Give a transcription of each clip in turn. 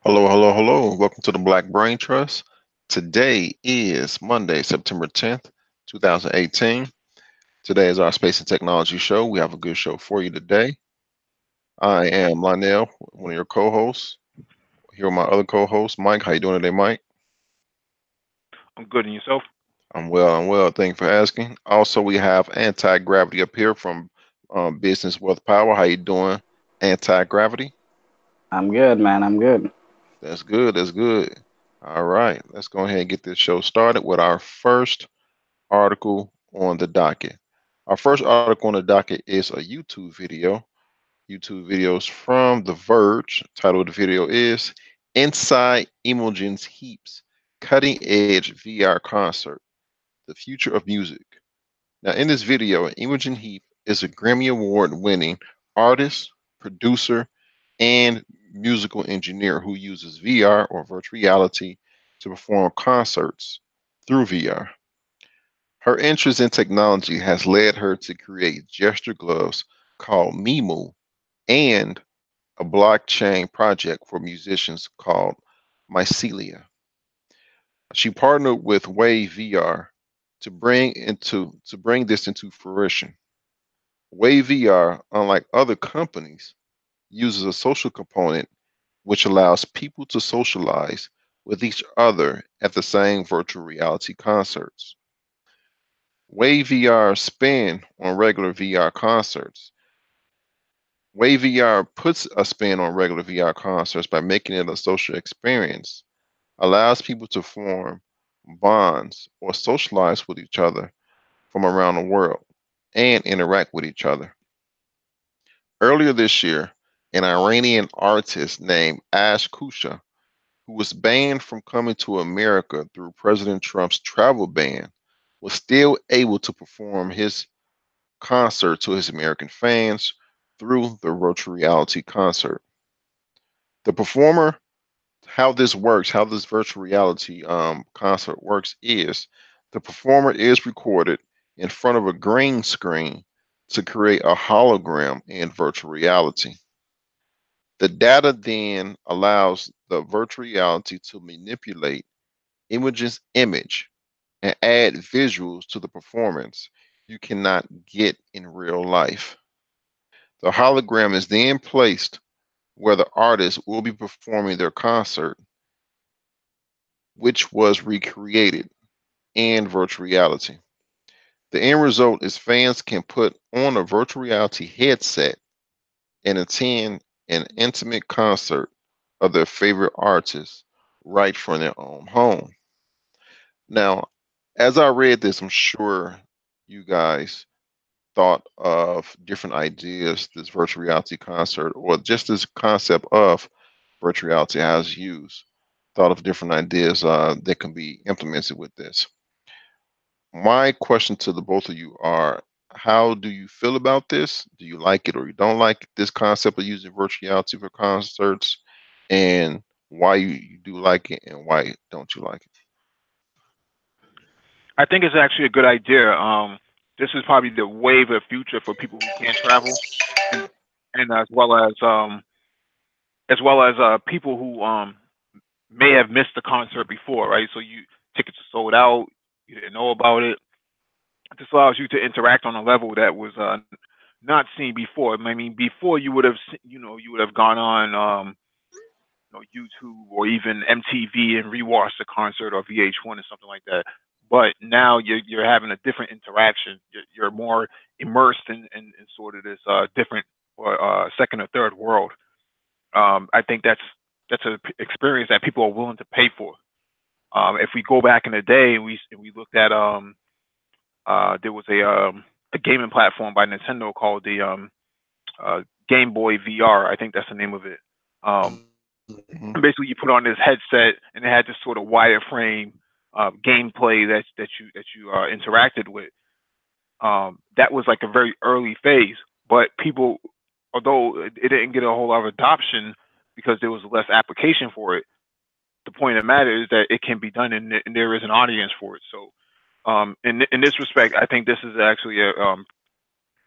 Hello, hello, hello. Welcome to the Black Brain Trust. Today is Monday, September 10th, 2018. Today is our space and technology show. We have a good show for you today. I am Lionel, one of your co-hosts. Here with my other co-host, Mike. How you doing today, Mike? I'm good. And yourself? I'm well, I'm well. Thank you for asking. Also, we have Anti-Gravity up here from Business Wealth Power. How you doing, Anti-Gravity? I'm good, man. I'm good. That's good, that's good. All right, let's go ahead and get this show started with our first article on the docket. Our first article on the docket is a YouTube video. YouTube videos from The Verge. Title of the video is Inside Imogen's Heap's Cutting Edge VR Concert, The Future of Music. Now, in this video, Imogen Heap is a Grammy Award winning artist, producer, and musical engineer who uses VR or virtual reality to perform concerts through VR. Her interest in technology has led her to create gesture gloves called Mimu and a blockchain project for musicians called Mycelia. She partnered with Wave VR to bring this into fruition. Wave VR, unlike other companies, uses a social component which allows people to socialize with each other at the same virtual reality concerts. Wave VR spin on regular VR concerts. Wave VR puts a spin on regular VR concerts by making it a social experience, allows people to form bonds or socialize with each other from around the world and interact with each other. Earlier this year, an Iranian artist named Ash Kusha, who was banned from coming to America through President Trump's travel ban, was still able to perform his concert to his American fans through the virtual reality concert. The performer, how this works, how this virtual reality concert works is the performer is recorded in front of a green screen to create a hologram in virtual reality. The data then allows the virtual reality to manipulate Imogen's image and add visuals to the performance you cannot get in real life. The hologram is then placed where the artist will be performing their concert, which was recreated in virtual reality. The end result is fans can put on a virtual reality headset and attend an intimate concert of their favorite artists right from their own home. Now, as I read this, I'm sure you guys thought of different ideas this virtual reality concert or just this concept of virtual reality has used. Thought of different ideas that can be implemented with this. My question to the both of you are, how do you feel about this? Do you like it or you don't like this concept of using virtual reality for concerts? And why you do like it and why don't you like it? I think it's actually a good idea. This is probably the wave of future for people who can't travel, and and as well as people who may have missed the concert before, right? So you tickets are sold out, you didn't know about it. This allows you to interact on a level that was not seen before. I mean, before you would have, you would have gone on YouTube or even MTV and rewatched the concert or VH1 or something like that. But now you're having a different interaction. You're more immersed in sort of this different or second or third world. I think that's an experience that people are willing to pay for. If we go back in the day and we looked at there was a gaming platform by Nintendo called the Game Boy VR. I think that's the name of it. Um, Mhm. Basically you put on this headset and it had this sort of wireframe gameplay that you interacted with. That was like a very early phase, but people, although it didn't get a whole lot of adoption because there was less application for it, the point of the matter is that it can be done and there is an audience for it. So in this respect, I think this is actually a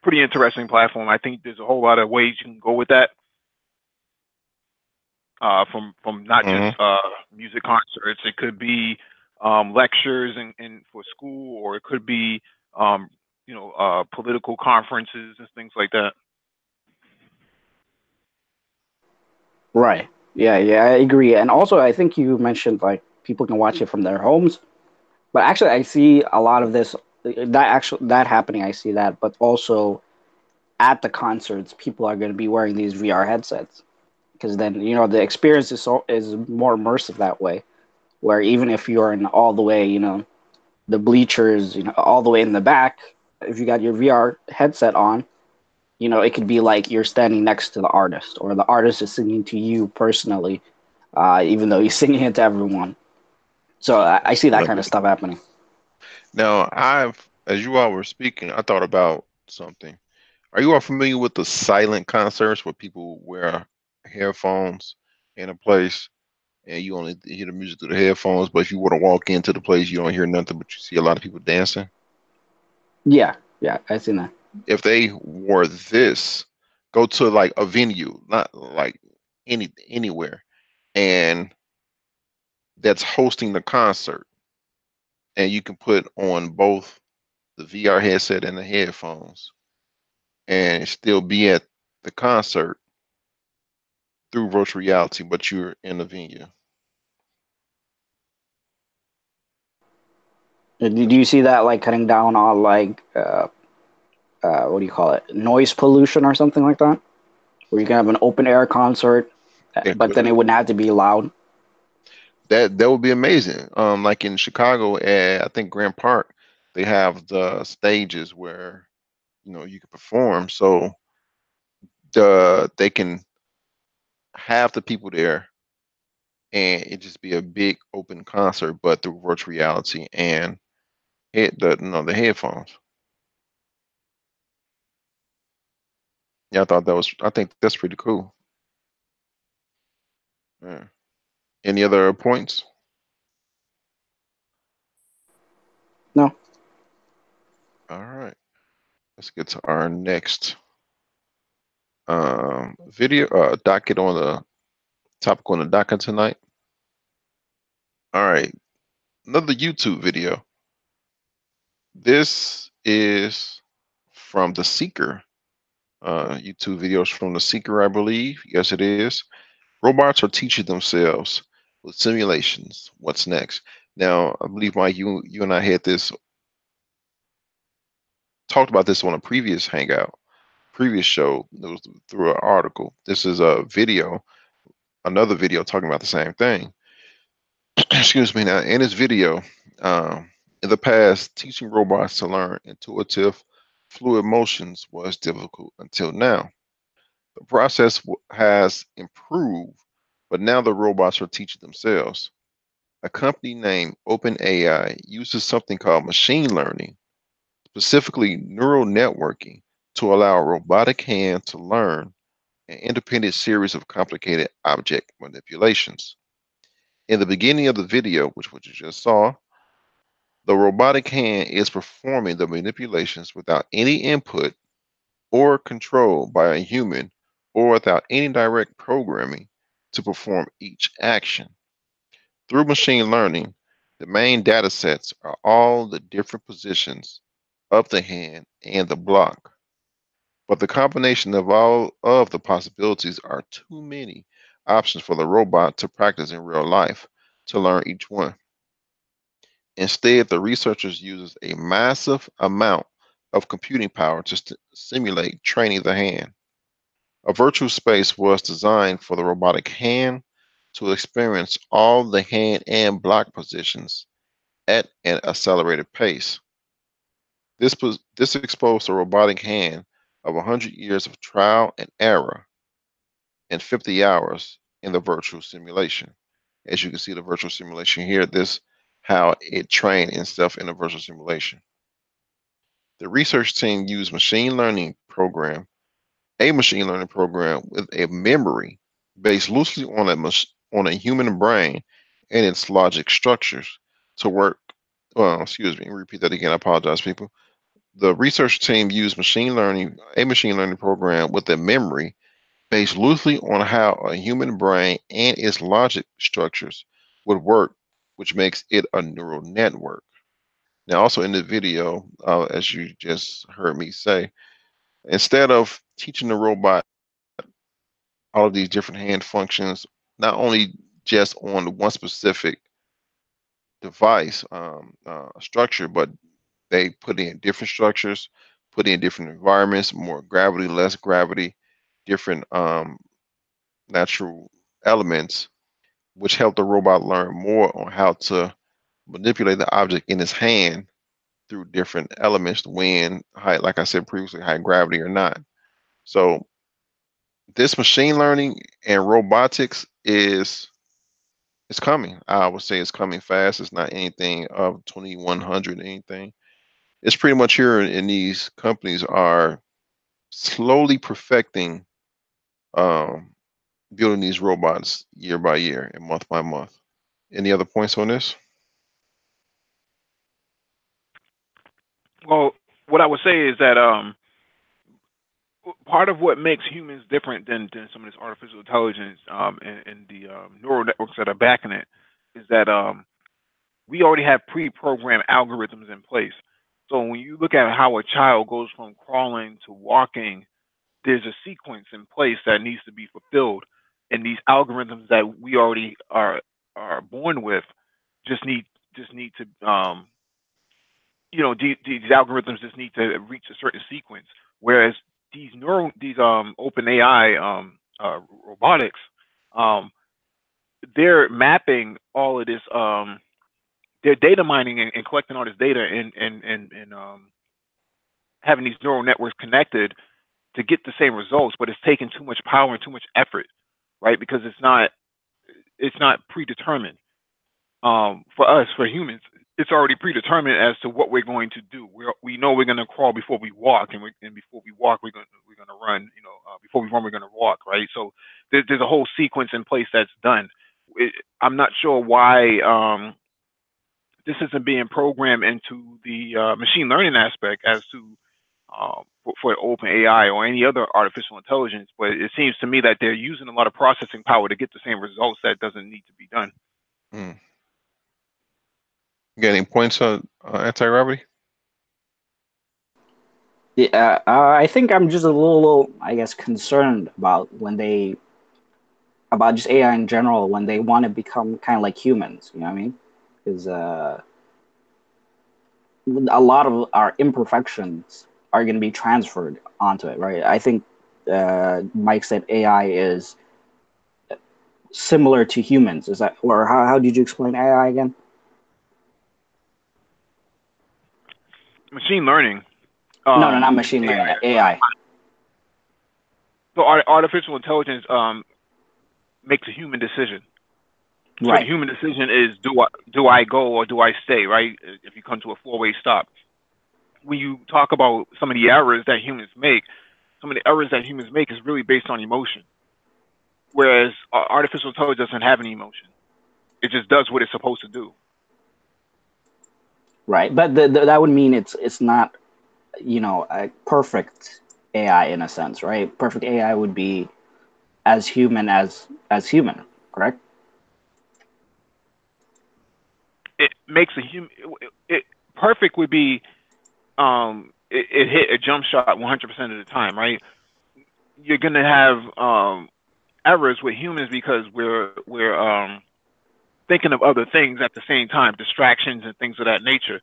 pretty interesting platform. I think there's a whole lot of ways you can go with that. from not just Hmm. music concerts. It could be lectures in for school, or it could be um, political conferences and things like that. Right. Yeah, yeah, I agree. And also, I think you mentioned like people can watch it from their homes, but actually, I see a lot of this that happening. I see that, but also at the concerts, people are going to be wearing these VR headsets because then the experience is more immersive that way. Where even if you're in all the way, the bleachers, all the way in the back, if you got your VR headset on, it could be like you're standing next to the artist, or the artist is singing to you personally, even though he's singing it to everyone. So I see that kind of Definitely. stuff happening. Now, as you all were speaking, I thought about something. Are you all familiar with the silent concerts where people wear headphones in a place and you only hear the music through the headphones, but if you were to walk into the place, you don't hear nothing, but you see a lot of people dancing? Yeah, yeah, I seen that. If they wore this, go to like a venue, not like anywhere, and that's hosting the concert, and you can put on both the VR headset and the headphones, and still be at the concert through virtual reality, but you're in the venue. Do you see that like cutting down on like what do you call it, noise pollution or something like that, where you can have an open air concert, It but then could. it wouldn't have to be loud. That would be amazing. Like in Chicago at I think Grand Park, they have the stages where you can perform. So they can have the people there and it just be a big open concert, but through virtual reality and the headphones. Yeah, I think that's pretty cool. Yeah. Any other points? No. All right. Let's get to our next video docket on the topic on the docket tonight. All right. Another YouTube video. This is from the Seeker. YouTube videos from the Seeker, I believe. Yes, it is. Robots are teaching themselves with simulations. What's next? Now, I believe Mike, you and I had this talked about this on a previous hangout, previous show. It was through an article. This is a video, another video talking about the same thing. Excuse me. Now, in this video, um, in the past, teaching robots to learn intuitive, fluid motions was difficult until now. The process has improved, but now the robots are teaching themselves. A company named OpenAI uses something called machine learning, specifically neural networking, to allow a robotic hand to learn an independent series of complicated object manipulations. In the beginning of the video, which what you just saw, the robotic hand is performing the manipulations without any input or control by a human or without any direct programming to perform each action. Through machine learning, the main data sets are all the different positions of the hand and the block. But the combination of all of the possibilities are too many options for the robot to practice in real life to learn each one. Instead, the researchers used a massive amount of computing power to simulate training the hand. A virtual space was designed for the robotic hand to experience all the hand and block positions at an accelerated pace. This exposed a robotic hand of 100 years of trial and error in 50 hours in the virtual simulation. As you can see the virtual simulation here, this how it trained itself in a virtual simulation. The research team used a machine learning program with a memory based loosely on on a human brain and its logic structures to work. Well, excuse me, repeat that again. I apologize, people. The research team used a machine learning program with a memory based loosely on how a human brain and its logic structures would work, which makes it a neural network. Now, also in the video, as you just heard me say, instead of teaching the robot all of these different hand functions, not only just on one specific device structure, but they put in different structures, put in different environments, more gravity, less gravity, different natural elements, which help the robot learn more on how to manipulate the object in his hand through different elements, wind, high, like I said previously, high gravity or not. So this machine learning and robotics is it's coming. I would say it's coming fast. It's not anything of 2100 anything. It's pretty much here, and these companies are slowly perfecting um, building these robots year by year and month by month. Any other points on this? Well, what I would say is that part of what makes humans different than some of this artificial intelligence and the neural networks that are backing it is that we already have pre-programmed algorithms in place. So when you look at how a child goes from crawling to walking, there's a sequence in place that needs to be fulfilled, and these algorithms that we already are born with just need to these algorithms just need to reach a certain sequence. Whereas these open AI robotics, um, they're mapping all of this. They're data mining and collecting all this data and having these neural networks connected to get the same results, but it's taking too much power and too much effort, right? Because it's not predetermined. For us, for humans, it's already predetermined as to what we're going to do. We know we're going to crawl before we walk, and before we walk, we're going to run. Before we run, we're going to walk, right? So there's a whole sequence in place that's done. I'm not sure why this isn't being programmed into the machine learning aspect as to for open AI or any other artificial intelligence, but it seems to me that they're using a lot of processing power to get the same results that doesn't need to be done. Mm. You got any points on anti-gravity? Yeah, I think I'm just a little, I guess, concerned about about just AI in general when they want to become kind of like humans. You know what I mean? Because a lot of our imperfections are going to be transferred onto it, right? I think Mike said AI is similar to humans. Is that, or how did you explain AI again? Machine learning, No, no, not machine learning. AI. so artificial intelligence makes a human decision. So the Right, human decision is do I go or do I stay, right? If you come to a four-way stop. When you talk about some of the errors that humans make, some of the errors that humans make is really based on emotion. Whereas artificial intelligence doesn't have any emotion. It just does what it's supposed to do. right. But that would mean it's not, a perfect AI in a sense, right? Perfect AI would be as human as human, correct? It makes a human. Perfect would be it hit a jump shot 100% of the time, right? You're gonna have errors with humans because we're thinking of other things at the same time, distractions and things of that nature.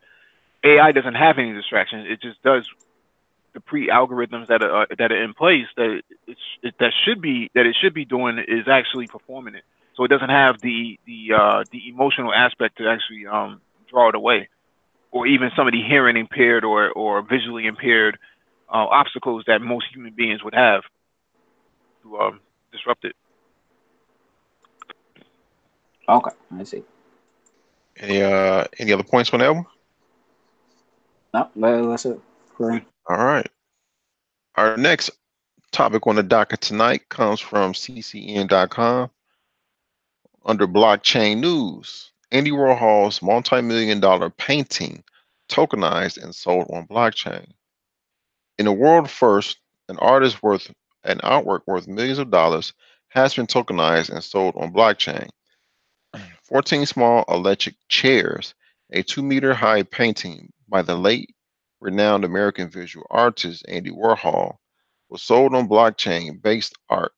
AI doesn't have any distractions. It just does the pre-algorithms that are in place that it should be doing is actually performing it. So it doesn't have the emotional aspect to actually draw it away, or even some of the hearing impaired or visually impaired obstacles that most human beings would have to disrupt it. Okay, I see. Any other points on that one? No, that's it. Correct. All right. Our next topic on the docket tonight comes from ccn.com under blockchain news. Andy Warhol's multi-million-dollar painting tokenized and sold on blockchain. In a world first, an artist worth an artwork worth millions of dollars has been tokenized and sold on blockchain. 14 small electric chairs, a 2-meter high painting by the late renowned American visual artist Andy Warhol, was sold on blockchain based art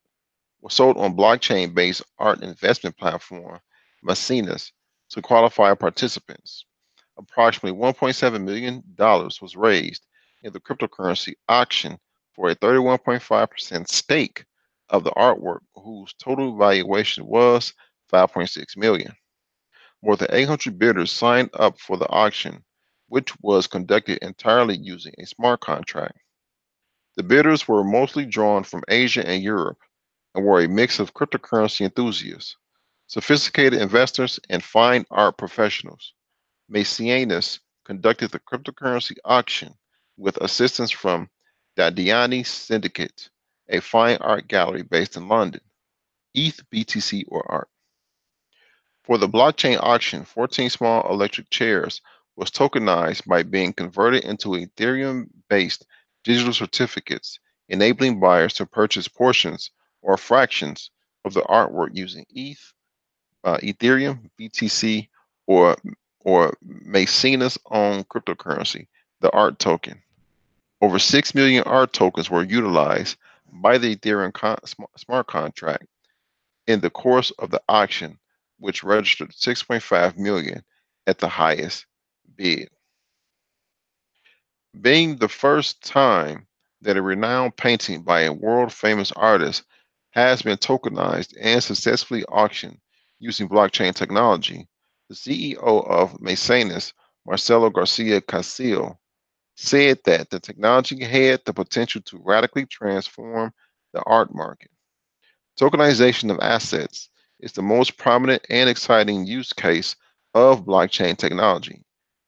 was sold on blockchain-based art investment platform Maecenas to qualify participants. Approximately $1.7 million was raised in the cryptocurrency auction for a 31.5% stake of the artwork, whose total valuation was 5.6 million. More than 800 bidders signed up for the auction, which was conducted entirely using a smart contract. The bidders were mostly drawn from Asia and Europe and were a mix of cryptocurrency enthusiasts, sophisticated investors, and fine art professionals. Maecenas conducted the cryptocurrency auction with assistance from Dadiani Syndicate, a fine art gallery based in London. ETH, BTC, or art. For the blockchain auction, 14 small electric chairs was tokenized by being converted into Ethereum-based digital certificates, enabling buyers to purchase portions or fractions of the artwork using Ethereum, BTC, or or Maecenas' own cryptocurrency, the art token. Over 6 million art tokens were utilized by the Ethereum smart contract in the course of the auction, which registered 6.5 million at the highest bid. Being the first time that a renowned painting by a world famous artist has been tokenized and successfully auctioned using blockchain technology, the CEO of Mecenas, Marcelo Garcia Casillo, said that the technology had the potential to radically transform the art market. Tokenization of assets is the most prominent and exciting use case of blockchain technology,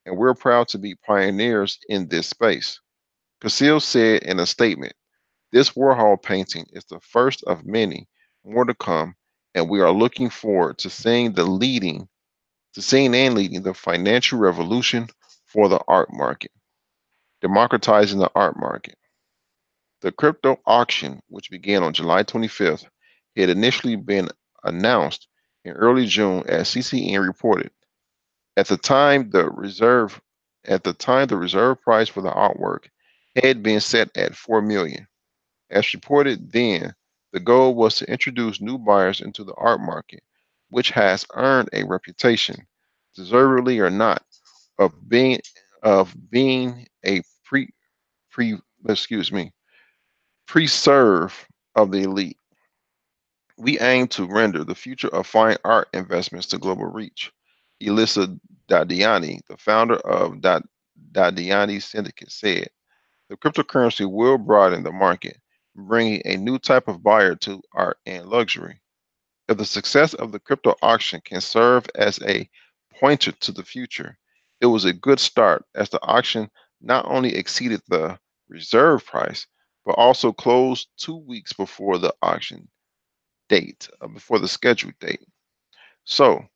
and we're proud to be pioneers in this space. Casil said in a statement, "This Warhol painting is the first of many more to come, and we are looking forward to seeing and leading the financial revolution for the art market, democratizing the art market." The crypto auction, which began on July 25th, had initially been announced in early June, as CCN reported. At the time, the reserve price for the artwork had been set at 4 million. As reported then, the goal was to introduce new buyers into the art market, which has earned a reputation, deservedly or not, of being a pre excuse me preserve of the elite. We aim to render the future of fine art investments to global reach. Elissa Dadiani, the founder of Dadiani Syndicate, said, "The cryptocurrency will broaden the market, bringing a new type of buyer to art and luxury. If the success of the crypto auction can serve as a pointer to the future, it was a good start, as the auction not only exceeded the reserve price, but also closed 2 weeks before the auction date, before the scheduled date." So,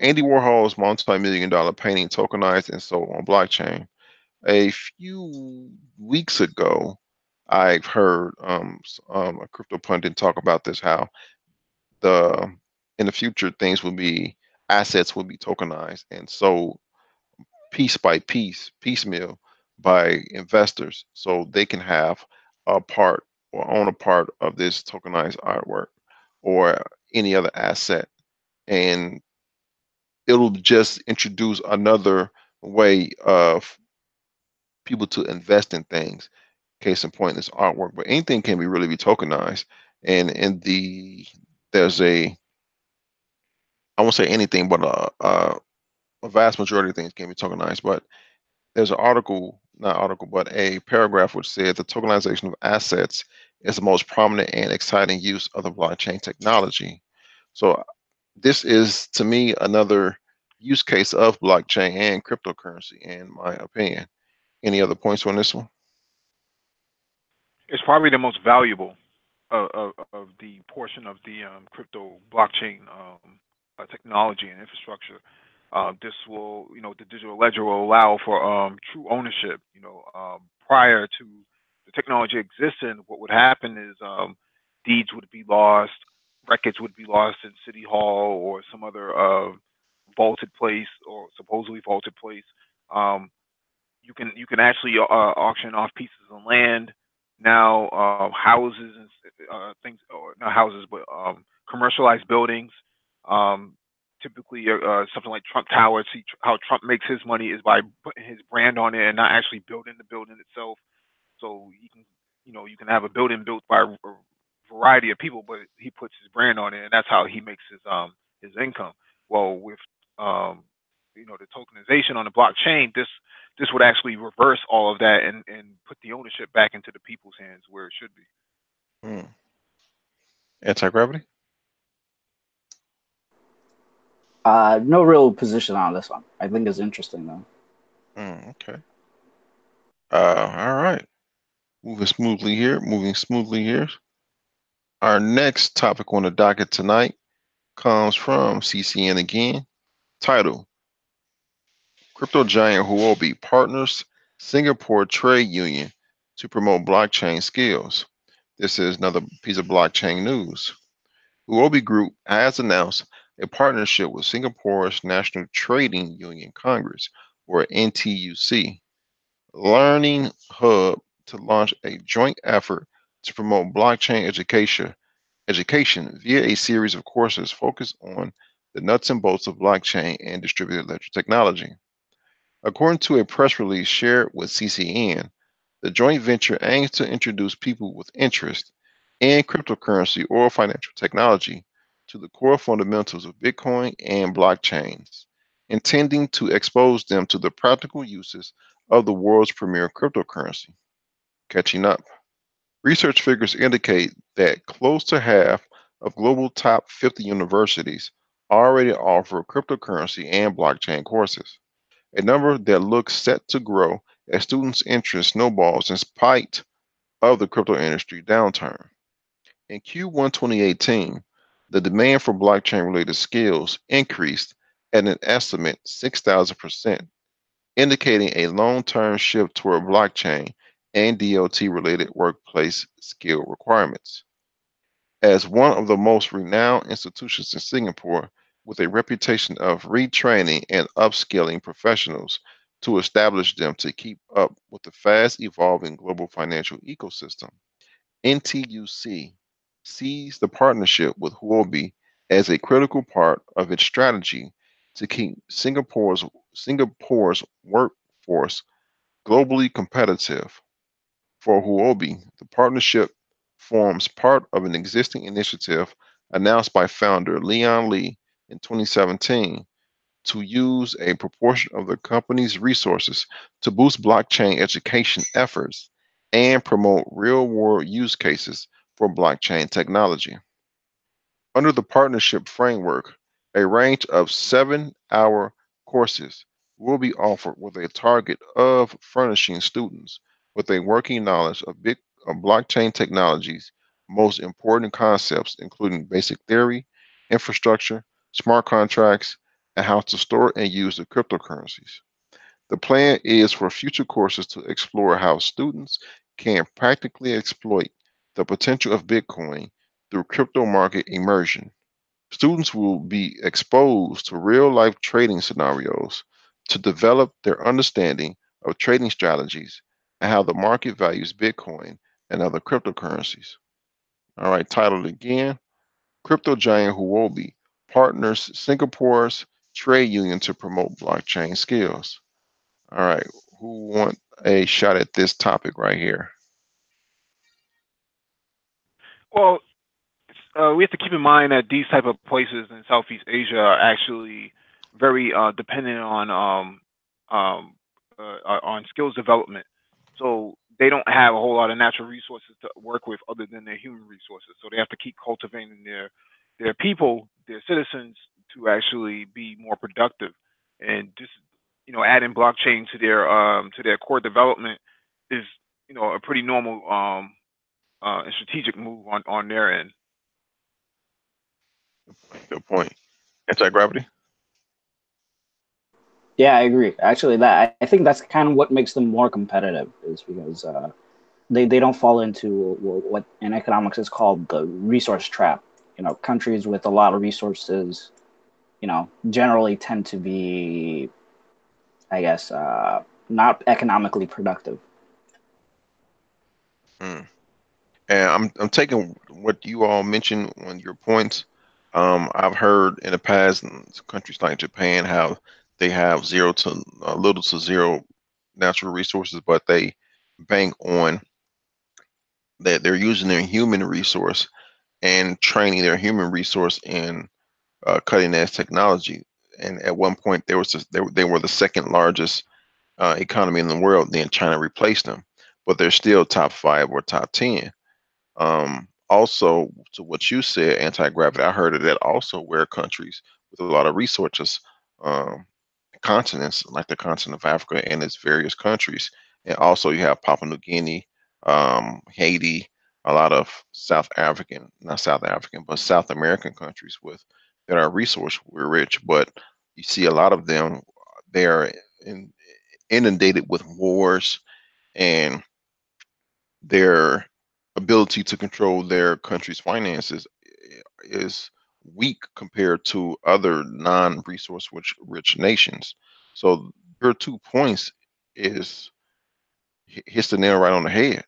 Andy Warhol's multi-million dollar painting tokenized and sold on blockchain. A few weeks ago, I've heard a crypto pundit talk about this, how the in the future things will be assets will be tokenized and sold piece by piece, piecemeal, by investors, so they can have a part or own a part of this tokenized artwork or any other asset, and it'll just introduce another way of people to invest in things. Case in point, this artwork, but anything can be really be tokenized. And in there's a I won't say anything, but a vast majority of things can be tokenized. But there's an article, not article, but a paragraph which said the tokenization of assets is the most prominent and exciting use of the blockchain technology. So this is, to me, another use case of blockchain and cryptocurrency, in my opinion. Any other points on this one? It's probably the most valuable of the portion of the crypto blockchain technology and infrastructure. This will, the digital ledger will allow for true ownership. Prior to the technology existed, what would happen is deeds would be lost, records would be lost in City Hall or some other vaulted place or supposedly vaulted place. Um, you can actually auction off pieces of land now, houses and things, or not houses, but commercialized buildings. Um, typically, something like Trump Tower. See how Trump makes his money is by putting his brand on it and not actually building the building itself. So you can have a building built by a variety of people, but he puts his brand on it, and that's how he makes his income. Well, with um, the tokenization on the blockchain, this would actually reverse all of that and put the ownership back into the people's hands where it should be. Hmm. Anti-gravity? No real position on this one. I think it's interesting though. Okay. All right. Moving smoothly here. Our next topic on the docket tonight comes from CCN again. Title: Crypto giant Huobi partners Singapore trade union to promote blockchain skills. This is another piece of blockchain news. Huobi Group has announced a partnership with Singapore's National Trading Union Congress, or NTUC, Learning Hub to launch a joint effort to promote blockchain education via a series of courses focused on the nuts and bolts of blockchain and distributed ledger technology. According to a press release shared with CCN, the joint venture aims to introduce people with interest in cryptocurrency or financial technology to the core fundamentals of Bitcoin and blockchains, intending to expose them to the practical uses of the world's premier cryptocurrency. Catching up. Research figures indicate that close to half of global top 50 universities already offer cryptocurrency and blockchain courses, a number that looks set to grow as students' interest snowballs in spite of the crypto industry downturn. In Q1 2018, the demand for blockchain related skills increased at an estimate 6,000%, indicating a long term shift toward blockchain and DLT related workplace skill requirements. As one of the most renowned institutions in Singapore, with a reputation of retraining and upskilling professionals to establish them to keep up with the fast evolving global financial ecosystem, NTUC sees the partnership with Huobi as a critical part of its strategy to keep Singapore's workforce globally competitive. For Huobi, the partnership forms part of an existing initiative announced by founder Leon Lee in 2017 to use a proportion of the company's resources to boost blockchain education efforts and promote real world use cases for blockchain technology. Under the partnership framework, a range of 7-hour courses will be offered with a target of furnishing students with a working knowledge of blockchain technologies, most important concepts, including basic theory, infrastructure, smart contracts, and how to store and use the cryptocurrencies. The plan is for future courses to explore how students can practically exploit the potential of Bitcoin through crypto market immersion. Students will be exposed to real life trading scenarios to develop their understanding of trading strategies and how the market values Bitcoin and other cryptocurrencies. All right, titled again: Crypto giant Huobi partners Singapore's trade union to promote blockchain skills. All right, who want a shot at this topic right here? Well, we have to keep in mind that these type of places in Southeast Asia are actually very dependent on skills development. So they don't have a whole lot of natural resources to work with other than their human resources. So they have to keep cultivating their people, their citizens, to actually be more productive. And just adding blockchain to their core development is a pretty normal and strategic move on their end. Good point. Anti-gravity? Yeah, I agree. Actually, that I think that's kind of what makes them more competitive is because they don't fall into what in economics is called the resource trap. You know, countries with a lot of resources, you know, generally tend to be, I guess, not economically productive. Hmm. And I'm taking what you all mentioned on your points. I've heard in the past in countries like Japan how they have zero to little to zero natural resources, but they bank on that they're using their human resource and training their human resource in cutting edge technology. And at one point, they were the second largest economy in the world. Then China replaced them, but they're still top five or top 10. Also, to what you said, anti-gravity, I heard of that also where countries with a lot of resources, um, continents like the continent of Africa and its various countries, and also you have Papua New Guinea, Haiti, a lot of South African, not South African, but South American countries with that are resource rich, but you see a lot of them they are in, inundated with wars and their ability to control their country's finances is weak compared to other non-resource rich nations. So your 2 points is hits the nail right on the head.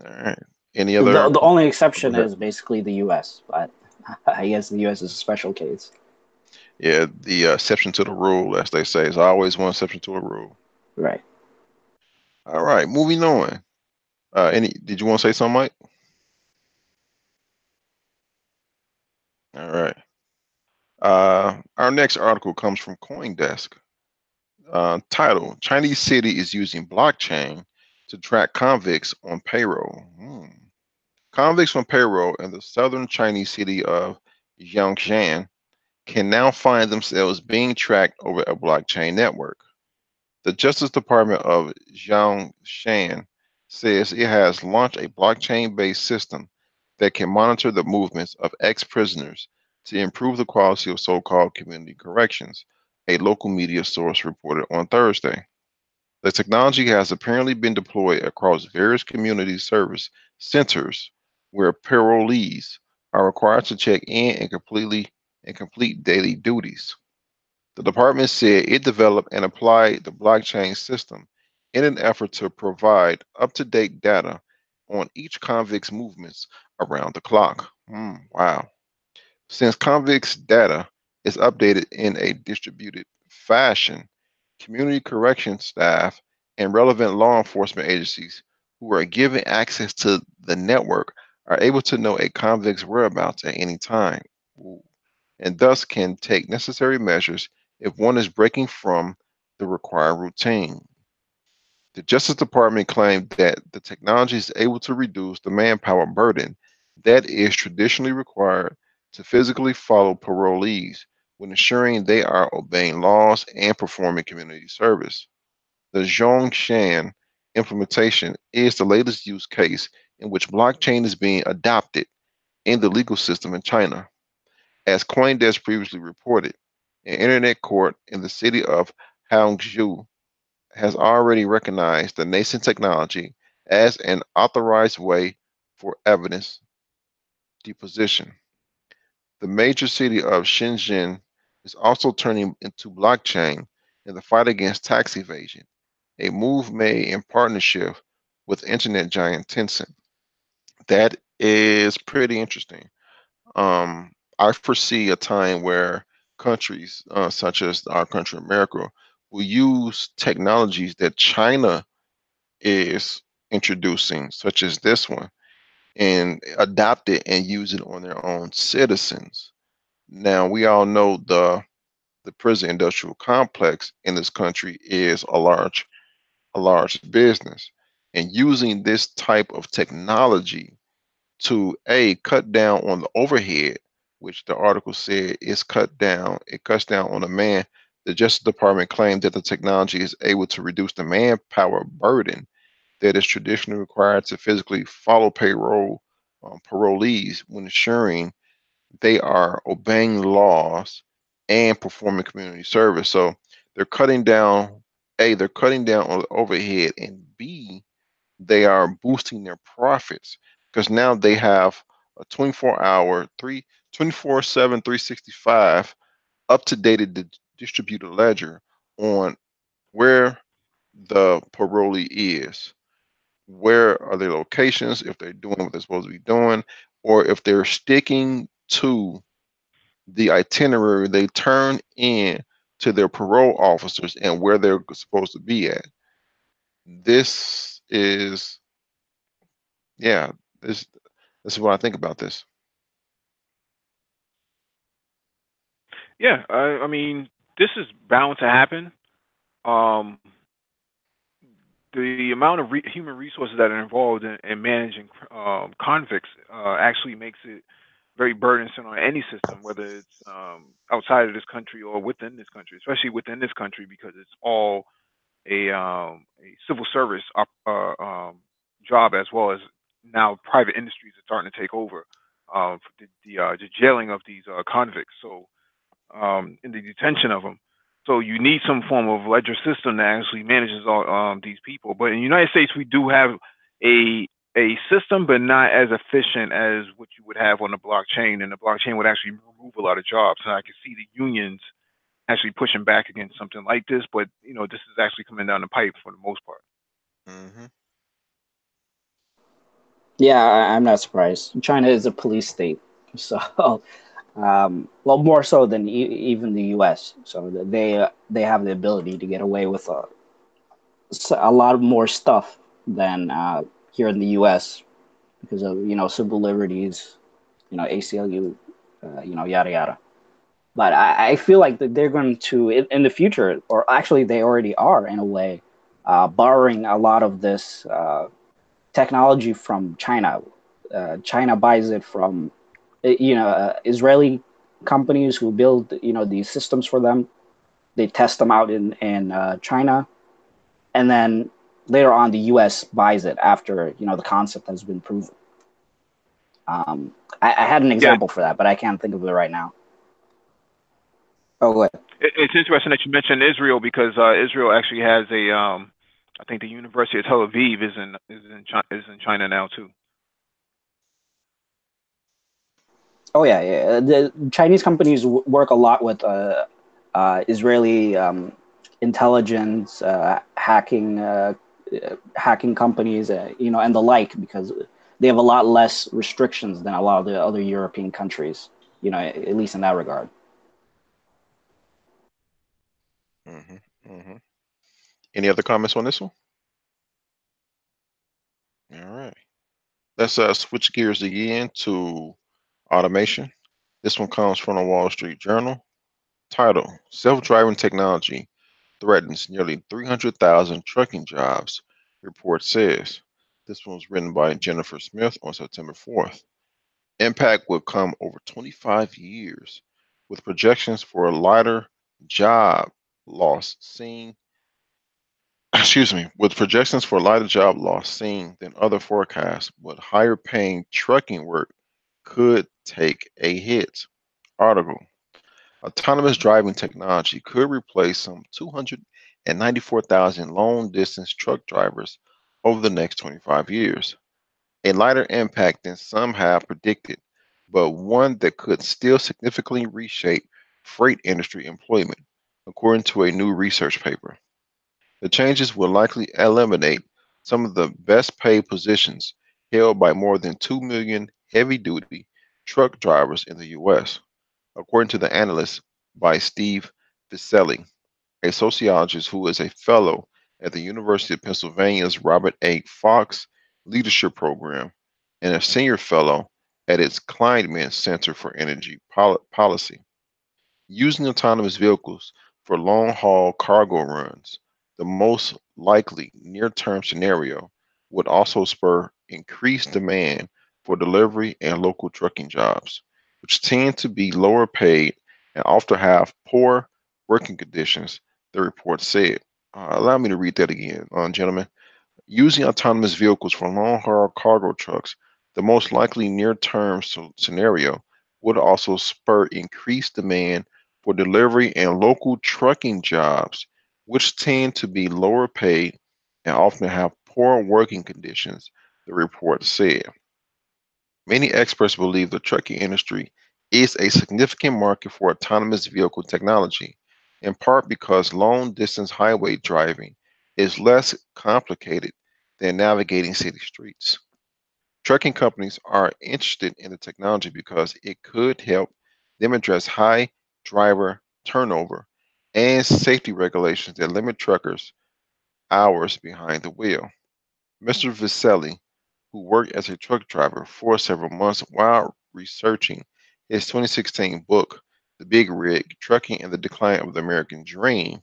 All right. Any other The only go exception ahead. is basically the U.S., but I guess the U.S. is a special case. Yeah, the exception to the rule, as they say, is always one exception to a rule. Right. All right, moving on. Any did you want to say something, Mike? All right. Our next article comes from CoinDesk. Title: Chinese city is using blockchain to track convicts on payroll. Convicts on payroll in the southern Chinese city of Yongzhan can now find themselves being tracked over a blockchain network. The Justice Department of Zhongshan says it has launched a blockchain-based system that can monitor the movements of ex-prisoners to improve the quality of so-called community corrections, a local media source reported on Thursday. The technology has apparently been deployed across various community service centers where parolees are required to check in and complete daily duties. The department said it developed and applied the blockchain system in an effort to provide up-to-date data on each convict's movements around the clock. Wow. Since convicts' data is updated in a distributed fashion, community correction staff and relevant law enforcement agencies who are given access to the network are able to know a convict's whereabouts at any time. Ooh. And thus can take necessary measures if one is breaking from the required routine. The Justice Department claimed that the technology is able to reduce the manpower burden that is traditionally required to physically follow parolees when ensuring they are obeying laws and performing community service. The Zhongshan implementation is the latest use case in which blockchain is being adopted in the legal system in China. As CoinDesk previously reported, an internet court in the city of Hangzhou has already recognized the nascent technology as an authorized way for evidence deposition. The major city of Shenzhen is also turning into blockchain in the fight against tax evasion, a move made in partnership with internet giant Tencent. That is pretty interesting. I foresee a time where countries such as our country, America, will use technologies that China is introducing, such as this one, and adopt it and use it on their own citizens. Now, we all know the prison industrial complex in this country is a large business, and using this type of technology to a cut down on the overhead, which the article said is cut down. It cuts down on the man. The Justice Department claimed that the technology is able to reduce the manpower burden that is traditionally required to physically follow parolees when ensuring they are obeying laws and performing community service. So they're cutting down A, they're cutting down on the overhead, and B, they are boosting their profits because now they have a 24-hour, 24/7, 365 up-to-date distributed ledger on where the parolee is, where are their locations, if they're doing what they're supposed to be doing, or if they're sticking to the itinerary they turn in to their parole officers and where they're supposed to be at. This is, yeah, this is what I think about this. Yeah, I mean, this is bound to happen. Um, the amount of human resources that are involved in managing convicts actually makes it very burdensome on any system, whether it's outside of this country or within this country, especially within this country, because it's all a civil service job, as well as now private industries are starting to take over for the jailing of these convicts. So in the detention of them. So you need some form of ledger system that actually manages all these people. But in the United States, we do have a system, but not as efficient as what you would have on the blockchain. And the blockchain would actually remove a lot of jobs. And I can see the unions actually pushing back against something like this. But you know, this is actually coming down the pipe for the most part. Hmm. Yeah, I'm not surprised. China is a police state, so well, more so than even the U.S. So they have the ability to get away with a lot more stuff than here in the U.S. because of civil liberties, ACLU, yada yada. But I feel like that they're going to in the future, or actually they already are in a way, borrowing a lot of this technology from China. China buys it from Israeli companies who build these systems for them. They test them out in China, and then later on the U.S. buys it after the concept has been proven. I had an Yeah, example for that, but I can't think of it right now. Oh, go ahead. it's interesting that you mentioned Israel because Israel actually has a I think the University of Tel Aviv is in China now too. Oh yeah, yeah. The Chinese companies work a lot with Israeli intelligence, hacking companies, and the like, because they have a lot less restrictions than a lot of the other European countries. At least in that regard. Hmm. Hmm. Any other comments on this one? All right. Let's switch gears again to automation. This one comes from the Wall Street Journal. Title: Self-driving technology threatens nearly 300,000 trucking jobs, report says. This one was written by Jennifer Smith on September 4th. Impact will come over 25 years, with projections for a lighter job loss seen, excuse me, with projections for lighter job loss seen than other forecasts, but higher paying trucking work could take a hit. Article: Autonomous driving technology could replace some 294,000 long distance truck drivers over the next 25 years. A lighter impact than some have predicted, but one that could still significantly reshape freight industry employment, according to a new research paper. The changes will likely eliminate some of the best paid positions held by more than 2 million heavy duty truck drivers in the US, according to the analyst by Steve Vicelli, a sociologist who is a fellow at the University of Pennsylvania's Robert A. Fox Leadership Program and a senior fellow at its Kleinman Center for Energy Policy. Using autonomous vehicles for long haul cargo runs, the most likely near term scenario, would also spur increased demand for delivery and local trucking jobs, which tend to be lower paid and often have poor working conditions, the report said. Allow me to read that again, gentlemen. Using autonomous vehicles for long haul cargo trucks, the most likely near term scenario, would also spur increased demand for delivery and local trucking jobs, which tend to be lower paid and often have poor working conditions, the report said. Many experts believe the trucking industry is a significant market for autonomous vehicle technology, in part because long distance highway driving is less complicated than navigating city streets. Trucking companies are interested in the technology because it could help them address high driver turnover and safety regulations that limit truckers' hours behind the wheel. Mr. Vicelli, who worked as a truck driver for several months while researching his 2016 book, The Big Rig Trucking and the Decline of the American Dream,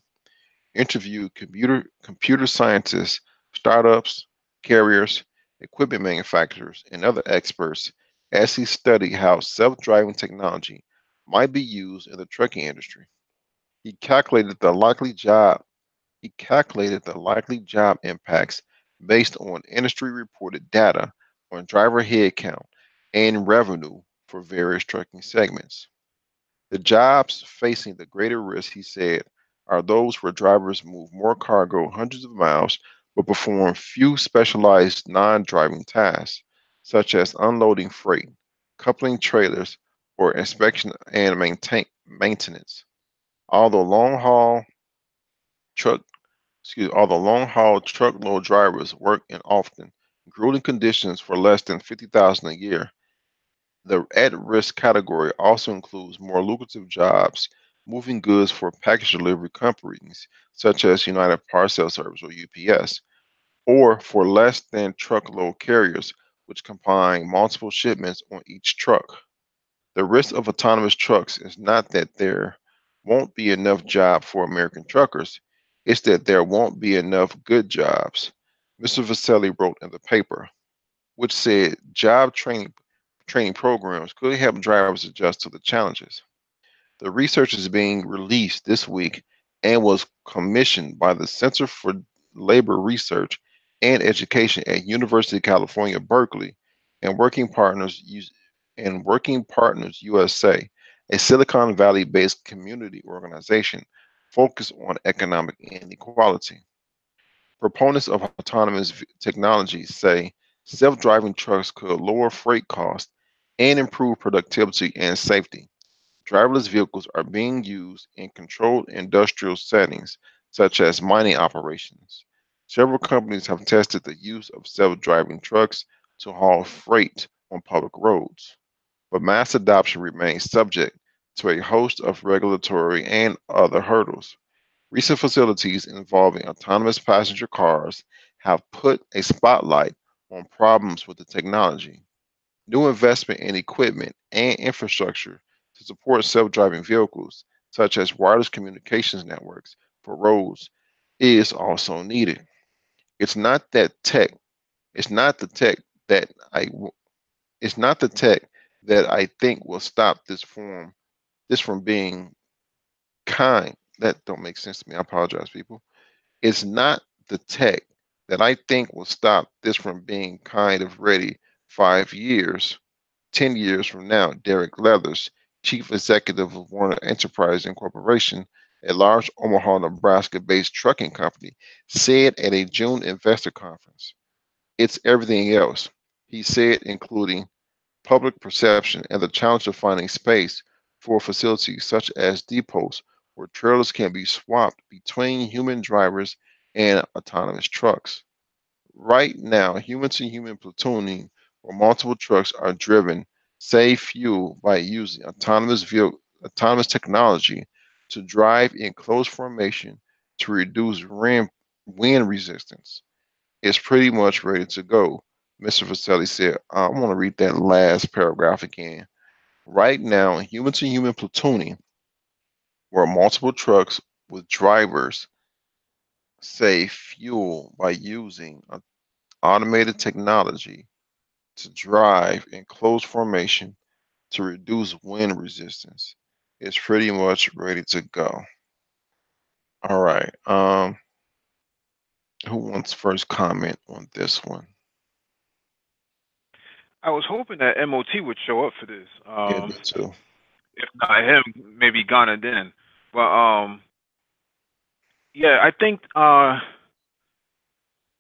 interviewed computer scientists, startups, carriers, equipment manufacturers, and other experts as he studied how self-driving technology might be used in the trucking industry. He calculated the likely job he calculated the likely job impacts based on industry reported data on driver headcount and revenue for various trucking segments. The jobs facing the greater risk, he said, are those where drivers move more cargo hundreds of miles but perform few specialized non driving tasks, such as unloading freight, coupling trailers, or inspection and maintenance. Although long haul truck although long-haul truckload drivers work in often grueling conditions for less than 50,000 a year, the at-risk category also includes more lucrative jobs moving goods for package delivery companies such as United Parcel Service or UPS, or for less than truckload carriers which combine multiple shipments on each truck. The risk of autonomous trucks is not that there won't be enough job for American truckers, it's that there won't be enough good jobs. Mr. Vaselli wrote in the paper, which said training programs could help drivers adjust to the challenges. The research is being released this week and was commissioned by the Center for Labor Research and Education at University of California, Berkeley, and Working Partners USA, a Silicon Valley-based community organization focused on economic inequality. Proponents of autonomous technology say self-driving trucks could lower freight costs and improve productivity and safety. Driverless vehicles are being used in controlled industrial settings, such as mining operations. Several companies have tested the use of self driving trucks to haul freight on public roads, but mass adoption remains subject to a host of regulatory and other hurdles. Recent facilities involving autonomous passenger cars have put a spotlight on problems with the technology. New investment in equipment and infrastructure to support self-driving vehicles, such as wireless communications networks for roads, is also needed. It's not that tech. It's not the tech that I. It's not the tech that I think will stop this from being kind. That don't make sense to me. I apologize, people. It's not the tech that I think will stop this from being kind of ready 5 years 10 years from now, Derek Leathers, chief executive of Warner Enterprise Incorporation, a large Omaha, Nebraska based trucking company, said at a June investor conference. It's everything else, he said, including public perception and the challenge of finding space for facilities such as depots where trailers can be swapped between human drivers and autonomous trucks. Right now, human to human platooning where multiple trucks are driven save fuel by using autonomous technology to drive in close formation to reduce wind resistance. It's pretty much ready to go. Mr. Vaselli said, I want to read that last paragraph again. Right now, human to human platooning where multiple trucks with drivers save fuel by using automated technology to drive in close formation to reduce wind resistance. It's pretty much ready to go. All right. Who wants first comment on this one? I was hoping that MOT would show up for this. Yeah, me too. If not him, maybe Ghana then. But Yeah, I think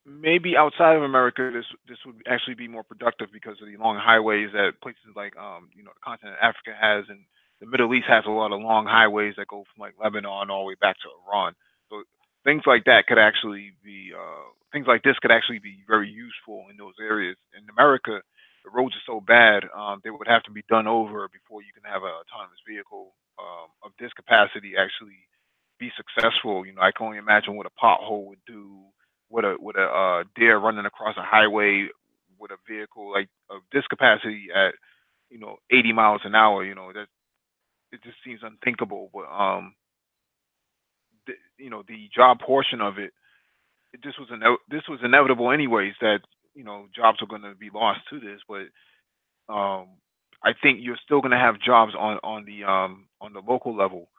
maybe outside of America, this would actually be more productive because of the long highways that places like the continent of Africa has, and the Middle East has a lot of long highways that go from like Lebanon all the way back to Iran. So things like that could actually be things like this could actually be very useful in those areas. In America, the roads are so bad, they would have to be done over before you can have an autonomous vehicle of this capacity actually be successful. I can only imagine what a pothole would do, what a deer running across a highway with a vehicle like of this capacity at 80 miles an hour. That it just seems unthinkable. But the job portion of it, this was inevitable anyways. That jobs are going to be lost to this, but I think you're still going to have jobs on the local level.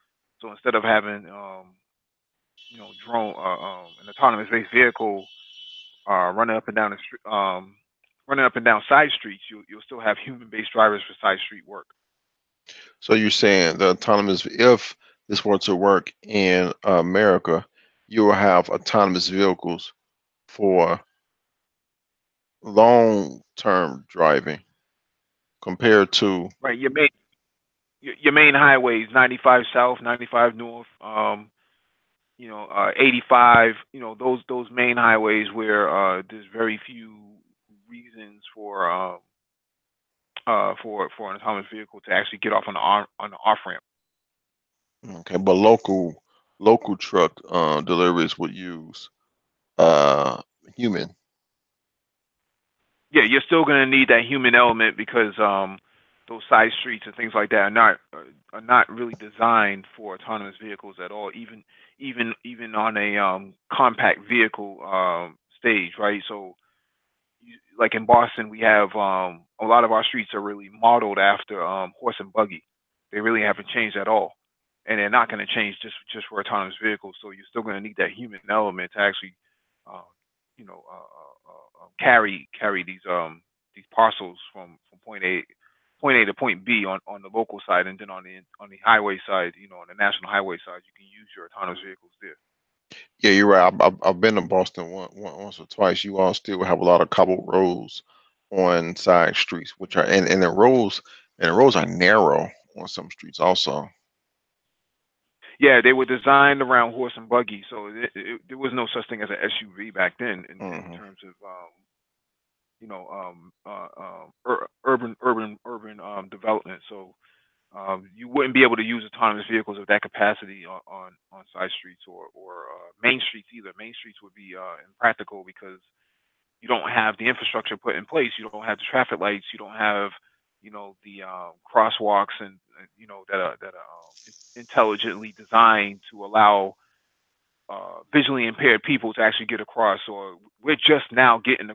So instead of having drone an autonomous based vehicle running up and down the street, running up and down side streets, you'll still have human-based drivers for side street work. So you're saying the autonomous, if this were to work in America, you will have autonomous vehicles for long-term driving compared to. Right, your main highways, 95 south, 95 north, 85, those main highways where there's very few reasons for an autonomous vehicle to actually get off on the off ramp. Okay, but local truck deliveries would use uh human. Yeah, you're still going to need that human element because those side streets and things like that are not really designed for autonomous vehicles at all. Even on a compact vehicle stage, right? So, like in Boston, we have a lot of our streets are really modeled after horse and buggy. They really haven't changed at all, and they're not going to change just for autonomous vehicles. So you're still going to need that human element to actually, uh, carry these parcels from point A to point B on the local side, and then on the highway side, on the national highway side, you can use your autonomous vehicles there. Yeah, you're right. I've been to Boston once or twice. You all still have a lot of cobbled roads on side streets, which are and the roads are narrow on some streets also. Yeah, they were designed around horse and buggy, so there was no such thing as an SUV back then in Hmm. terms of urban development. So you wouldn't be able to use autonomous vehicles of that capacity on side streets or main streets either. Main streets would be impractical because you don't have the infrastructure put in place. You don't have the traffic lights. You don't have the crosswalks that are intelligently designed to allow visually impaired people to actually get across. Or we're just now getting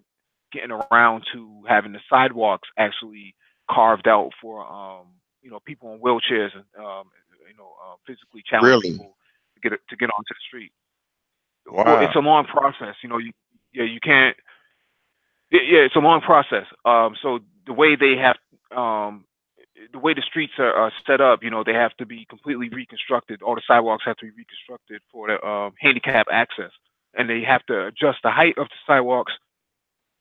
around to having the sidewalks actually carved out for people in wheelchairs and physically challenged Really? people to get onto the street. Well, Wow. it's a long process. You can't. Yeah, it's a long process. So the way they have, um, the way the streets are set up, they have to be completely reconstructed. All the sidewalks have to be reconstructed for the handicap access, and they have to adjust the height of the sidewalks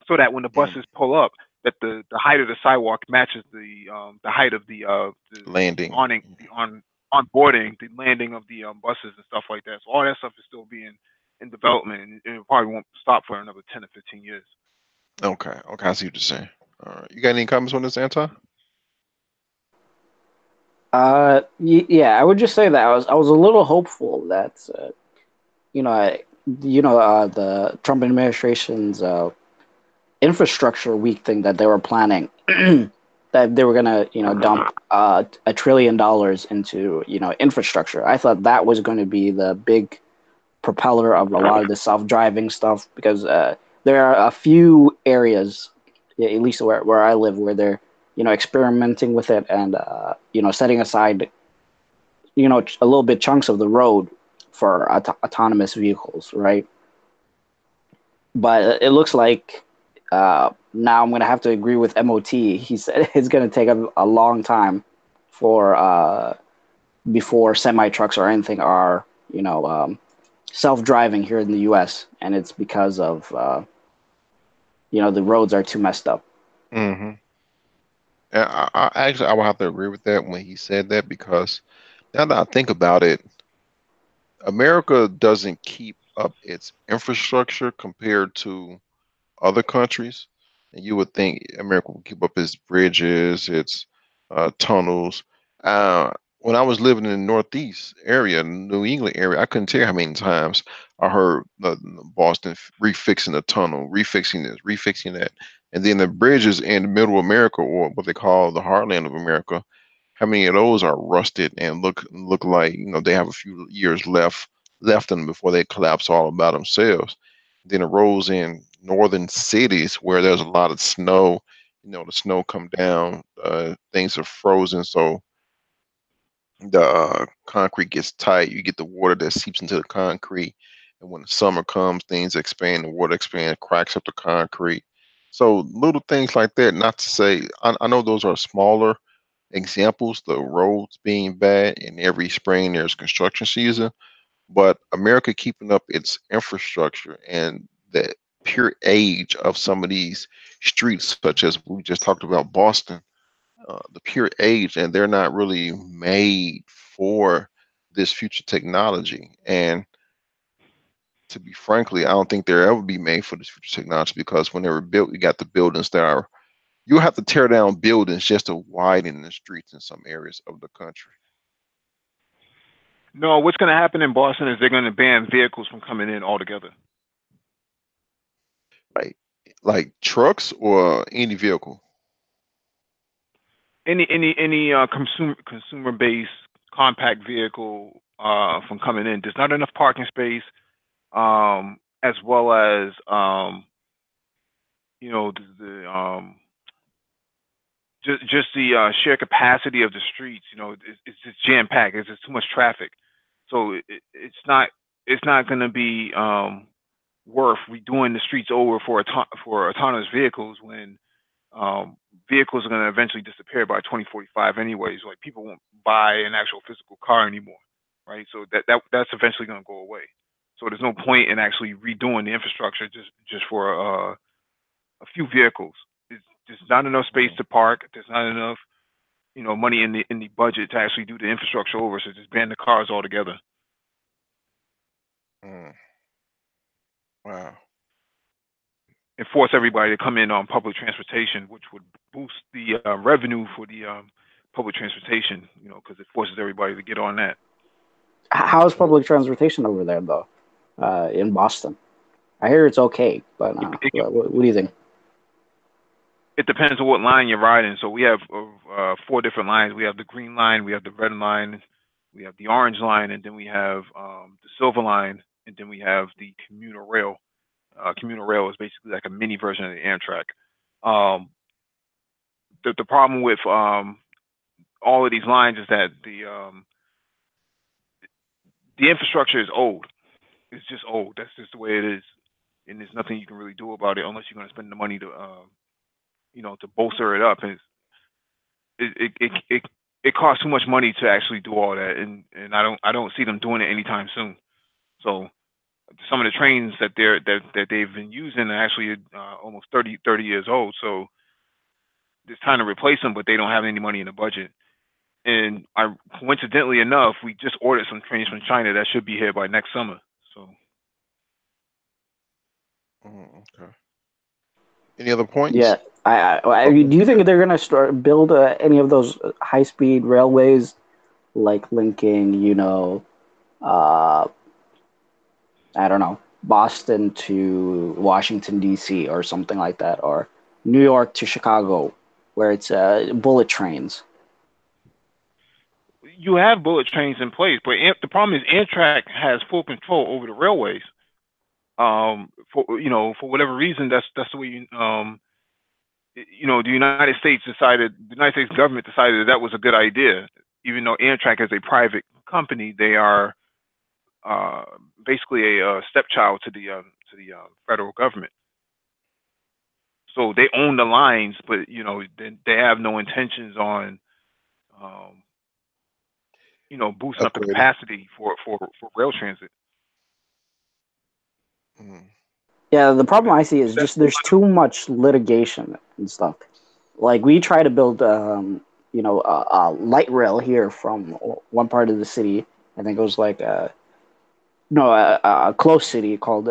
so that when the Mm. buses pull up, that the height of the sidewalk matches the height of the Landing. awning, the onboarding, the landing of the buses and stuff like that. So all that stuff is still being in development, and it probably won't stop for another 10 or 15 years. Okay. Okay. I see what you're saying. All right. You got any comments on this, Anton? Yeah, I would just say that I was a little hopeful that you know I, the Trump administration's infrastructure week thing that they were planning, that they were gonna dump $1 trillion into infrastructure. I thought that was going to be the big propeller of a lot of the self-driving stuff because there are a few areas, yeah, at least where I live, where they're experimenting with it and setting aside a little bit chunks of the road for autonomous vehicles, right? But it looks like now I'm going to have to agree with MOT. He said it's going to take a long time for before semi trucks or anything are self-driving here in the U.S., and it's because of the roads are too messed up. Hmm. And I would have to agree with that when he said that, because now that I think about it, America doesn't keep up its infrastructure compared to other countries. And you would think America would keep up its bridges, its tunnels. Uh, when I was living in the Northeast area, New England area, I couldn't tell you how many times I heard Boston refixing the tunnel, refixing this, refixing that. And then the bridges in the middle America, or what they call the heartland of America, how many of those are rusted and look like they have a few years left in them before they collapse all about themselves. Then it rolls in northern cities where there's a lot of snow. The snow come down, things are frozen, so the concrete gets tight. You get the water that seeps into the concrete, and when the summer comes, things expand. The water expands, cracks up the concrete. So little things like that. Not to say I know those are smaller examples, the roads being bad, and every spring there's construction season. But America keeping up its infrastructure and the pure age of some of these streets, such as we just talked about Boston, the pure age, and they're not really made for this future technology. And to be frankly, I don't think they'll ever be made for this future technology, because when they were built, you got the buildings that are, you have to tear down buildings just to widen the streets in some areas of the country. No, what's going to happen in Boston is they're going to ban vehicles from coming in altogether. Like trucks or any vehicle. Any consumer based compact vehicle from coming in. There's not enough parking space, as well as the just the sheer capacity of the streets. It's just jam packed. It's just too much traffic. So it's not going to be worth redoing the streets over for autonomous vehicles when vehicles are going to eventually disappear by 2045 anyways. Like, people won't buy an actual physical car anymore, right? So that's eventually going to go away. So there's no point in actually redoing the infrastructure just for a few vehicles. There's just not enough space to park. There's not enough money in the budget to actually do the infrastructure over. So just ban the cars altogether. Mm, wow. And force everybody to come in on public transportation, which would boost the revenue for the public transportation, because it forces everybody to get on that. How is public transportation over there though? In Boston, I hear it's okay, but It, it, what do you think? it depends on what line you're riding. So we have 4 different lines. We have the green line, we have the red line, we have the orange line, and then we have the silver line, and then we have the commuter rail. Commuter rail is basically like a mini version of the Amtrak. Um, the problem with all of these lines is that the infrastructure is old. It's just old. That's just the way it is, and there's nothing you can really do about it unless you're going to spend the money to bolster it up. And it costs too much money to actually do all that, and I don't see them doing it anytime soon. So some of the trains that they've been using are actually almost 30 years old. So it's time to replace them, but they don't have any money in the budget. And coincidentally enough, we just ordered some trains from China that should be here by next summer. So Okay. Any other points? Yeah, Okay. do you think they're gonna start build any of those high speed railways, like linking, uh, I don't know, Boston to Washington D.C. or something like that, or New York to Chicago, where it's bullet trains? you have bullet trains in place, but the problem is Amtrak has full control over the railways. For whatever reason, that's the way the United States government decided that was a good idea. Even though Amtrak is a private company, they are uh, basically a stepchild to the federal government. So they own the lines, but they have no intentions on boosting up the Upgrading. capacity for rail transit. Mm. Yeah, the problem I see is That's just there's too much litigation and stuff. Like we try to build, a light rail here from one part of the city, and then goes like no, a close city called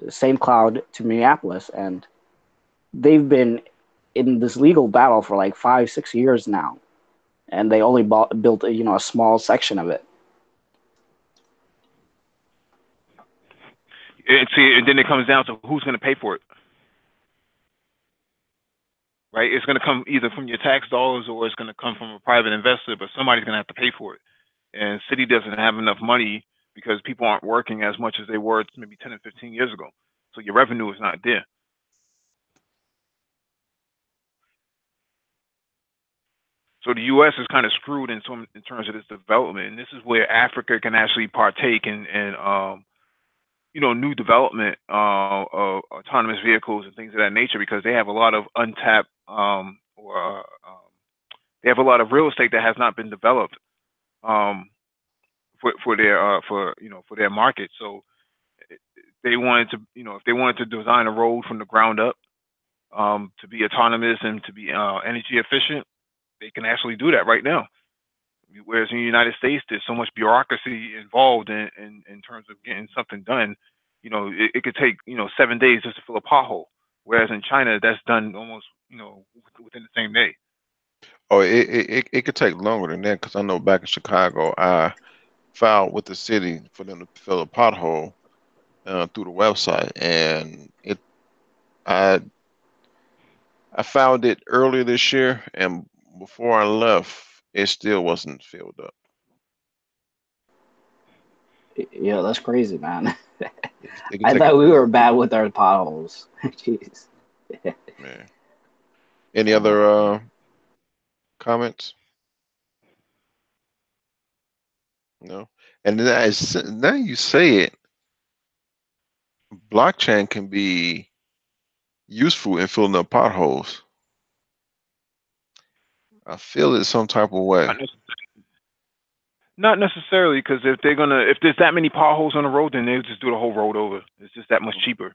St. Cloud to Minneapolis, and they've been in this legal battle for like 5 6 years now, and they only built a small section of it. see, and then it comes down to who's going to pay for it, right? It's going to come either from your tax dollars or it's going to come from a private investor, but somebody's going to have to pay for it. And city doesn't have enough money because people aren't working as much as they were maybe 10 and 15 years ago. So your revenue is not there. So the U.S. is kind of screwed in terms of this development, and this is where Africa can actually partake in new development of autonomous vehicles and things of that nature because they have a lot of untapped or they have a lot of real estate that has not been developed um, for their market. So they wanted to if they wanted to design a road from the ground up to be autonomous and to be energy efficient, they can actually do that right now. Whereas in the United States, there's so much bureaucracy involved in terms of getting something done. It could take 7 days just to fill a pothole. Whereas in China, that's done almost within the same day. Oh, it could take longer than that because I know back in Chicago, I filed with the city for them to fill a pothole through the website, and I I found it earlier this year, and before I left, it still wasn't filled up. Yeah, that's crazy, man. It can I take a thought we minute, were bad with our potholes. Jeez. man. Any other Oh, comments? No. And then now you say it, blockchain can be useful in filling up potholes. I feel it some type of way. Not, not necessarily, because if there's that many potholes on the road, then they'll just do the whole road over. It's just that much cheaper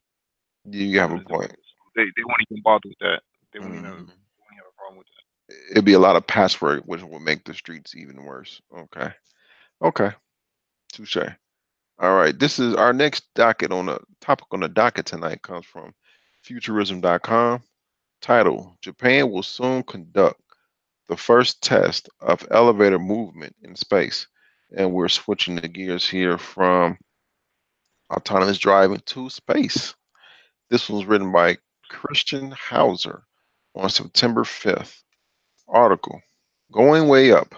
You for have them a to do it. point. So they won't even bother with that. Mhm. Won't even have a problem with that. It'd be a lot of patchwork, which will make the streets even worse. Okay. Okay. Touche. All right. This is our next docket on the topic on the docket tonight comes from futurism.com. Title: Japan will soon conduct the first test of elevator movement in space. And we're switching the gears here from autonomous driving to space. This was written by Christian Hauser on September 5th. Article: Going way up.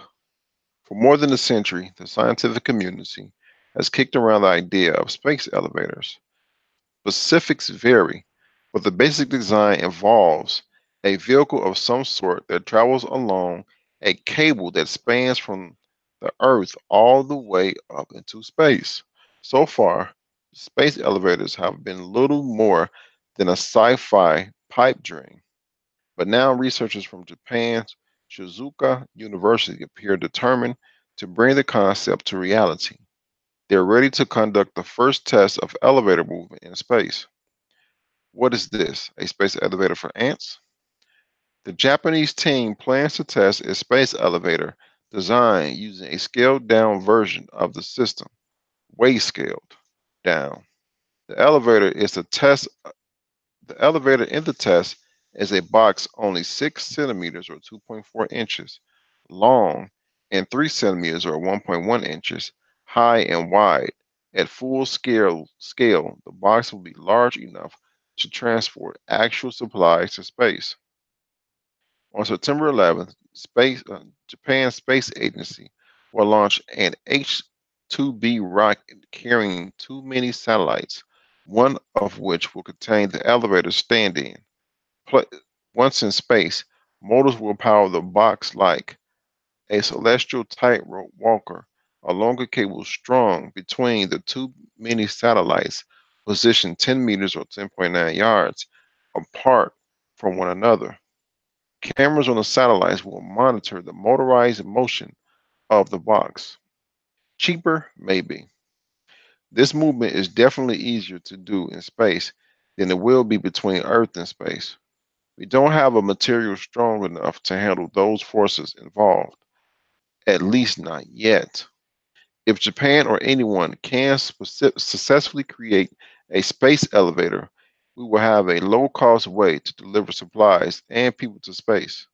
For more than a century, the scientific community has kicked around the idea of space elevators. Specifics vary, but the basic design involves a vehicle of some sort that travels along a cable that spans from the Earth all the way up into space. So far, space elevators have been little more than a sci fi pipe dream. But now researchers from Japan's Shizuoka University appear determined to bring the concept to reality. They're ready to conduct the first test of elevator movement in space. What is this? A space elevator for ants? The Japanese team plans to test a space elevator designed using a scaled down version of the system, way scaled down. The elevator is a test The elevator in the test is a box only 6 centimeters or 2.4 inches long and 3 centimeters or 1.1 inches high and wide. At full scale, the box will be large enough to transport actual supplies to space. On September 11th, Japan Space Agency will launch an H-2B rocket carrying two mini satellites, one of which will contain the elevator stand-in. Pla- Once in space, motors will power the box like a celestial tightrope walker. A longer cable strung between the two mini satellites, positioned 10 meters or 10.9 yards apart from one another. Cameras on the satellites will monitor the motorized motion of the box. Cheaper, maybe. This movement is definitely easier to do in space than it will be between Earth and space. We don't have a material strong enough to handle those forces involved, at least not yet. If Japan or anyone can successfully create a space elevator, we will have a low cost way to deliver supplies and people to space.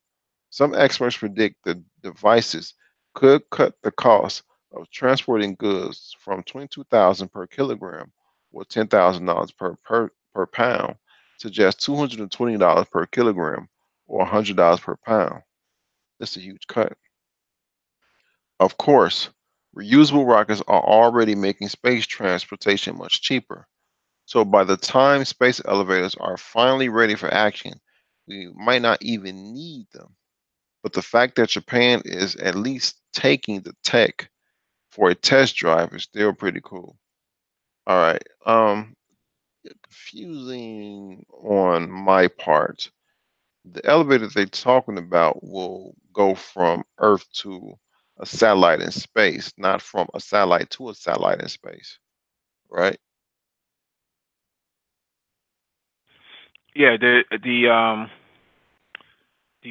Some experts predict the devices could cut the cost of transporting goods from 22,000 per kilogram or $10,000 per pound to just $220 per kilogram or $100 per pound. That's a huge cut. Of course, reusable rockets are already making space transportation much cheaper. So by the time space elevators are finally ready for action, we might not even need them. But the fact that Japan is at least taking the tech for a test drive is still pretty cool. All right. Confusing on my part. The elevator they're talking about will go from Earth to a satellite in space, not from a satellite to a satellite in space, right? Yeah, the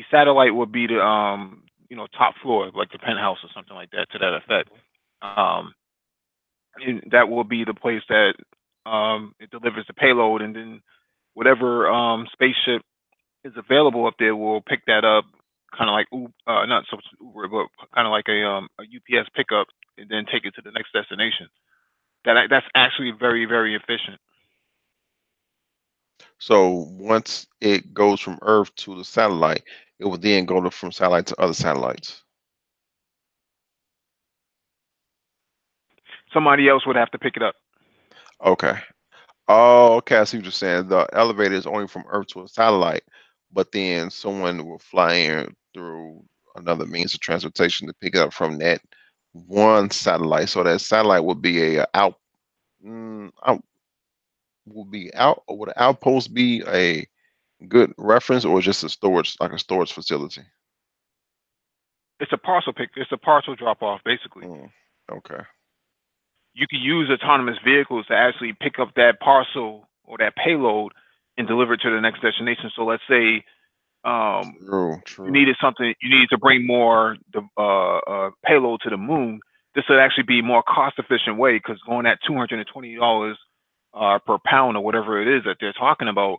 satellite would be the top floor, like the penthouse or something like that, to that effect. Um, and that will be the place that it delivers the payload, and then whatever spaceship is available up there will pick that up, kind of like not so much Uber, but kind of like a UPS pickup, and then take it to the next destination. That's actually very very efficient. So once it goes from Earth to the satellite, it will then go from satellite to other satellites. Somebody else would have to pick it up. Okay. Oh, okay. I see what you're saying. The elevator is only from Earth to a satellite, but then someone will fly in through another means of transportation to pick it up from that one satellite. So that satellite would be out will be out. Or would an outpost be a good reference, or just a storage, like a storage facility? It's a parcel pick. It's a parcel drop off, basically. Mm, okay. You could use autonomous vehicles to actually pick up that parcel or that payload and deliver it to the next destination. So let's say True. you True. needed something, you needed to bring more payload to the moon. This would actually be a more cost efficient way, because going at $220 per pound or whatever it is that they're talking about,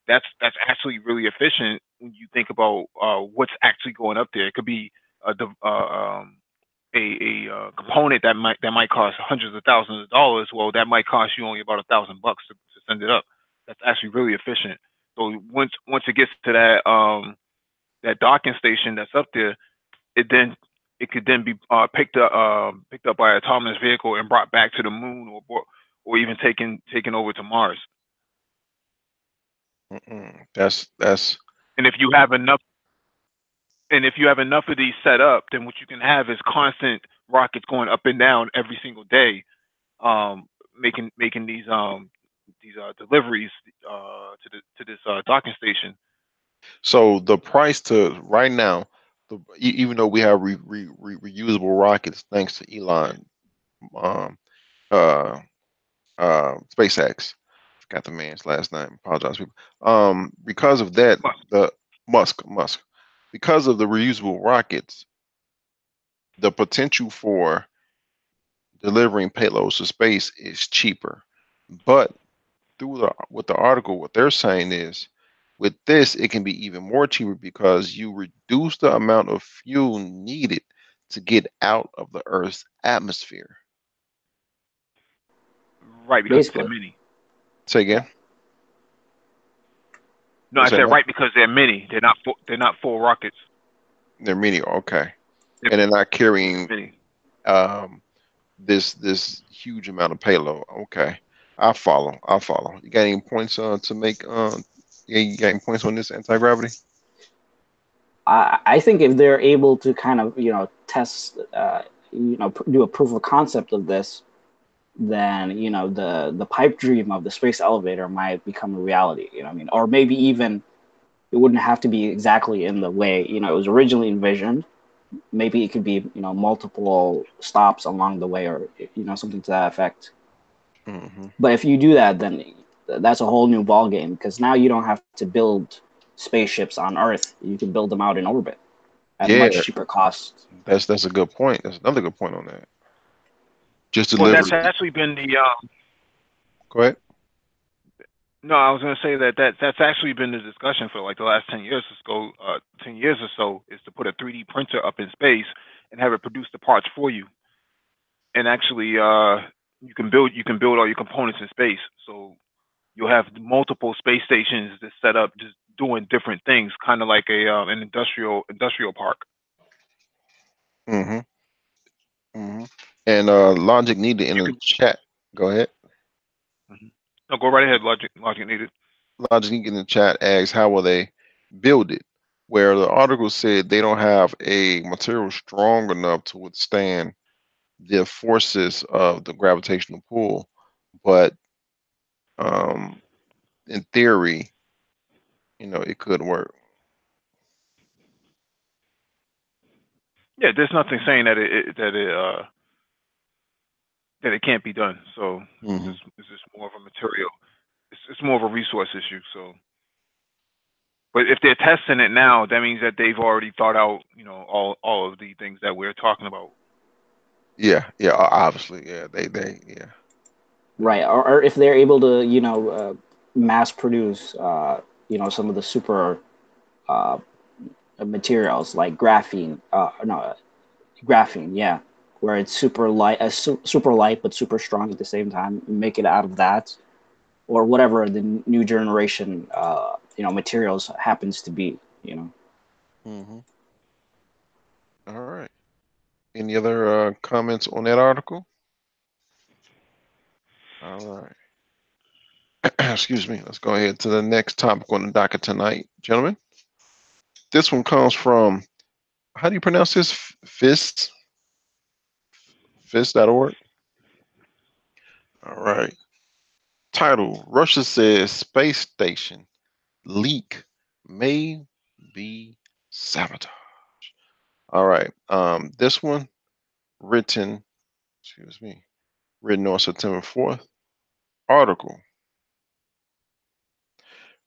that's actually really efficient when you think about what's actually going up there. It could be a component that might cost hundreds of thousands of dollars. Well, that might cost you only about $1,000 to send it up. That's actually really efficient. So once it gets to that docking station that's up there, it then it could then be picked up by an autonomous vehicle and brought back to the moon, or even taken over to Mars. That's And if you have enough of these set up, then what you can have is constant rockets going up and down every single day, um, making these deliveries to this docking station. so the price to right now. Even though we have reusable rockets, thanks to Elon, um, uh, SpaceX. Forgot the man's last name. Apologize, people. Because of that, the Musk. Because of the reusable rockets, the potential for delivering payloads to space is cheaper. But through the with the article, what they're saying is, with this, it can be even more cheaper because you reduce the amount of fuel needed to get out of the Earth's atmosphere. Right, because they're basically. many. Say Yeah. again. No, What's I that said now? right because they're many. They're not full rockets. They're many. Okay, They're, and they're not they're carrying many. um this huge amount of payload. Okay, I follow. I follow. You got any points to make? Yeah, you got any points on this anti gravity? I think if they're able to kind of test, do a proof of concept of this, then the pipe dream of the space elevator might become a reality. You know what I mean? Or maybe even it wouldn't have to be exactly in the way it was originally envisioned. Maybe it could be multiple stops along the way, or something to that effect. Hmm. But if you do that, then that's a whole new ball game because now you don't have to build spaceships on Earth. You can build them out in orbit at Yeah, much cheaper cost. that's a good point. That's another good point on that. Just Well, deliver. that's actually been the Go ahead. no, I was going to say that's actually been the discussion for like the last 10 years or so. 10 years or so is to put a 3D printer up in space and have it produce the parts for you, and actually you can build all your components in space. So you'll have multiple space stations that set up just doing different things, kind of like a an industrial park. Hmm. Hmm. And logic needed in You the can chat. Go ahead. mhm. No, go right ahead. Logic needed. Logic needed in the chat asks, how will they build it? Where the article said they don't have a material strong enough to withstand the forces of the gravitational pull, but um, in theory, it could work. Yeah, there's nothing saying that it can't be done. So Hmm. it's just more of a material. It's more of a resource issue. So, but if they're testing it now, that means that they've already thought out, all of the things that we're talking about. Yeah, yeah, obviously, yeah, yeah. Right, or if they're able to, mass produce, some of the super uh, materials like graphene. No, graphene, yeah, where it's super light, super light but super strong at the same time. Make it out of that, or whatever the new generation, materials happens to be. Hmm. All right. Any other comments on that article? All right. Excuse me. Let's go ahead to the next topic on the docket tonight, gentlemen. This one comes from, how do you pronounce this? Fist.org. All right. Title: Russia says space station leak may be sabotage. All right. This one written, excuse me, written on September 4th. Article: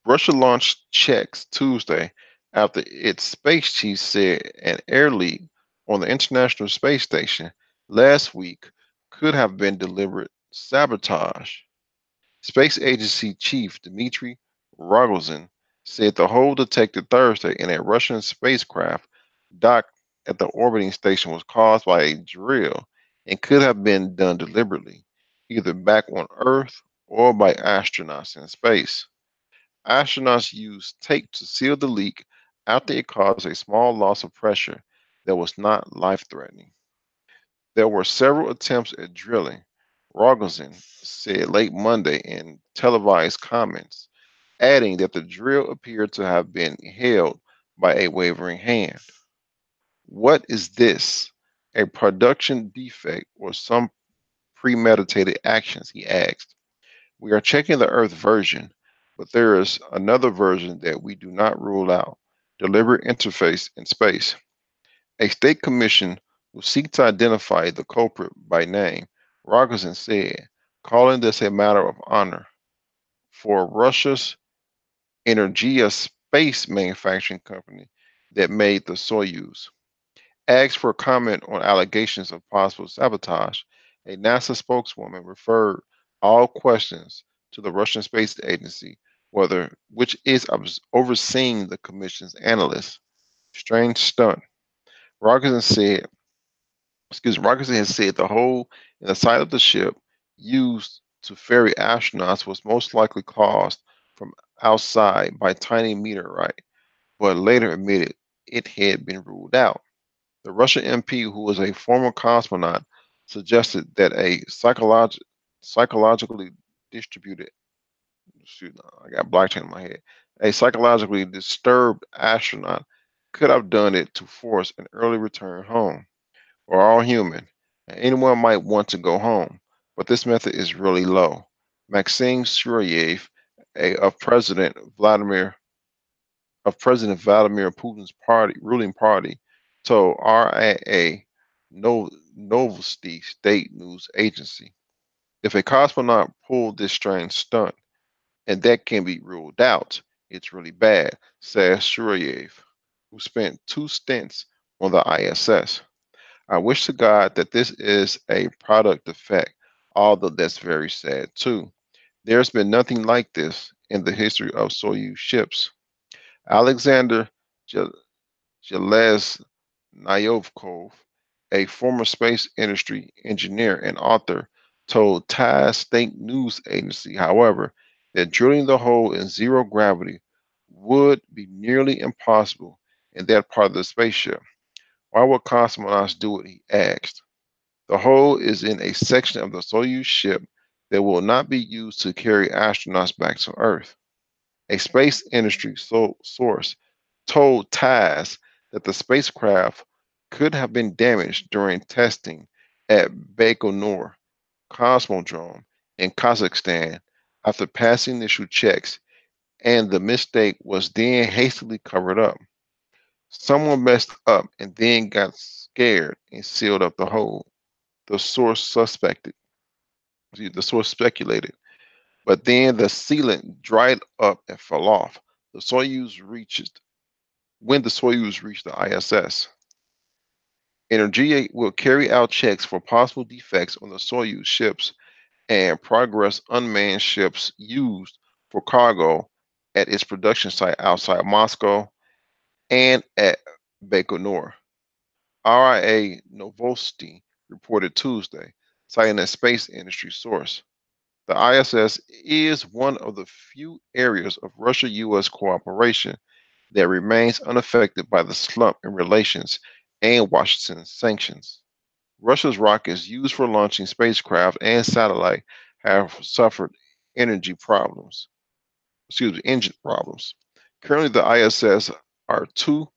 Russia launched checks Tuesday after its space chief said an air leak on the International Space Station last week could have been deliberate sabotage. Space Agency Chief Dmitry Rogozin said the hole detected Thursday in a Russian spacecraft docked at the orbiting station was caused by a drill and could have been done deliberately, either back on Earth or by astronauts in space. Astronauts used tape to seal the leak after it caused a small loss of pressure that was not life threatening. There were several attempts at drilling, Rogozin said late Monday in televised comments, adding that the drill appeared to have been held by a wavering hand. What is this? A production defect or some premeditated actions? He asked. We are checking the Earth version, but there is another version that we do not rule out: deliberate interface in space. A state commission will seek to identify the culprit by name, Rogozin said, calling this a matter of honor. For Russia's Energia space manufacturing company that made the Soyuz asked for comment on allegations of possible sabotage, a NASA spokeswoman referred all questions to the Russian Space Agency, which is overseeing the commission's analysts. Strange stunt. Rogozin said, Rogozin has said the hole in the side of the ship used to ferry astronauts was most likely caused from outside by tiny meteorite, but later admitted it had been ruled out. The Russian MP, who was a former cosmonaut, suggested that a psychologically distributed, shoot, no, I got blockchain in my head, a psychologically disturbed astronaut could have done it to force an early return home. We're all human, and anyone might want to go home, but this method is really low. Maxim Suryev, of President Vladimir Putin's ruling party, told RIA Novosti state news agency. If a cosmonaut pulled this strange stunt, and that can be ruled out, it's really bad, says Shurayev, who spent 2 stints on the ISS. I wish to God that this is a product effect, although that's very sad too. There's been nothing like this in the history of Soyuz ships. Alexander Zheleznyakov, a former space industry engineer and author, told TASS state news agency, however, that drilling the hole in zero gravity would be nearly impossible in that part of the spaceship. Why would cosmonauts do it? He asked. The hole is in a section of the Soyuz ship that will not be used to carry astronauts back to Earth. A space industry source told TASS that the spacecraft could have been damaged during testing at Baikonur Cosmodrome in Kazakhstan after passing initial checks, and the mistake was then hastily covered up. Someone messed up and then got scared and sealed up the hole. The source suspected. The source speculated. But then the sealant dried up and fell off. The Soyuz reached when the Soyuz reached the ISS. Energia will carry out checks for possible defects on the Soyuz ships and progress unmanned ships used for cargo at its production site outside Moscow and at Baikonur. RIA Novosti reported Tuesday, citing a space industry source. The ISS is one of the few areas of Russia US cooperation that remains unaffected by the slump in relations and Washington's sanctions. Russia's rockets used for launching spacecraft and satellite have suffered energy problems. Engine problems. Currently, the ISS are two.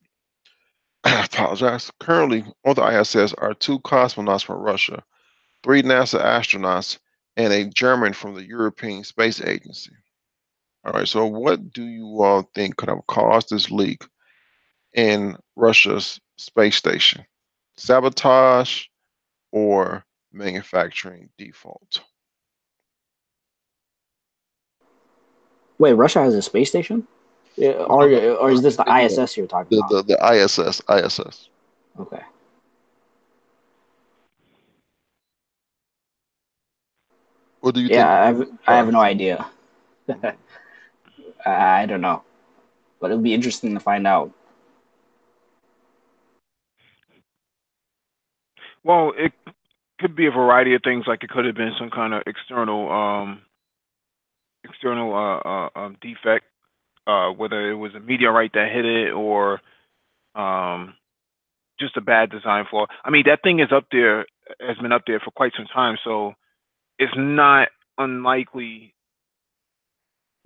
I apologize. Currently, on the ISS are 2 cosmonauts from Russia, 3 NASA astronauts, and a German from the European Space Agency. All right. So, what do you all think could have caused this leak in Russia's space station? Sabotage or manufacturing default? Wait, Russia has a space station? No, no, no. Or is this the No. ISS you're talking about? The ISS, ISS. Okay. What do you Yeah, think could I have no cause? idea. Mhm. I don't know, but it'll be interesting to find out. Well, it could be a variety of things. Like it could have been some kind of external defect, whether it was a meteorite that hit it or um, just a bad design flaw. I mean, that thing is up there, has been up there for quite some time, so it's not unlikely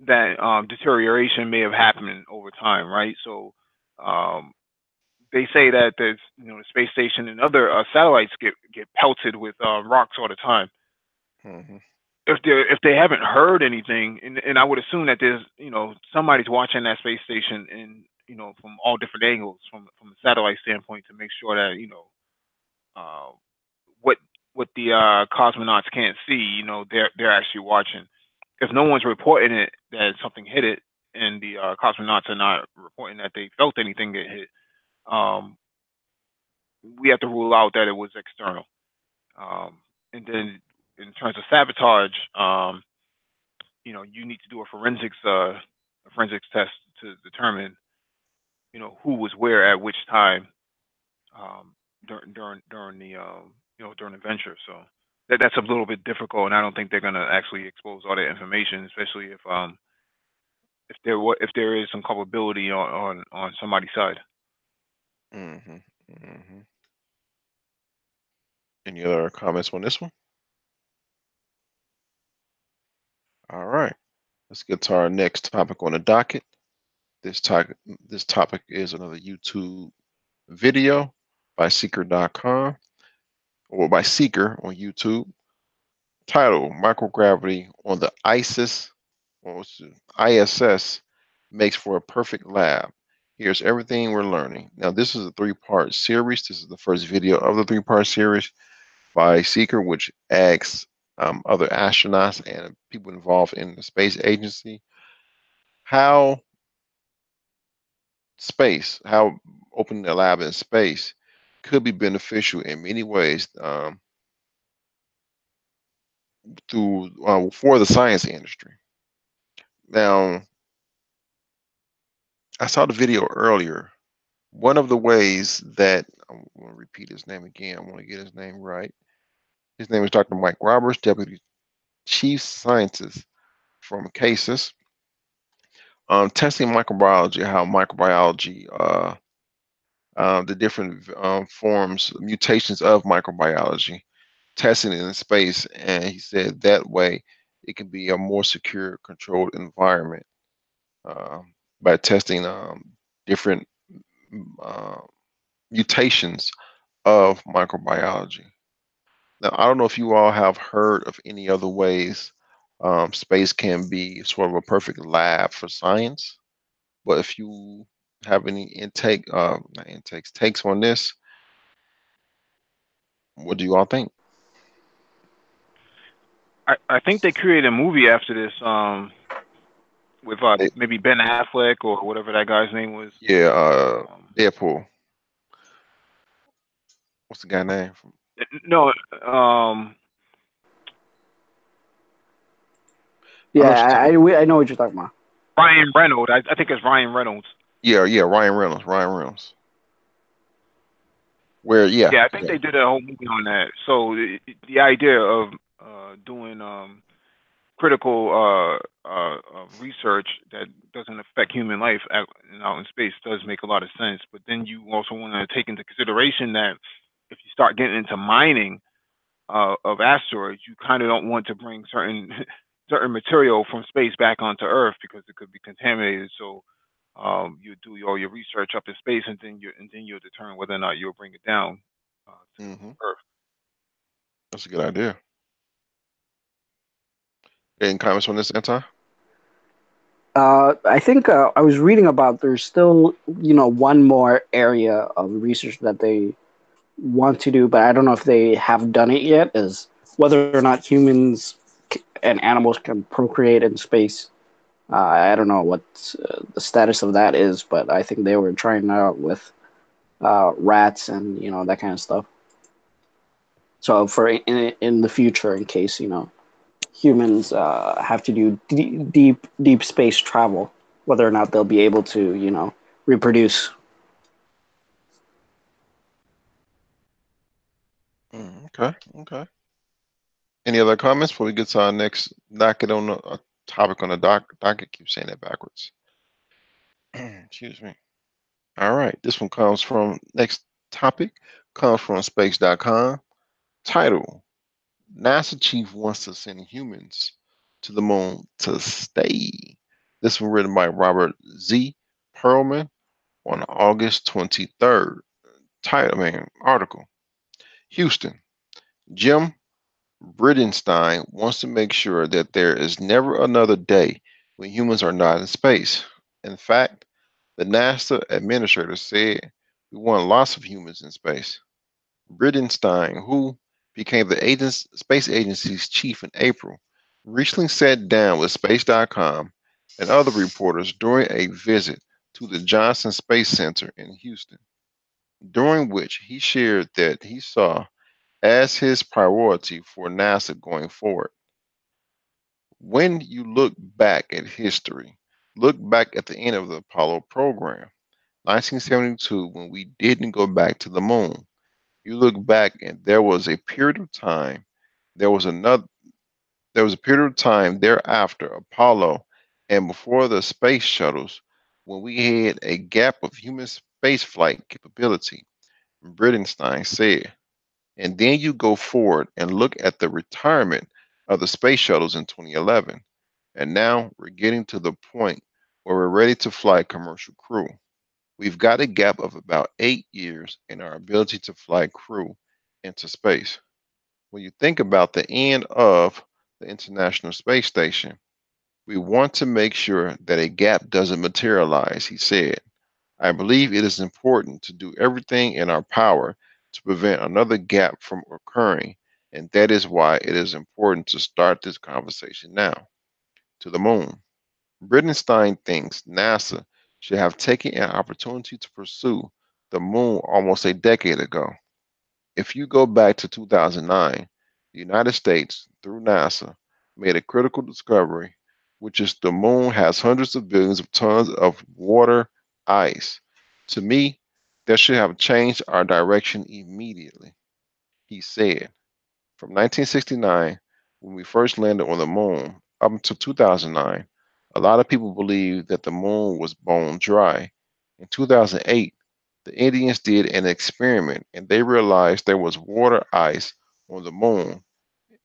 that deterioration may have happened over time, right? So um, they say that there's, the space station and other satellites get pelted with rocks all the time. Mhm. If they haven't heard anything, and I would assume that there's somebody's watching that space station and from all different angles from a satellite standpoint to make sure that uh, what the cosmonauts can't see, they're actually watching. If no one's reporting it that something hit it, and the cosmonauts are not reporting that they felt anything get hit, um, we have to rule out that it was external. Um, and then in terms of sabotage, you need to do a forensics test to determine, who was where at which time during the during the venture. So that's a little bit difficult, and I don't think they're gonna actually expose all that information, especially if there is some culpability on somebody's side. Mhm. Mhm. Any other comments on this one? All right. Let's get to our next topic on the docket. This topic this topic is another YouTube video by Seeker.com or by Seeker on YouTube. Title: Microgravity on the ISS makes for a perfect lab. Here's everything we're learning. Now, this is a 3 part series. This is the first video of the 3 part series by Seeker, which asks other astronauts and people involved in the space agency, how how opening a lab in space could be beneficial in many ways through for the science industry. Now, I saw the video earlier. One of the ways that I want to repeat his name again, I want to get his name right. His name is Dr. Mike Roberts, Deputy Chief Scientist from CASIS, testing microbiology, how microbiology, the different forms, mutations of microbiology, testing it in space. And he said that way it can be a more secure, controlled environment uh, by testing different uh, mutations of microbiology. Now, I don't know if you all have heard of any other ways space can be sort of a perfect lab for science, but if you have any not intakes, takes on this, what do you all think? I think they created a movie after this, with Eh, maybe Ben Affleck or whatever that guy's name was. yeah, Um, Deadpool. What's the guy name? no, I know Yeah, what you're talking about. I know what you're talking about. Ryan Reynolds. I think it's Ryan Reynolds. Yeah, yeah, Ryan Reynolds. Ryan Reynolds. Where, yeah, Yeah, I think okay. they did a whole movie on that. So the idea of doing critical research that doesn't affect human life out in space does make a lot of sense. But then you also want to take into consideration that if you start getting into mining of asteroids, you kind of don't want to bring certain certain material from space back onto Earth because it could be contaminated. So you do all your research up in space, and then you'll determine whether or not you'll bring it down to Hmm. Earth. That's a good idea. Any comments on this, Anti? I think I was reading about there's still, one more area of research that they want to do, but I don't know if they have done it yet, is whether or not humans and animals can procreate in space. I don't know what the status of that is, but I think they were trying it out with rats and that kind of stuff. So for in the future, in case humans have to do deep space travel, whether or not they'll be able to reproduce. Okay, okay. Any other comments before we get to our next docket on the topic on the docket? Keep saying that backwards. Excuse me. All right, this one comes from next topic comes from space.com. Title: NASA chief wants to send humans to the moon to stay. This one written by Robert Z. Perlman on August 23rd. Article. Houston. Jim Bridenstine wants to make sure that there is never another day when humans are not in space. In fact, the NASA administrator said we want lots of humans in space. Bridenstine, who became the space agency's chief in April, recently sat down with Space.com and other reporters during a visit to the Johnson Space Center in Houston, during which he shared that he saw as his priority for NASA going forward. When you look back at history, look back at the end of the Apollo program, 1972, when we didn't go back to the moon. You look back and there was a period of time, there was another, there was a period of time thereafter Apollo and before the space shuttles when we had a gap of human spaceflight capability, Bridenstine said. And then you go forward and look at the retirement of the space shuttles in 2011. And now we're getting to the point where we're ready to fly commercial crew. We've got a gap of about 8 years in our ability to fly crew into space. When you think about the end of the International Space Station, we want to make sure that a gap doesn't materialize, he said. I believe it is important to do everything in our power to prevent another gap from occurring And that is why it is important to start this conversation now. To the moon. Bridenstine thinks NASA should have taken an opportunity to pursue the moon almost a decade ago. If you go back to 2009, the United States, through NASA, made a critical discovery, which is the moon has hundreds of billions of tons of water ice. To me, that should have changed our direction immediately, he said. From 1969, when we first landed on the moon, up until 2009, a lot of people believed that the moon was bone dry. In 2008, the Indians did an experiment and they realized there was water ice on the moon.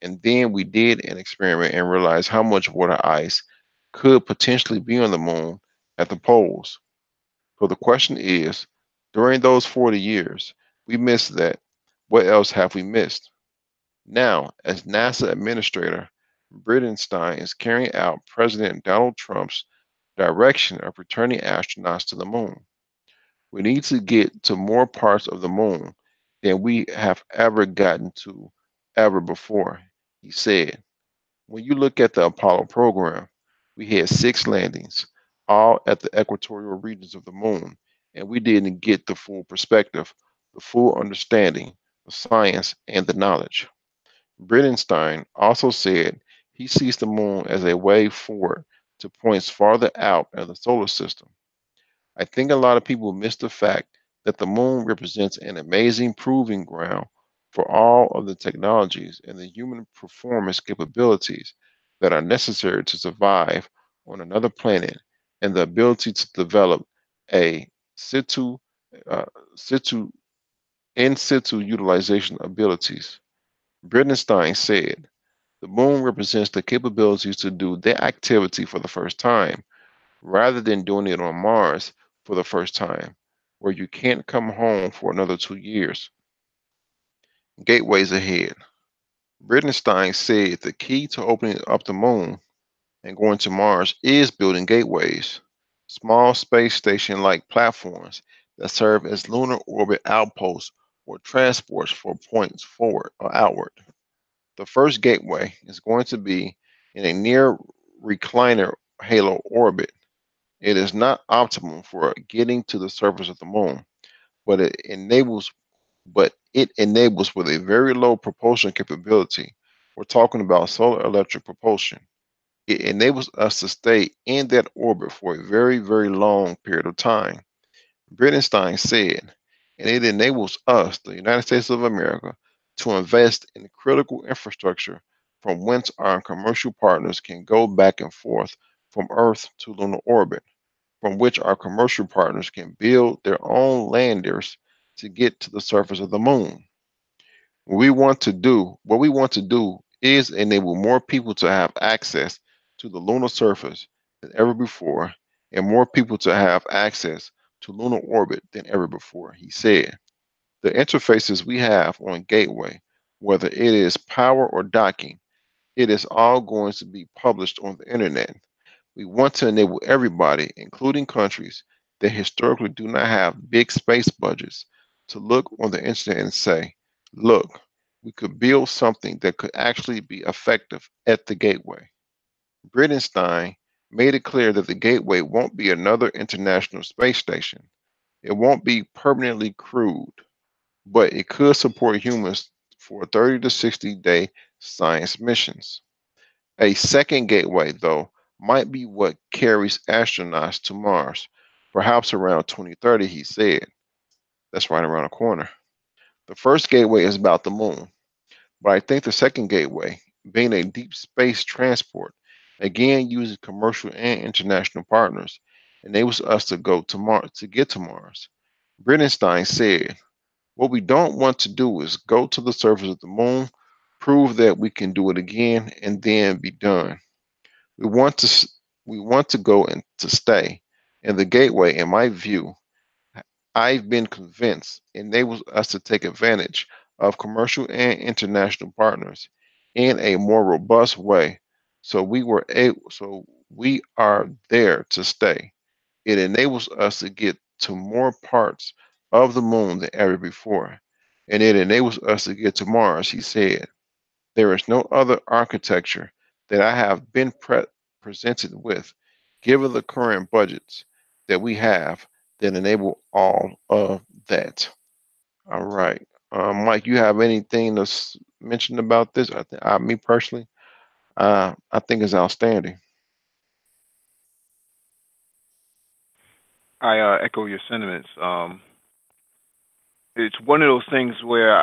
And then we did an experiment and realized how much water ice could potentially be on the moon at the poles. So the question is, during those 40 years, we missed that. What else have we missed? Now, as NASA Administrator, Bridenstine is carrying out President Donald Trump's direction of returning astronauts to the moon. We need to get to more parts of the moon than we have ever gotten to ever before, he said. When you look at the Apollo program, we had 6 landings, all at the equatorial regions of the moon, and we didn't get the full perspective, the full understanding, the science, and the knowledge. Bridenstine also said he sees the moon as a way forward to points farther out in the solar system. I think a lot of people miss the fact that the moon represents an amazing proving ground for all of the technologies and the human performance capabilities that are necessary to survive on another planet and the ability to develop a situ, uh, situ in situ utilization abilities. Bridenstine said, the moon represents the capabilities to do that activity for the first time, rather than doing it on Mars for the first time, where you can't come home for another 2 years. Gateways ahead. Bridenstine said the key to opening up the moon and going to Mars is building gateways, small space station like platforms that serve as lunar orbit outposts or transports for points forward or outward. The first gateway is going to be in a near recliner halo orbit. It is not optimal for getting to the surface of the moon, but it enables with a very low propulsion capability. We're talking about solar electric propulsion. It enables us to stay in that orbit for a very, very long period of time. Bridenstine said, and it enables us, the United States of America, to invest in critical infrastructure from whence our commercial partners can go back and forth from Earth to lunar orbit, from which our commercial partners can build their own landers to get to the surface of the moon. What we want to do is enable more people to have access to the lunar surface than ever before, and more people to have access to lunar orbit than ever before, he said. The interfaces we have on Gateway, whether it is power or docking, it is all going to be published on the internet. We want to enable everybody, including countries that historically do not have big space budgets, to look on the internet and say, look, we could build something that could actually be effective at the gateway. Bridenstine made it clear that the gateway won't be another international space station. It won't be permanently crewed, but it could support humans for 30 to 60-day science missions. A second gateway, though, might be what carries astronauts to Mars, perhaps around 2030, he said. That's right around the corner. The first gateway is about the moon, but I think the second gateway, being a deep space transport, again using commercial and international partners, enables us to go to Mars to get to Mars. Bridenstine said, what we don't want to do is go to the surface of the moon, prove that we can do it again, and then be done. We want to we want to go and to stay. And the gateway, in my view, I've been convinced enables us to take advantage of commercial and international partners in a more robust way. So we are there to stay. It enables us to get to more parts of the moon than ever before. And it enables us to get to Mars, he said. There is no other architecture that I have been presented with, given the current budgets that we have, that enable all of that. All right. Mike, you have anything to mention about this? Me personally, I think it's outstanding. I echo your sentiments. It's one of those things where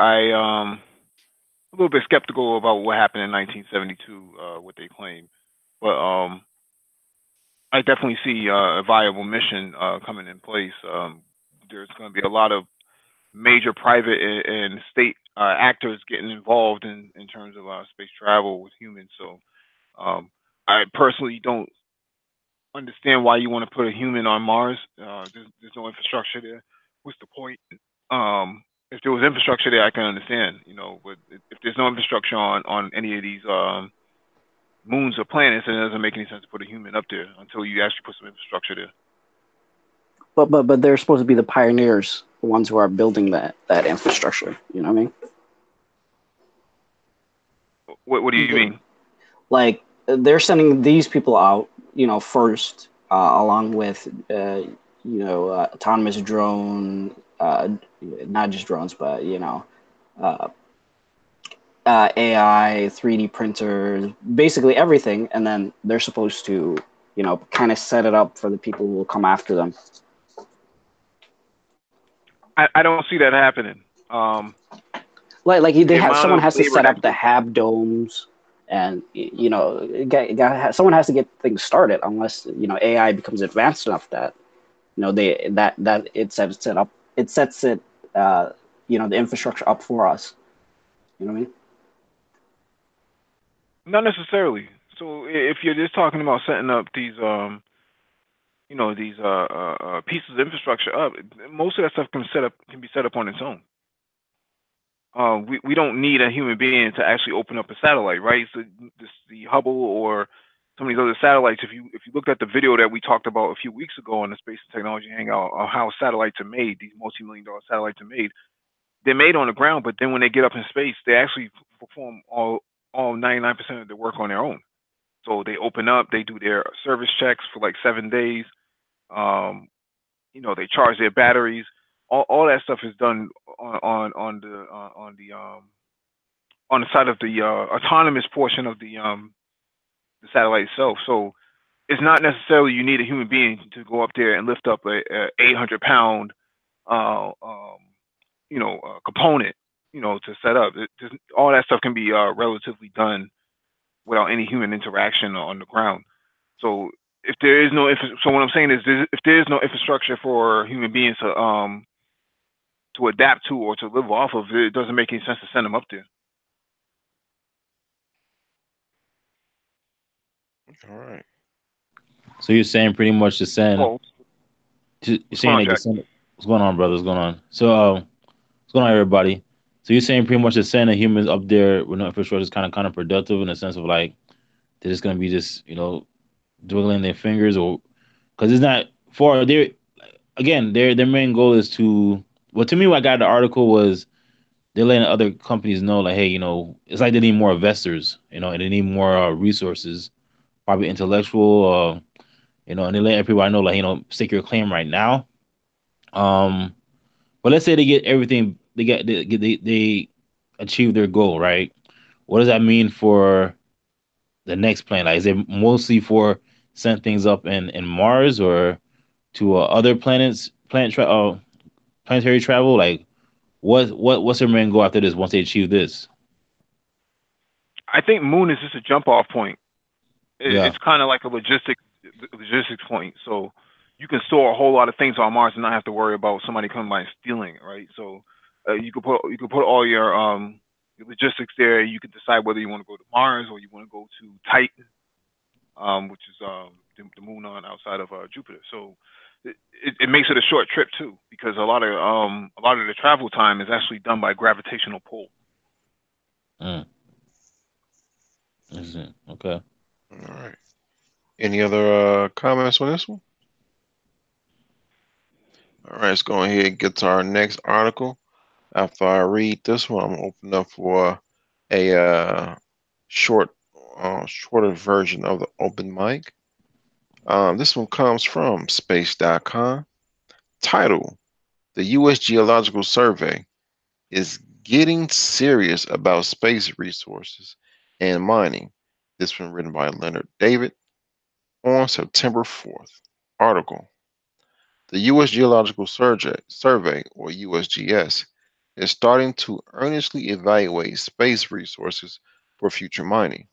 a little bit skeptical about what happened in 1972, what they claim, but I definitely see a viable mission coming in place. There's going to be a lot of major private and state actors getting involved in terms of space travel with humans. So I personally don't understand why you want to put a human on Mars. There's no infrastructure there. What's the point? If there was infrastructure there, I can understand, but if there's no infrastructure on any of these moons or planets, then it doesn't make any sense to put a human up there until you actually put some infrastructure there. But they're supposed to be the pioneers, the ones who are building that infrastructure. You know what I mean? What do you mean? Like they're sending these people out, first, along with autonomous drone, not just drones, but uh, AI, 3D printers, basically everything, and then they're supposed to, kind of set it up for the people who will come after them. I don't see that happening. Like The they have amount someone of has to labor set that up the hab domes, and someone has to get things started. Unless AI becomes advanced enough that they that it sets it up, it sets it the infrastructure up for us. You know what I mean? not necessarily. So if you're just talking about setting up these pieces of infrastructure up, most of that stuff can be set up on its own. We don't need a human being to actually open up a satellite, right? So the Hubble or some of these other satellites. If you looked at the video that we talked about a few weeks ago on the Space and Technology Hangout, on how satellites are made, these multi-million-dollar satellites are made. They're made on the ground, but then when they get up in space, they actually perform all 99% of the work on their own. So they open up, they do their service checks for like 7 days. Um, they charge their batteries. All that stuff is done on the side of the autonomous portion of the satellite itself. So it's not necessarily you need a human being to go up there and lift up a 800-pound component to set up. All that stuff can be relatively done without any human interaction on the ground. So if there is no so what I'm saying is if there is no infrastructure for human beings to adapt to or to live off of, it doesn't make any sense to send them up there. All right. So you're saying pretty much the send. Oh, You're what's going saying on, like the Jack? send. What's going on, brother? What's going on? So, what's going on, everybody? So you're saying pretty much the send of humans up there with no infrastructure is kind of counterproductive in the sense of like they're just gonna be just dwindling their fingers, or because it's not for their again their main goal is to. Well, to me, what I got the article was they're letting other companies know like, hey, it's like they need more investors, and they need more resources, probably intellectual, and they let everybody know like, stake your claim right now. Um, but let's say they get everything, they achieve their goal, right? What does that mean for the next plan? Like, is it mostly for send things up in Mars or to other planets, planetary travel? Like, what's their main goal after this once they achieve this? I think Moon is just a jump off point. Yeah. It's kind of like a logistics point. So you can store a whole lot of things on Mars and not have to worry about somebody coming by and stealing it, right? So you could put all your logistics there. You can decide whether you want to go to Mars or you want to go to Titan, which is the moon on outside of Jupiter. So it makes it a short trip too, because a lot of the travel time is actually done by gravitational pull. Mm, okay. All right. Any other comments on this one? All right, let's go ahead and get to our next article. After I read this one, I'm gonna open up for a short, shorter version of the open mic. This one comes from space.com. Title: The U.S. Geological Survey is getting serious about space resources and mining. This one written by Leonard David on September 4th. Article: The U.S. Survey, or USGS, is starting to earnestly evaluate space resources for future mining.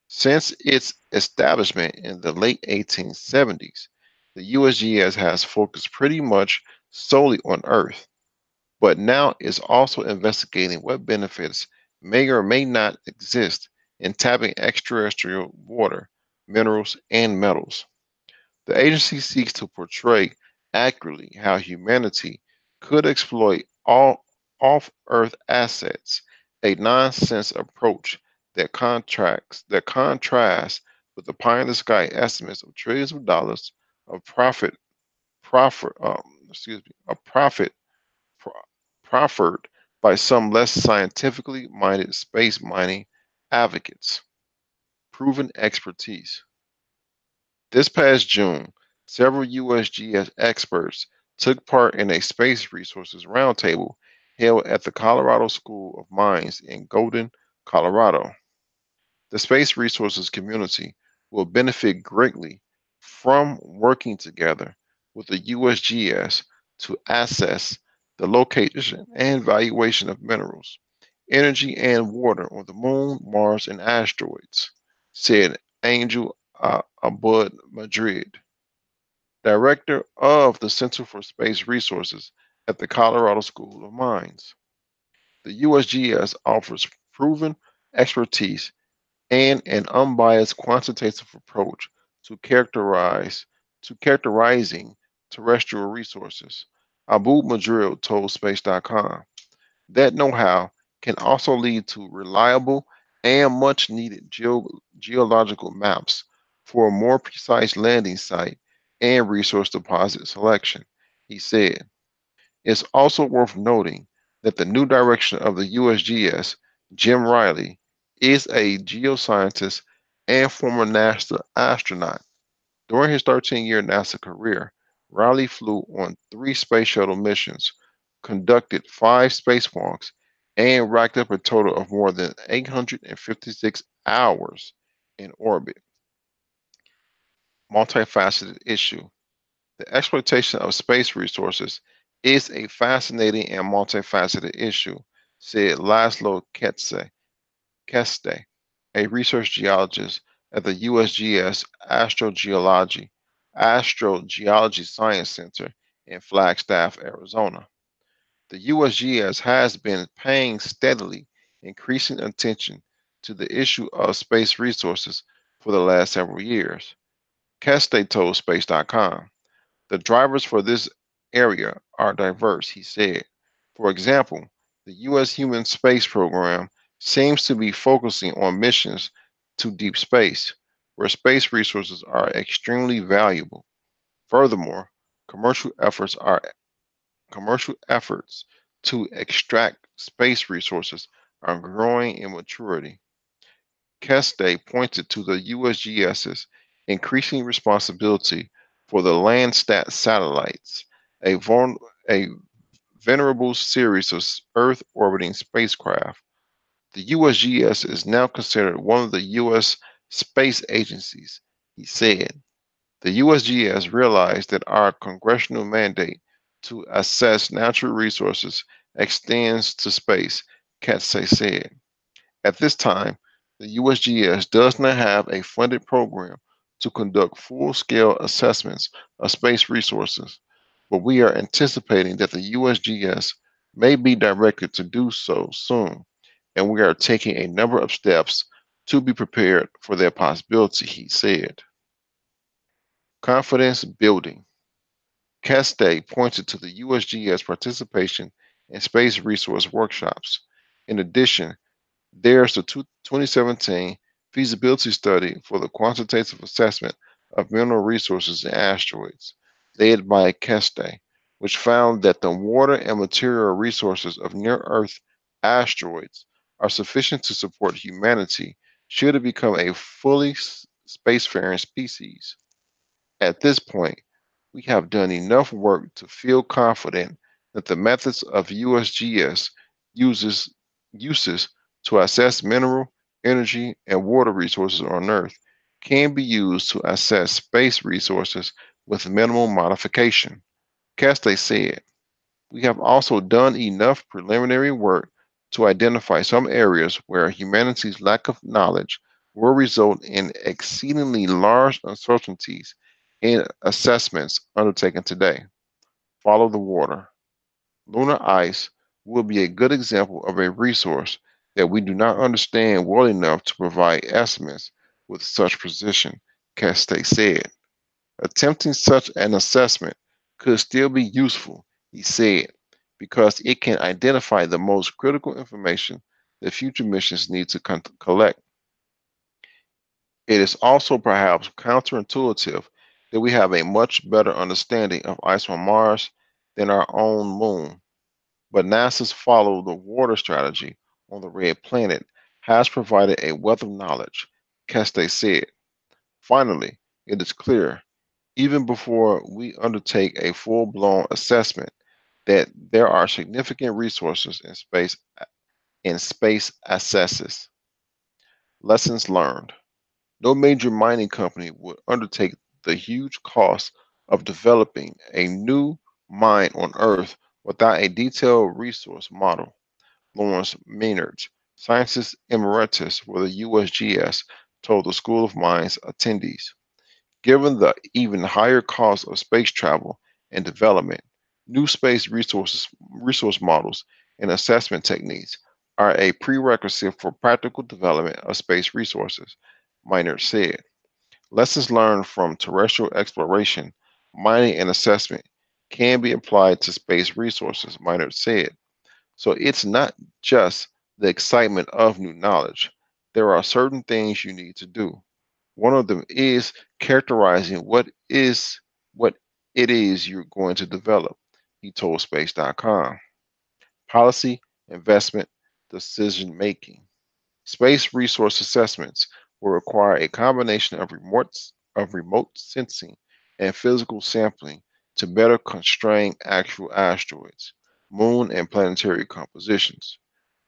Since its establishment in the late 1870s, the USGS has focused pretty much solely on Earth, but now is also investigating what benefits may or may not exist in tapping extraterrestrial water, minerals, and metals. The agency seeks to portray accurately how humanity could exploit all off Earth assets, a nonsense approach that contrasts with the pie in the sky estimates of trillions of dollars of profit of profit pro- proffered by some less scientifically minded space mining advocates. Proven expertise. This past June, several USGS experts took part in a space resources roundtable held at the Colorado School of Mines in Golden, Colorado. The space resources community will benefit greatly from working together with the USGS to assess the location and valuation of minerals, energy, and water on the moon, Mars, and asteroids, said Angel Abud Madrid, director of the Center for Space Resources at the Colorado School of Mines. The USGS offers proven expertise and an unbiased quantitative approach to characterizing terrestrial resources. Abu Madril told Space.com. That know-how can also lead to reliable and much needed geological maps for a more precise landing site and resource deposit selection, he said. It's also worth noting that the new direction of the USGS, Jim Riley, is a geoscientist and former NASA astronaut. During his 13-year NASA career, Riley flew on 3 space shuttle missions, conducted 5 spacewalks, and racked up a total of more than 856 hours in orbit. Multifaceted issue. The exploitation of space resources is a fascinating and multifaceted issue, said Laszlo Keste, a research geologist at the USGS Astrogeology Science Center in Flagstaff, Arizona. The USGS has been paying steadily increasing attention to the issue of space resources for the last several years. Keste told Space.com. The drivers for this area are diverse, he said. For example, the U.S. human space program seems to be focusing on missions to deep space, where space resources are extremely valuable. Furthermore, commercial efforts are commercial efforts to extract space resources are growing in maturity. Keste pointed to the USGS's increasing responsibility for the Landsat satellites, a, a venerable series of Earth orbiting spacecraft. The USGS is now considered one of the U.S. space agencies, he said. The USGS realized that our congressional mandate to assess natural resources extends to space, Keste said. At this time, the USGS does not have a funded program to conduct full scale assessments of space resources, but we are anticipating that the USGS may be directed to do so soon, and we are taking a number of steps to be prepared for that possibility, he said. Confidence building. Castay pointed to the USGS participation in space resource workshops. In addition, there's the 2017 feasibility study for the quantitative assessment of mineral resources in asteroids, led by Keste, which found that the water and material resources of near Earth asteroids are sufficient to support humanity should it become a fully spacefaring species. At this point, we have done enough work to feel confident that the methods of USGS uses uses to assess mineral, energy, and water resources on Earth can be used to assess space resources with minimal modification. Caste said, we have also done enough preliminary work to identify some areas where humanity's lack of knowledge will result in exceedingly large uncertainties in assessments undertaken today. Follow the water. Lunar ice will be a good example of a resource that we do not understand well enough to provide estimates with such precision, Castee said. Attempting such an assessment could still be useful, he said, because it can identify the most critical information that future missions need to collect. It is also perhaps counterintuitive that we have a much better understanding of ice on Mars than our own moon, but NASA's follow the water strategy on the red planet has provided a wealth of knowledge, Keste said. Finally, it is clear, even before we undertake a full blown assessment, that there are significant resources in space accesses. Lessons learned. No major mining company would undertake the huge cost of developing a new mine on Earth without a detailed resource model. Lawrence Maynard, scientist emeritus for the USGS, told the School of Mines attendees. Given the even higher cost of space travel and development, new resource models and assessment techniques are a prerequisite for practical development of space resources, Minard said. Lessons learned from terrestrial exploration, mining, and assessment can be applied to space resources, Minard said. So it's not just the excitement of new knowledge. There are certain things you need to do. One of them is characterizing what it is you're going to develop, he told space.com. Policy, investment, decision making. Space resource assessments will require a combination of remote sensing and physical sampling to better constrain actual asteroids, moon, and planetary compositions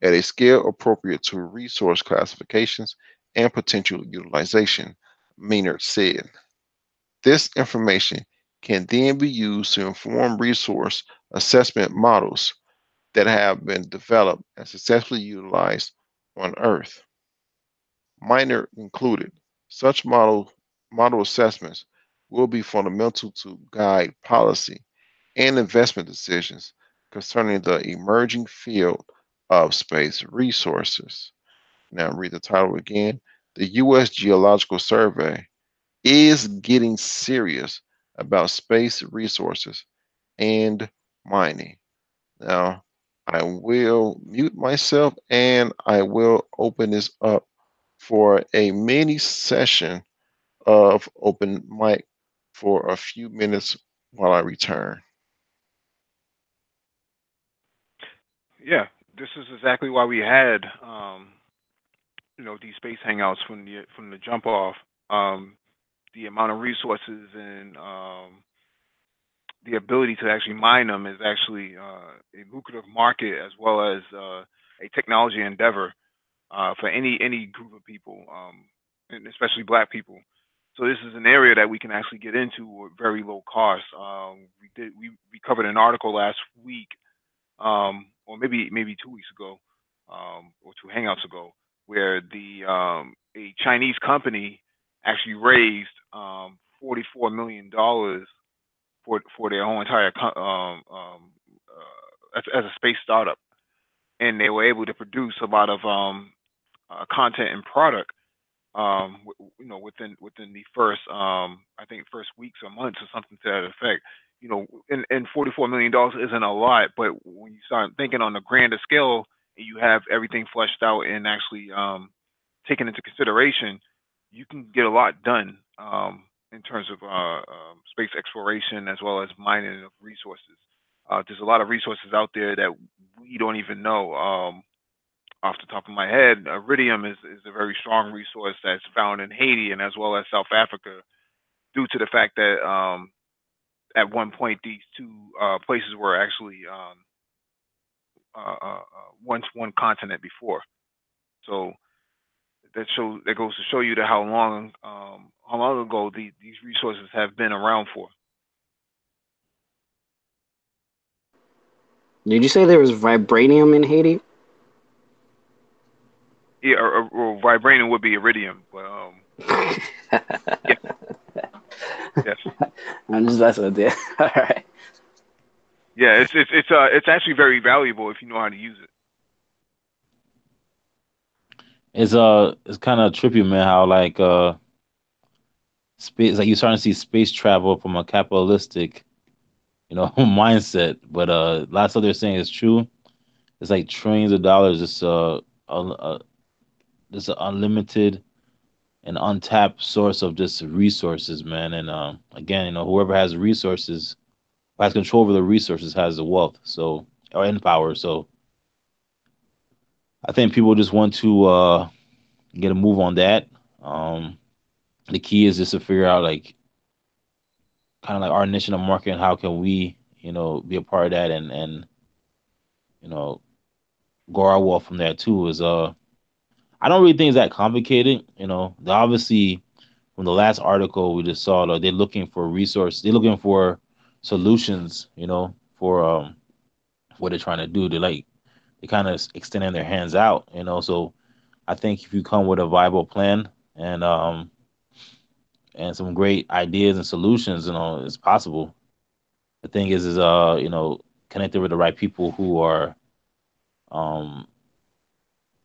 at a scale appropriate to resource classifications and potential utilization, Maynard said. This information can then be used to inform resource assessment models that have been developed and successfully utilized on Earth. Minor included, such model assessments will be fundamental to guide policy and investment decisions concerning the emerging field of space resources. Now, read the title again. The U.S. Geological Survey is getting serious about space resources and mining. Now, I will mute myself and I will open this up for a mini session of open mic for a few minutes while I return. Yeah, this is exactly why we had these space hangouts from the jump off. Um, the amount of resources and the ability to actually mine them is actually a lucrative market as well as a technology endeavor for any group of people, and especially Black people. So this is an area that we can actually get into with very low cost. We covered an article last week, or maybe 2 weeks ago, or two hangouts ago, where the a Chinese company actually raised $44 million for their whole entire as a space startup, and they were able to produce a lot of content and product, within the first I think first weeks or months or something to that effect. And $44 million isn't a lot, but when you start thinking on a grander scale and you have everything fleshed out and actually taken into consideration, you can get a lot done in terms of space exploration as well as mining of resources. There's a lot of resources out there that we don't even know off the top of my head, iridium is a very strong resource that's found in Haiti and as well as South Africa, due to the fact that at one point these two places were actually once one continent before. So that goes to show you that how long ago these resources have been around for. Did you say there was vibranium in Haiti? Yeah, or vibranium would be iridium, but yeah, yes, I'm just messing with you. All right. yeah, it's actually very valuable if you know how to use it. It's kind of trippy, man. How like space, like you're starting to see space travel from a capitalistic, mindset. But last what they're saying is true. It's like trillions of dollars. It's just an unlimited and untapped source of just resources, man. And again, whoever has resources, who has control over the resources, has the wealth. So or in power. So I think people just want to get a move on that. Um, the key is just to figure out like kind of like our niche in the market and how can we, be a part of that and you know grow our wealth from there too. Is I don't really think it's that complicated. Obviously from the last article we just saw, they're looking for resource, they're looking for solutions, for what they're trying to do. They kind of extending their hands out, So I think if you come with a viable plan and some great ideas and solutions, it's possible. The thing is connected with the right people who are um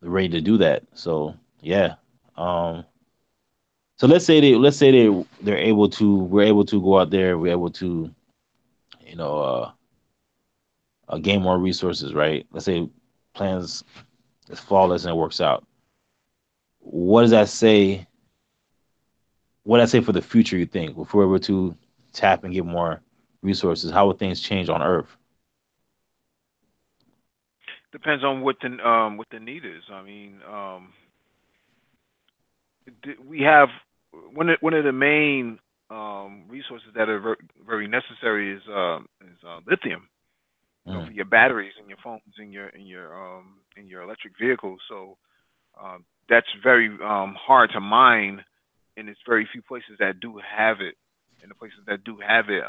ready to do that. So yeah. Um so they're able to we're able to go out there, we're able to, you know, gain more resources, right? Let's say plans is flawless and it works out. What does that say? What does that say for the future, you think? If we're able to tap and get more resources, how would things change on Earth? Depends on what the need is. I mean, we have one of the main resources that are very necessary is lithium. For Mm, your batteries and your phones and your electric vehicles. So that's very hard to mine, and it's very few places that do have it. And the places that do have it,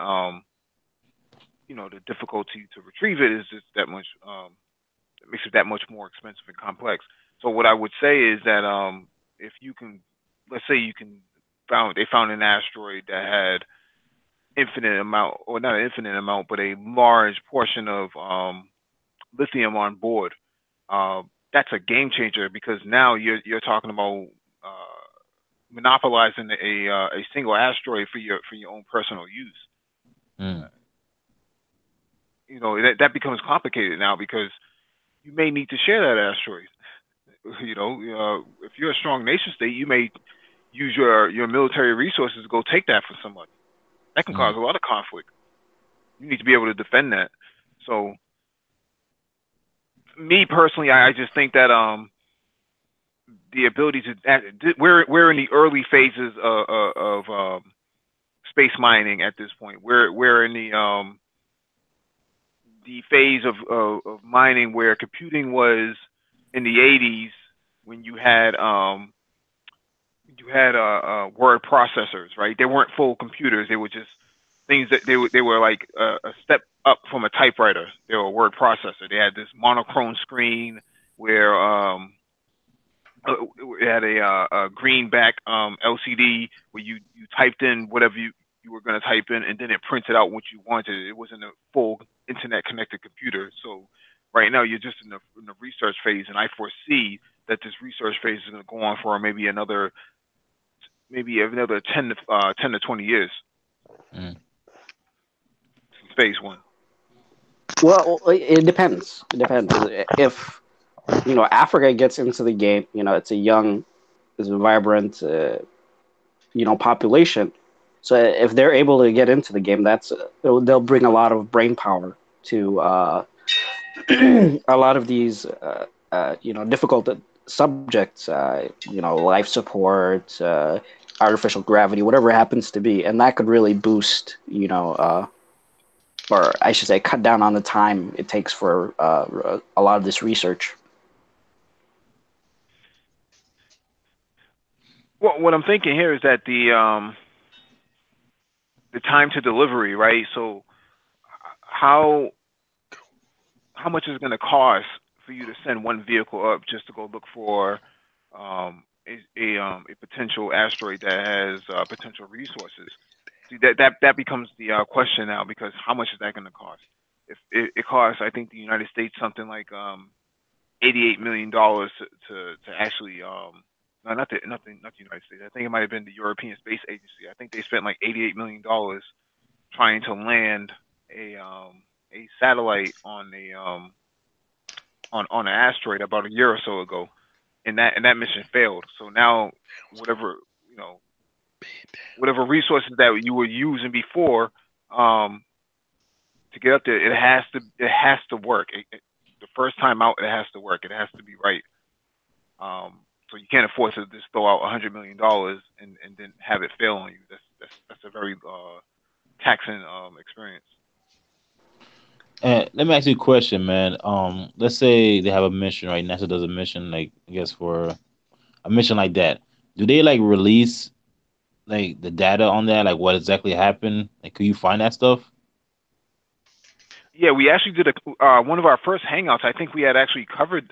the difficulty to retrieve it is just that much. It makes it that much more expensive and complex. So what I would say is that if you can, let's say you can they found an asteroid that had infinite amount, or not an infinite amount, but a large portion of lithium on board. That's a game changer because now you're talking about monopolizing a single asteroid for your own personal use. mm, That becomes complicated now because you may need to share that asteroid. If you're a strong nation state, you may use your military resources to go take that from somebody. That can cause mm, a lot of conflict. You need to be able to defend that. So, me personally, I just think that the ability to we're in the early phases of space mining at this point. We're in the phase of mining where computing was in the 80s when you had word processors, right? They weren't full computers. They were just things that they were like a step up from a typewriter. They were a word processor. They had this monochrome screen where it had a green back LCD where you typed in whatever you were going to type in, and then it printed out what you wanted. It wasn't a full internet connected computer. So right now you're just in the research phase, and I foresee that this research phase is going to go on for maybe another 10 to 20 years. mm, Phase one. Well, it depends. It depends. If Africa gets into the game, it's a vibrant, population. So if they're able to get into the game, they'll bring a lot of brain power to a lot of these difficult subjects, life support, artificial gravity, whatever it happens to be, and that could really boost, or I should say, cut down on the time it takes for a lot of this research. Well, what I'm thinking here is that the time to delivery, right? So how how much is it going to cost for you to send one vehicle up just to go look for a potential asteroid that has potential resources? See, that becomes the question now, because how much is that going to cost? If it costs, I think the United States something like $88 million to actually no, not the United States. I think it might have been the European Space Agency. I think they spent like $88 million trying to land a satellite on on an asteroid about a year or so ago, and that mission failed. So now whatever you know whatever resources that you were using before um, to get up there, it has to work. The first time out, it has to work. It has to be right. So you can't afford to just throw out $100 million and then have it fail on you. That's a very taxing experience. And let me ask you a question, man. Let's say they have a mission, right? NASA does a mission, like I guess for a mission like that. Do they like release like the data on that, like what exactly happened? Like, could you find that stuff? Yeah, we actually did a one of our first hangouts. I think we had actually covered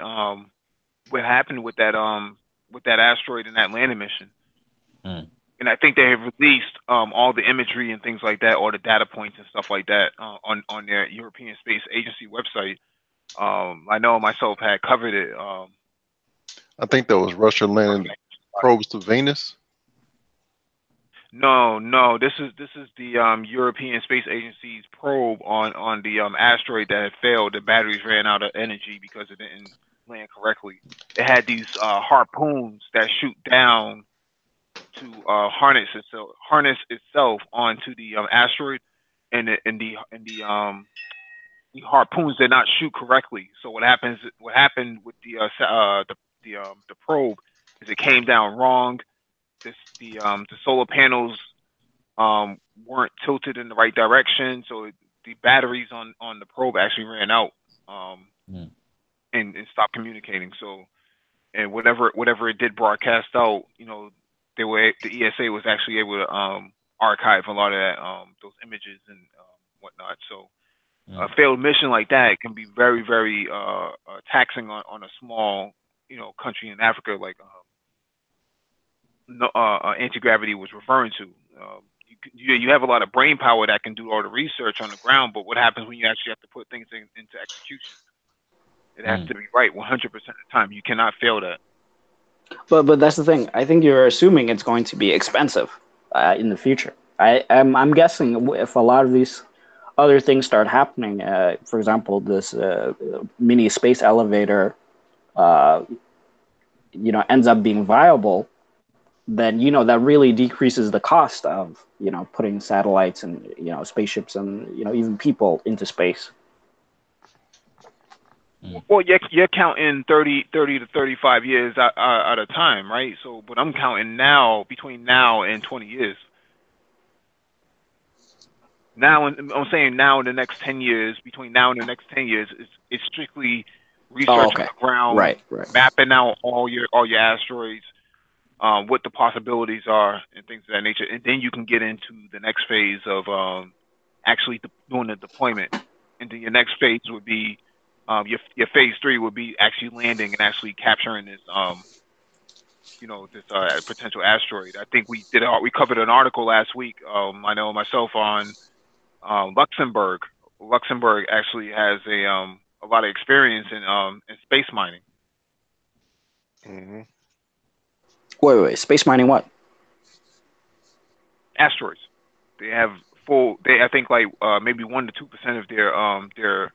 what happened with that asteroid and that landing mission. Hmm. And I think they have released all the imagery and things like that, all the data points and stuff like that on their European Space Agency website. I know myself had covered it. I think that was Russia landing probes to Venus. No, no, this is the European Space Agency's probe on the asteroid that had failed. The batteries ran out of energy because it didn't land correctly. It had these harpoons that shoot down to harness itself onto the asteroid, and the harpoons did not shoot correctly. So what happened with the probe is it came down wrong. The solar panels weren't tilted in the right direction, so the batteries on the probe actually ran out, um, Hmm. and stopped communicating. So, and whatever it did broadcast out, the ESA was actually able to archive a lot of those images and whatnot. So Hmm. a failed mission like that can be very, very taxing on a small, country in Africa, like no, anti gravity was referring to. You have a lot of brain power that can do all the research on the ground, but what happens when you actually have to put things into execution? It has Hmm. to be right 100% of the time. You cannot fail that. But that's the thing. I think you're assuming it's going to be expensive in the future. I'm guessing if a lot of these other things start happening, for example, this mini space elevator, uh, ends up being viable, then that really decreases the cost of putting satellites and spaceships and even people into space. Hmm. Well, you're counting 30 to 35 years at a time, right? So, but I'm counting now, between now and 20 years. Now, I'm saying now in the next 10 years, between now and the next 10 years, it's strictly Oh, research on okay. the ground, Right, right. mapping out all your asteroids, what the possibilities are, and things of that nature. And then you can get into the next phase of actually doing the deployment. And then your next phase would be your phase three would be actually landing and actually capturing this potential asteroid. I think we covered an article last week. I know myself on Luxembourg. Luxembourg actually has a lot of experience in space mining Hmm. Wait. Space mining what? asteroids. They have full. I think like maybe 1 to 2% of their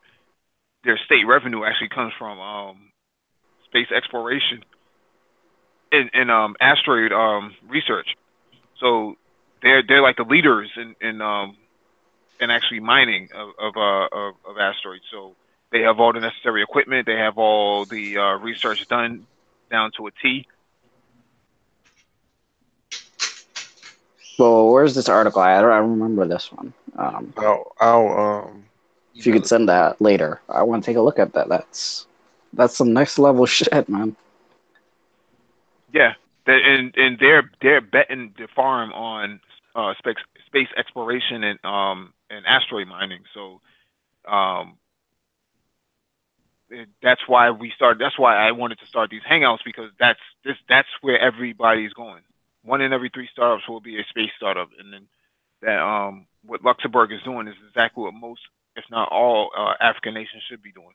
state revenue actually comes from space exploration and asteroid research. So they're like the leaders in actually mining of asteroids. So They have all the necessary equipment. They have all the research done down to a T. Well, where's this article? I don't remember this one. I'll If you email could it to send you. that later, I want to take a look at that. That's some next level shit, man. Yeah, and they're betting the farm on space exploration and asteroid mining. So um, that's why we started. That's why I wanted to start these hangouts because that's where everybody's going. One in every three startups will be a space startup, and then that what Luxembourg is doing is exactly what most, if not all, African nations should be doing.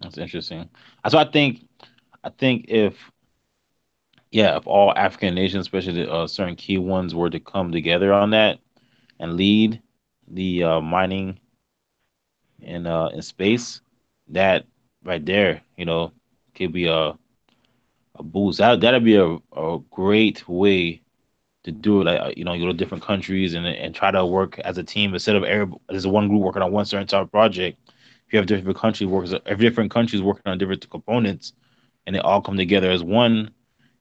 That's interesting. So I think if all African nations, especially the certain key ones, were to come together on that and lead the mining in space, that right there, could be a boost. That'd be a great way to do it. Like you go to different countries and try to work as a team instead of there's one group working on one certain type of project. If you have different countries working on different components, and they all come together as one,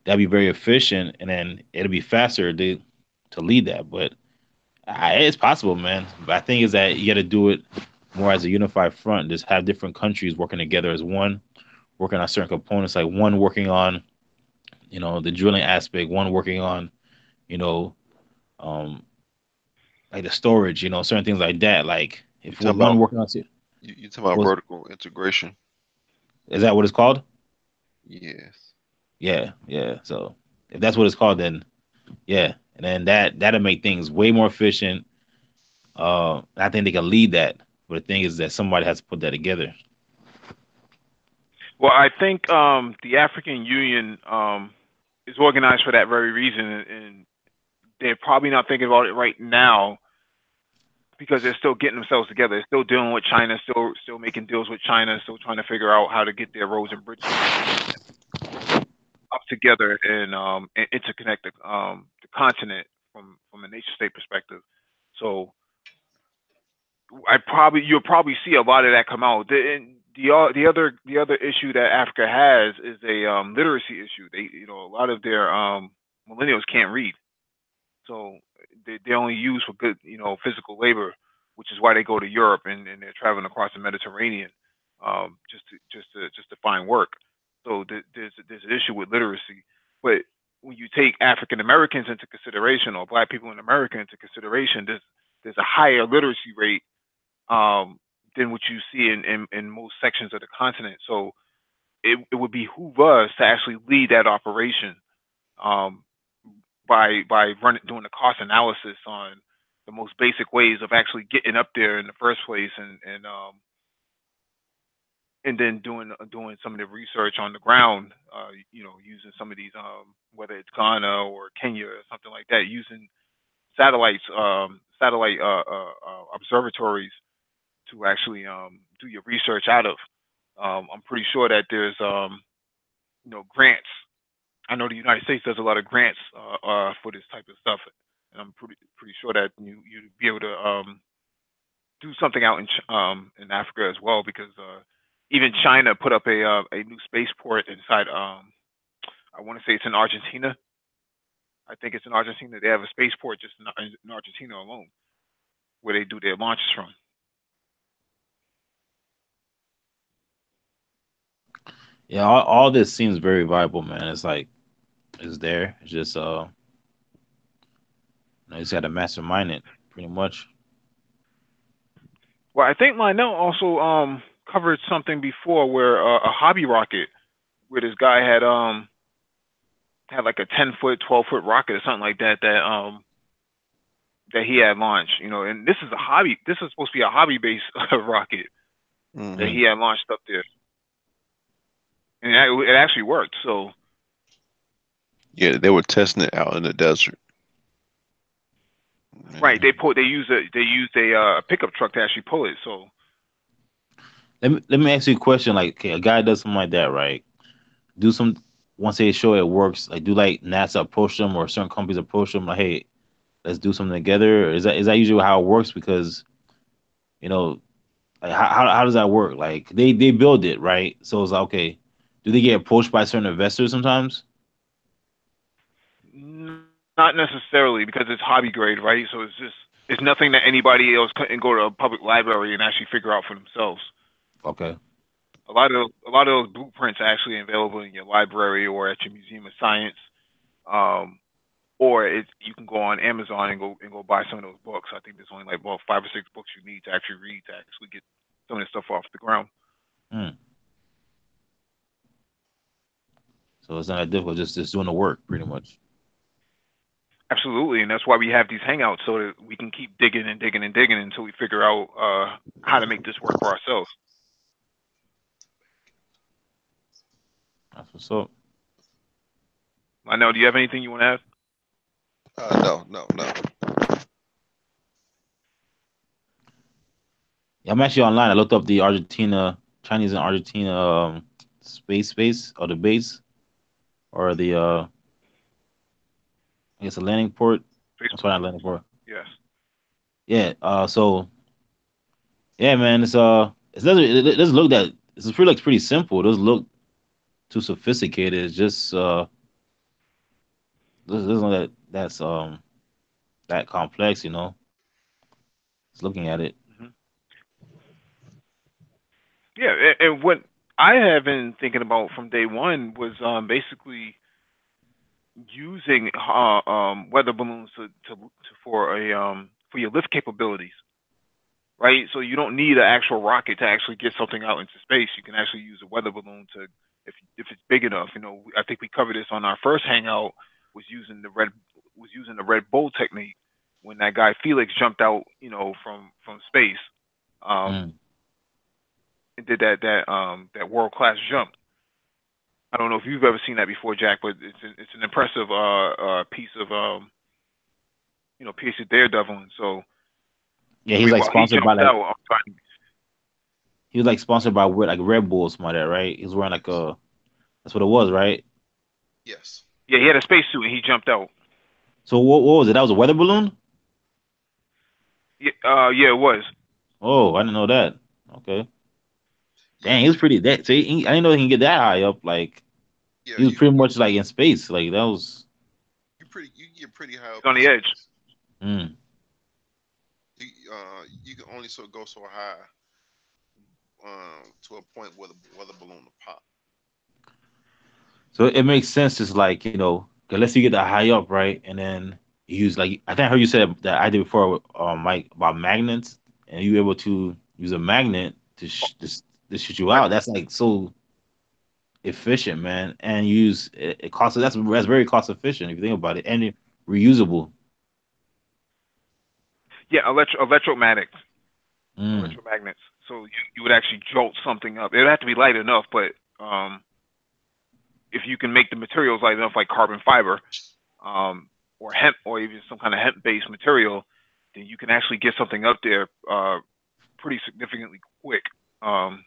that'd be very efficient, and then it'll be faster to lead that. But it's possible, man. But I think is that you got to do it more as a unified front. Just have different countries working together as one, working on certain components. Like one working on the drilling aspect, one working on you know um like the storage, certain things like that. Like You if it was talking one about working on it, you talking about was vertical integration? is that what it's called? Yes. Yeah, yeah. So if that's what it's called, then yeah, and then that'll make things way more efficient. I think they can lead that, but the thing is that somebody has to put that together. Well, I think the African Union is organized for that very reason, and they're probably not thinking about it right now because they're still getting themselves together. They're still dealing with China, still making deals with China, still trying to figure out how to get their roads and bridges up together and interconnect the continent from a nation state perspective. So you'll probably see a lot of that come out. The other issue that Africa has is a literacy issue. A lot of their millennials can't read, so they only use for good physical labor, which is why they go to Europe and they're traveling across the Mediterranean just to find work. So there's an issue with literacy, but when you take African Americans into consideration or Black people in America into consideration, there's a higher literacy rate um, than what you see in most sections of the continent. So it would behoove us to actually lead that operation um, doing the cost analysis on the most basic ways of actually getting up there in the first place, and then doing some of the research on the ground. Using some of these whether it's Ghana or Kenya or something like that, using satellite observatories to actually do your research out of. I'm pretty sure that there's grants. I know the United States does a lot of grants for this type of stuff, and I'm pretty sure that you'd be able to do something out in Africa as well because even China put up a new spaceport inside. I want to say it's in Argentina. I think it's in Argentina. They have a spaceport just in Argentina alone where they do their launches from. Yeah, all this seems very viable, man. It's like it's there. It's just you just got to mastermind it, pretty much. Well, I think Lionel also covered something before where a hobby rocket where this guy had like a 10-foot, 12-foot rocket or something like that he had launched. And this is a hobby. This is supposed to be a hobby based rocket that Hmm. he had launched up there, and it actually worked. So Yeah, they were testing it out in the desert. right, Mhm. they used a pickup truck to actually pull it. So Let me ask you a question. Like, okay, a guy does something like that, right? Do some Once they show it works. Like, do like NASA approach them or certain companies approach them? Like, hey, let's do something together? Or is that usually how it works? Because you know, like how does that work? Like they build it, right? So it's like, okay, do they get approached by certain investors sometimes? Not necessarily because it's hobby grade, right? So it's nothing that anybody else couldn't go to a public library and actually figure out for themselves. Okay. A lot of those blueprints are actually available in your library or at your museum of science. Um, or you can go on Amazon and go buy some of those books. I think there's only like about 5 or 6 books you need to actually read to actually get some of this stuff off the ground. Hmm. So it's not that difficult, just doing the work, pretty much. Absolutely, and that's why we have these hangouts so that we can keep digging and digging and digging until we figure out how to make this work for ourselves. That's what's up. I know. Do you have anything you want to add? No, no, no. Yeah, I'm actually online. I looked up the Argentina, Chinese and Argentina space or the base or the I guess a landing port. That's why not landing port. Yes. Yeah. So yeah, man, it doesn't look that it's pretty like pretty simple. It doesn't look too sophisticated. It's just doesn't look that complex. Just looking at it. Hmm. Yeah, and what I have been thinking about from day one was basically using weather balloons for your lift capabilities, right? So you don't need an actual rocket to actually get something out into space. You can actually use a weather balloon to, if it's big enough. I think we covered this on our first hangout. Was using the red bull technique when that guy Felix jumped out, from space, um, Mm. and did that world class jump. I don't know if you've ever seen that before, Jack, but it's an impressive piece of piece of daredeviling. So Yeah, he's like while he sponsored by jumped like out, I'm trying. he was like sponsored by like Red Bull or something like that, right? He was wearing like a that's what it was, right? Yes. Yeah, he had a spacesuit and he jumped out. So what was it? That was a weather balloon? Yeah, yeah, it was. Oh, I didn't know that. Okay. Yeah, Dang, he was pretty that so I didn't know he can get that high up. Like yeah. he was pretty much like in space. Like that was You get pretty high He's up on in the edge. space. mm. You can only go so high to a point where the balloon will pop. So it makes sense just like, 'cause let's say you get that high up, right? And then you use like I think I heard you said that I did before Mike about magnets and you able to use a magnet to shoot you Like, out. That's like so efficient, man. And use it costs that's very cost efficient if you think about it. And reusable. yeah, electromagnets, Mm, electromagnets. So you would actually jolt something up. It would have to be light enough, but if you can make the materials light enough, like carbon fiber, or hemp, or even some kind of hemp-based material, then you can actually get something up there pretty significantly quick, um,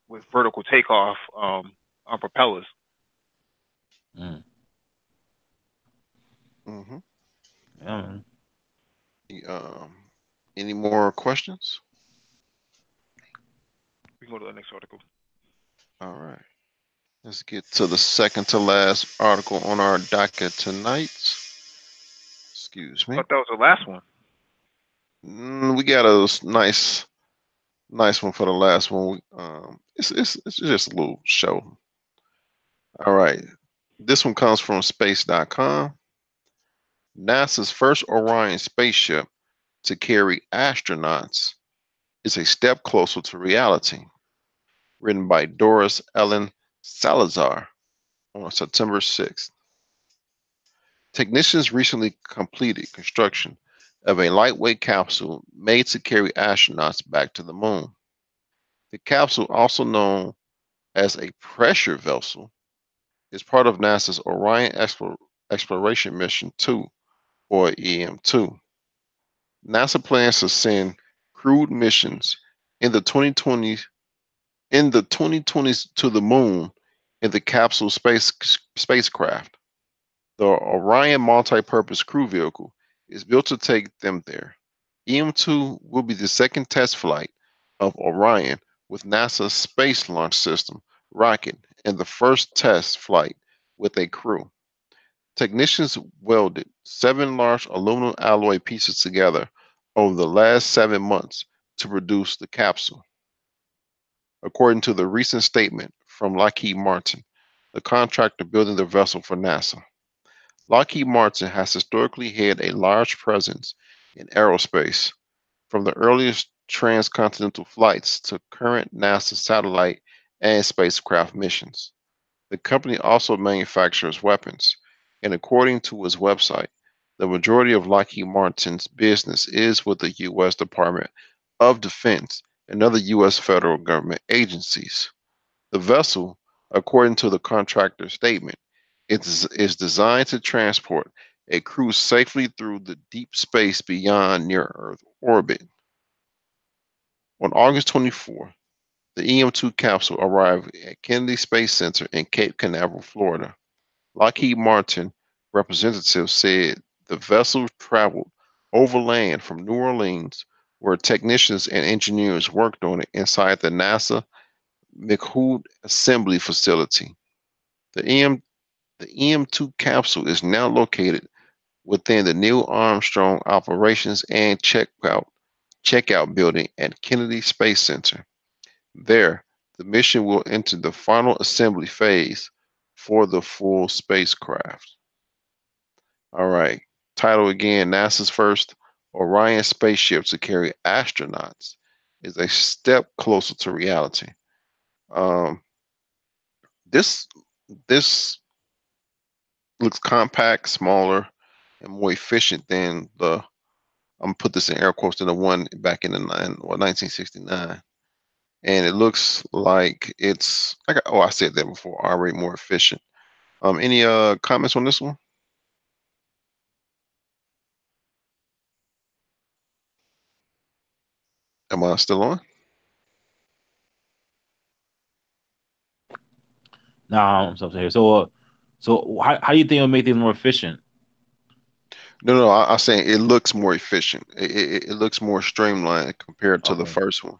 with vertical takeoff on propellers. mm. Mm-hmm. Yeah, man. Um, any more questions? We can go to the next article. All right. Let's get to the second to last article on our docket tonight. Excuse I me. thought that was the last one. We got a nice one for the last one. It's just a little show. All right. This one comes from space.com. NASA's first Orion spaceship to carry astronauts is a step closer to reality. Written by Doris Ellen Salazar on September 6th. Technicians recently completed construction of a lightweight capsule made to carry astronauts back to the moon. The capsule, also known as a pressure vessel, is part of NASA's Orion Exploration Mission 2, or EM2. NASA plans to send crewed missions in the 2020s to the moon in the spacecraft. The Orion multi-purpose crew vehicle is built to take them there. EM2 will be the second test flight of Orion with NASA's Space Launch System rocket and the first test flight with a crew. Technicians welded 7 large aluminum alloy pieces together over the last 7 months to produce the capsule. According to the recent statement from Lockheed Martin, the contractor building the vessel for NASA. Lockheed Martin has historically had a large presence in aerospace, from the earliest transcontinental flights to current NASA satellite and spacecraft missions. The company also manufactures weapons, and according to its website, the majority of Lockheed Martin's business is with the U.S. Department of Defense and other U.S. federal government agencies. The vessel, according to the contractor's statement, is designed to transport a crew safely through the deep space beyond near Earth orbit. On August 24th, the EM2 capsule arrived at Kennedy Space Center in Cape Canaveral, Florida. Lockheed Martin representatives said the vessel traveled overland from New Orleans, where technicians and engineers worked on it inside the NASA McHugh Assembly Facility. The EM2 capsule is now located within the Neil Armstrong Operations and Checkout Building at Kennedy Space Center. There, the mission will enter the final assembly phase for the full spacecraft. All right. Title again: NASA's first Orion spaceship to carry astronauts is a step closer to reality. Um, this this looks compact, smaller, and more efficient than the. I'm gonna put this in air quotes than the one back in the 1969, and it looks like it's like I said that before, already more efficient. Any comments on this one? Am I still on? Nah, I'm still here. So how do you think it'll make things more efficient? No, I'm saying it looks more efficient. It looks more streamlined compared to the Okay. first one.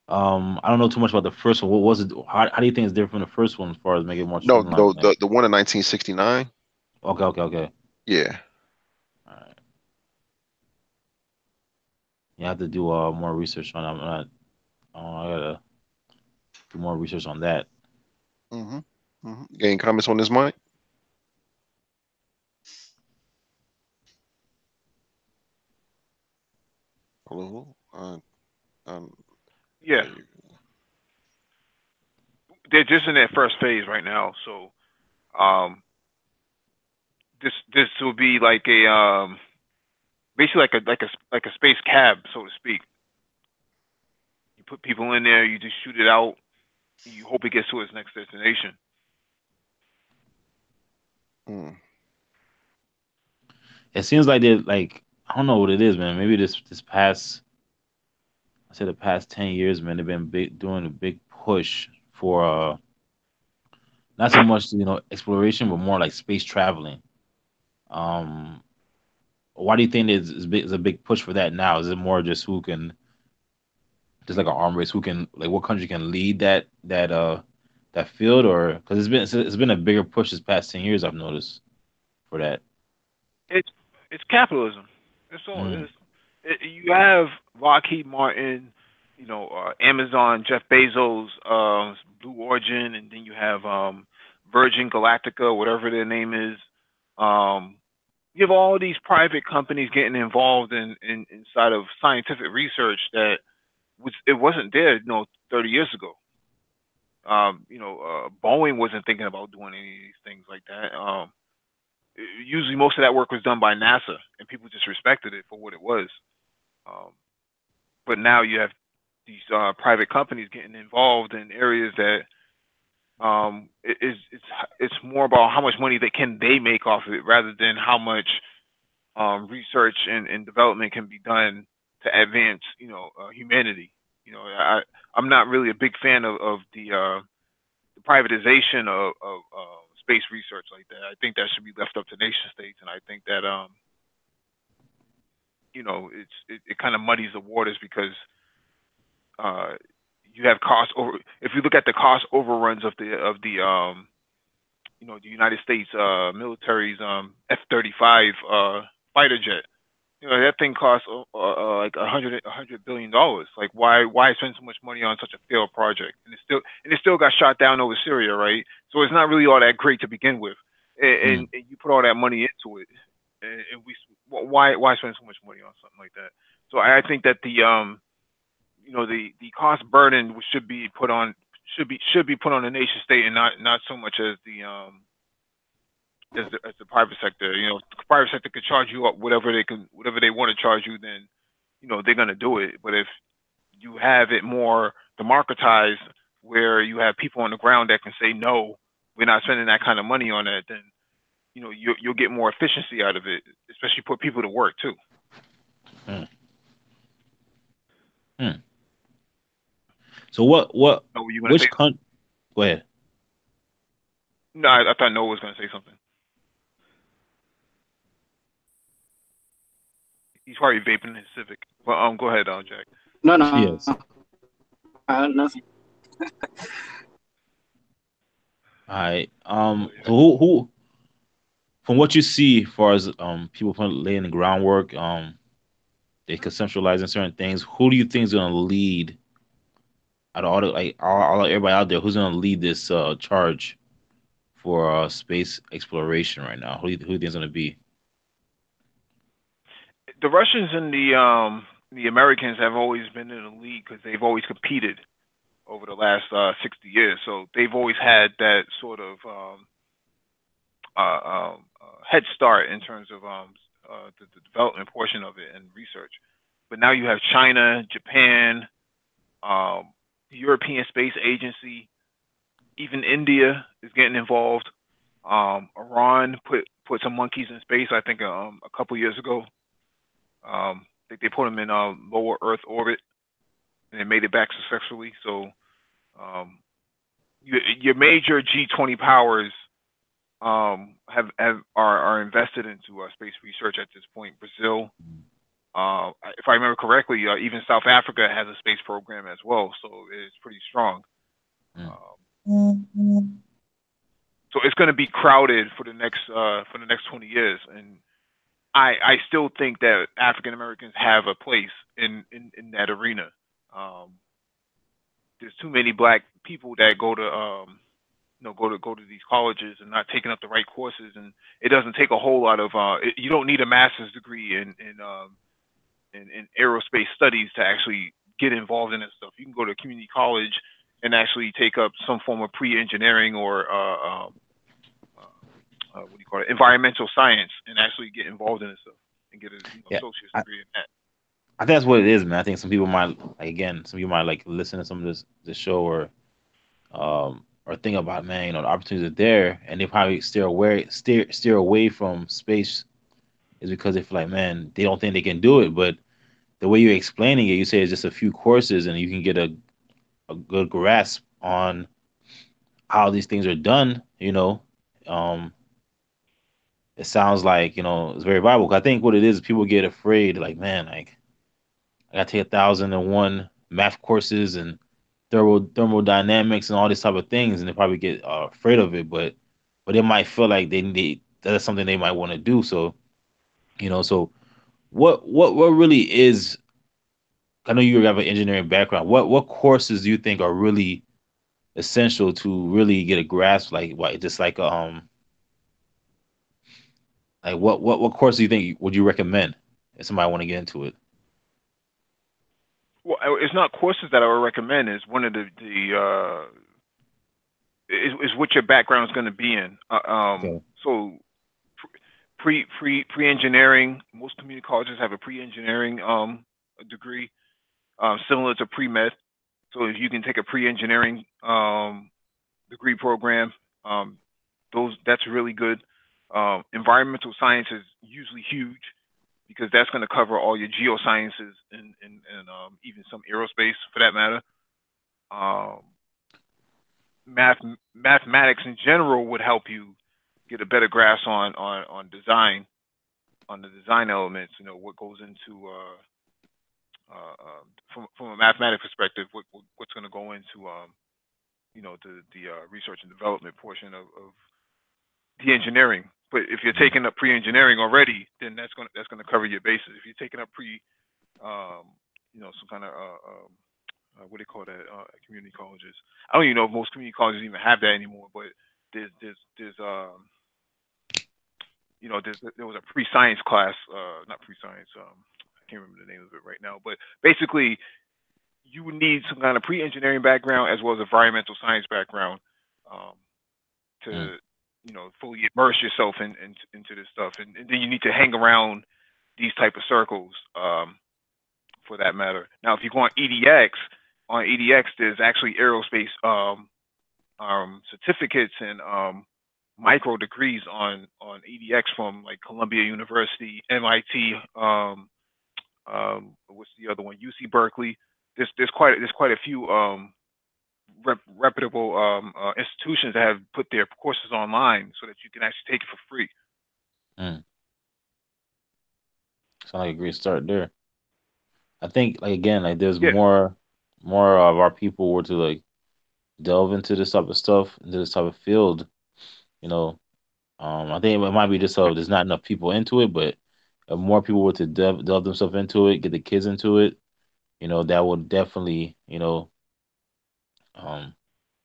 I don't know too much about the first one. What was it? How do you think it's different from the first one as far as making it more No, streamlined? Like, the one in 1969. okay. Yeah. All right. You have to do more research on. I'm not. I gotta do more research on that. Mm-hmm. Any comments on this, Mike? Hello. Yeah, There you they're just in that first phase right now. So um, this will be like a basically like a space cab, so to speak. You put people in there, you just shoot it out, you hope it gets to its next destination. Mm. It seems like they like I don't know what it is, man. Maybe this past I said the past 10 years, man, they've been doing a big push for not so much exploration, but more like space traveling. Um, why do you think there's a big push for that now? Is it more just who can just like an arm race? Who can like what country can lead that field, or because it's been a bigger push this past 10 years. I've noticed for that. It's it's capitalism. It's all. Mm, You have Lockheed Martin, Amazon, Jeff Bezos, Blue Origin, and then you have Virgin Galactica, whatever their name is. Um, you have all these private companies getting involved inside of scientific research that it wasn't there, 30 years ago. Boeing wasn't thinking about doing any of these things like that. Usually, most of that work was done by NASA, and people just respected it for what it was. Um, but now you have these private companies getting involved in areas that it's more about how much money they make off of it rather than how much research and development can be done to advance humanity. I'm not really a big fan of the privatization of space research like that. I think that should be left up to nation states, and I think that it kind of muddies the waters because uh, you have cost over. If you look at the cost overruns of the United States military's F-35 fighter jet. That thing costs like $100 billion. Like, why spend so much money on such a failed project? And it still got shot down over Syria, right? So it's not really all that great to begin with. And you put all that money into it, and why spend so much money on something like that? So I think that the cost burden should be put on the nation state, and not so much as the private sector. The private sector could charge you up whatever they want to charge you, then they're gonna do it. But if you have it more democratized, where you have people on the ground that can say no, we're not spending that kind of money on that, then you'll get more efficiency out of it, especially put people to work too. Hmm. Hmm. So what Were you gonna which say? country? Go ahead. No, I thought Noah was gonna say something. He's probably vaping his Civic. But go ahead, Jack. No, Yes. nothing. All right. So who from what you see, as far as people laying the groundwork, they conceptualizing certain things. Who do you think is gonna lead out of all the like all everybody out there? Who's gonna lead this charge for space exploration right now? Who do you think is gonna be? The Russians and the Americans have always been in the league because they've always competed over the last 60 years. So they've always had that sort of head start in terms of the development portion of it and research. But now you have China, Japan, the European Space Agency, even India is getting involved. Iran put some monkeys in space, I think, a couple years ago. I think they put them in lower Earth orbit, and they made it back successfully. So your major G20 powers are invested into space research at this point. Brazil, if I remember correctly, even South Africa has a space program as well, so it's pretty strong. So it's going to be crowded for the next 20 years, and I still think that African Americans have a place in that arena. There's too many black people that go to these colleges and not taking up the right courses, and it doesn't take a whole lot of you don't need a master's degree in aerospace studies to actually get involved in this stuff. You can go to community college and actually take up some form of pre-engineering or what do you call it, environmental science, and actually get involved in this stuff and get a associate's degree in that. I think that's what it is, man. I think some people might like listen to some of this show or think about, man, the opportunities are there, and they probably steer away from space is because they feel like, man, they don't think they can do it. But the way you're explaining it, you say it's just a few courses and you can get a good grasp on how these things are done. Um, it sounds like it's very viable. 'Cause I think what it is, people get afraid, like, man, like I got to take 1,001 math courses and thermodynamics and all these type of things, and they probably get afraid of it. But they might feel like they need that's something they might want to do. So so what really is? I know you have an engineering background. What courses do you think are really essential to really get a grasp? Like what, just like what course do you think would you recommend if somebody want to get into it? Well, it's not courses that I would recommend. It's one of the is what your background is going to be in. Okay. So pre-engineering, most community colleges have a pre-engineering degree, similar to pre-med. So if you can take a pre-engineering degree program, that's really good. Environmental science is usually huge because that's going to cover all your geosciences and even some aerospace for that matter. math mathematics in general would help you get a better grasp on design, on the design elements. You know what goes into from a mathematics perspective, what's going to go into the research and development portion of the engineering. But if you're Mm. taking up pre-engineering already, then that's gonna cover your bases. If you're taking up um, some kind of what do they call that? Community colleges. I don't even know if most community colleges even have that anymore. But there's there was a pre-science class, not pre-science. I can't remember the name of it right now. But basically, you would need some kind of pre-engineering background as well as environmental science background um, Mm. to fully immerse yourself into this stuff, and then you need to hang around these type of circles for that matter. Now, if you go on EDX there's actually aerospace certificates and micro degrees on EDX from like Columbia University, MIT, what's the other one? UC Berkeley. There's quite a few reputable institutions that have put their courses online so that you can actually take it for free. Mm. Sound like a great start there. I think like again, like there's Yeah. more of our people were to like delve into this type of stuff, into this type of field, you know. I think it might be just there's not enough people into it, but if more people were to delve themselves into it, get the kids into it, that would definitely, um,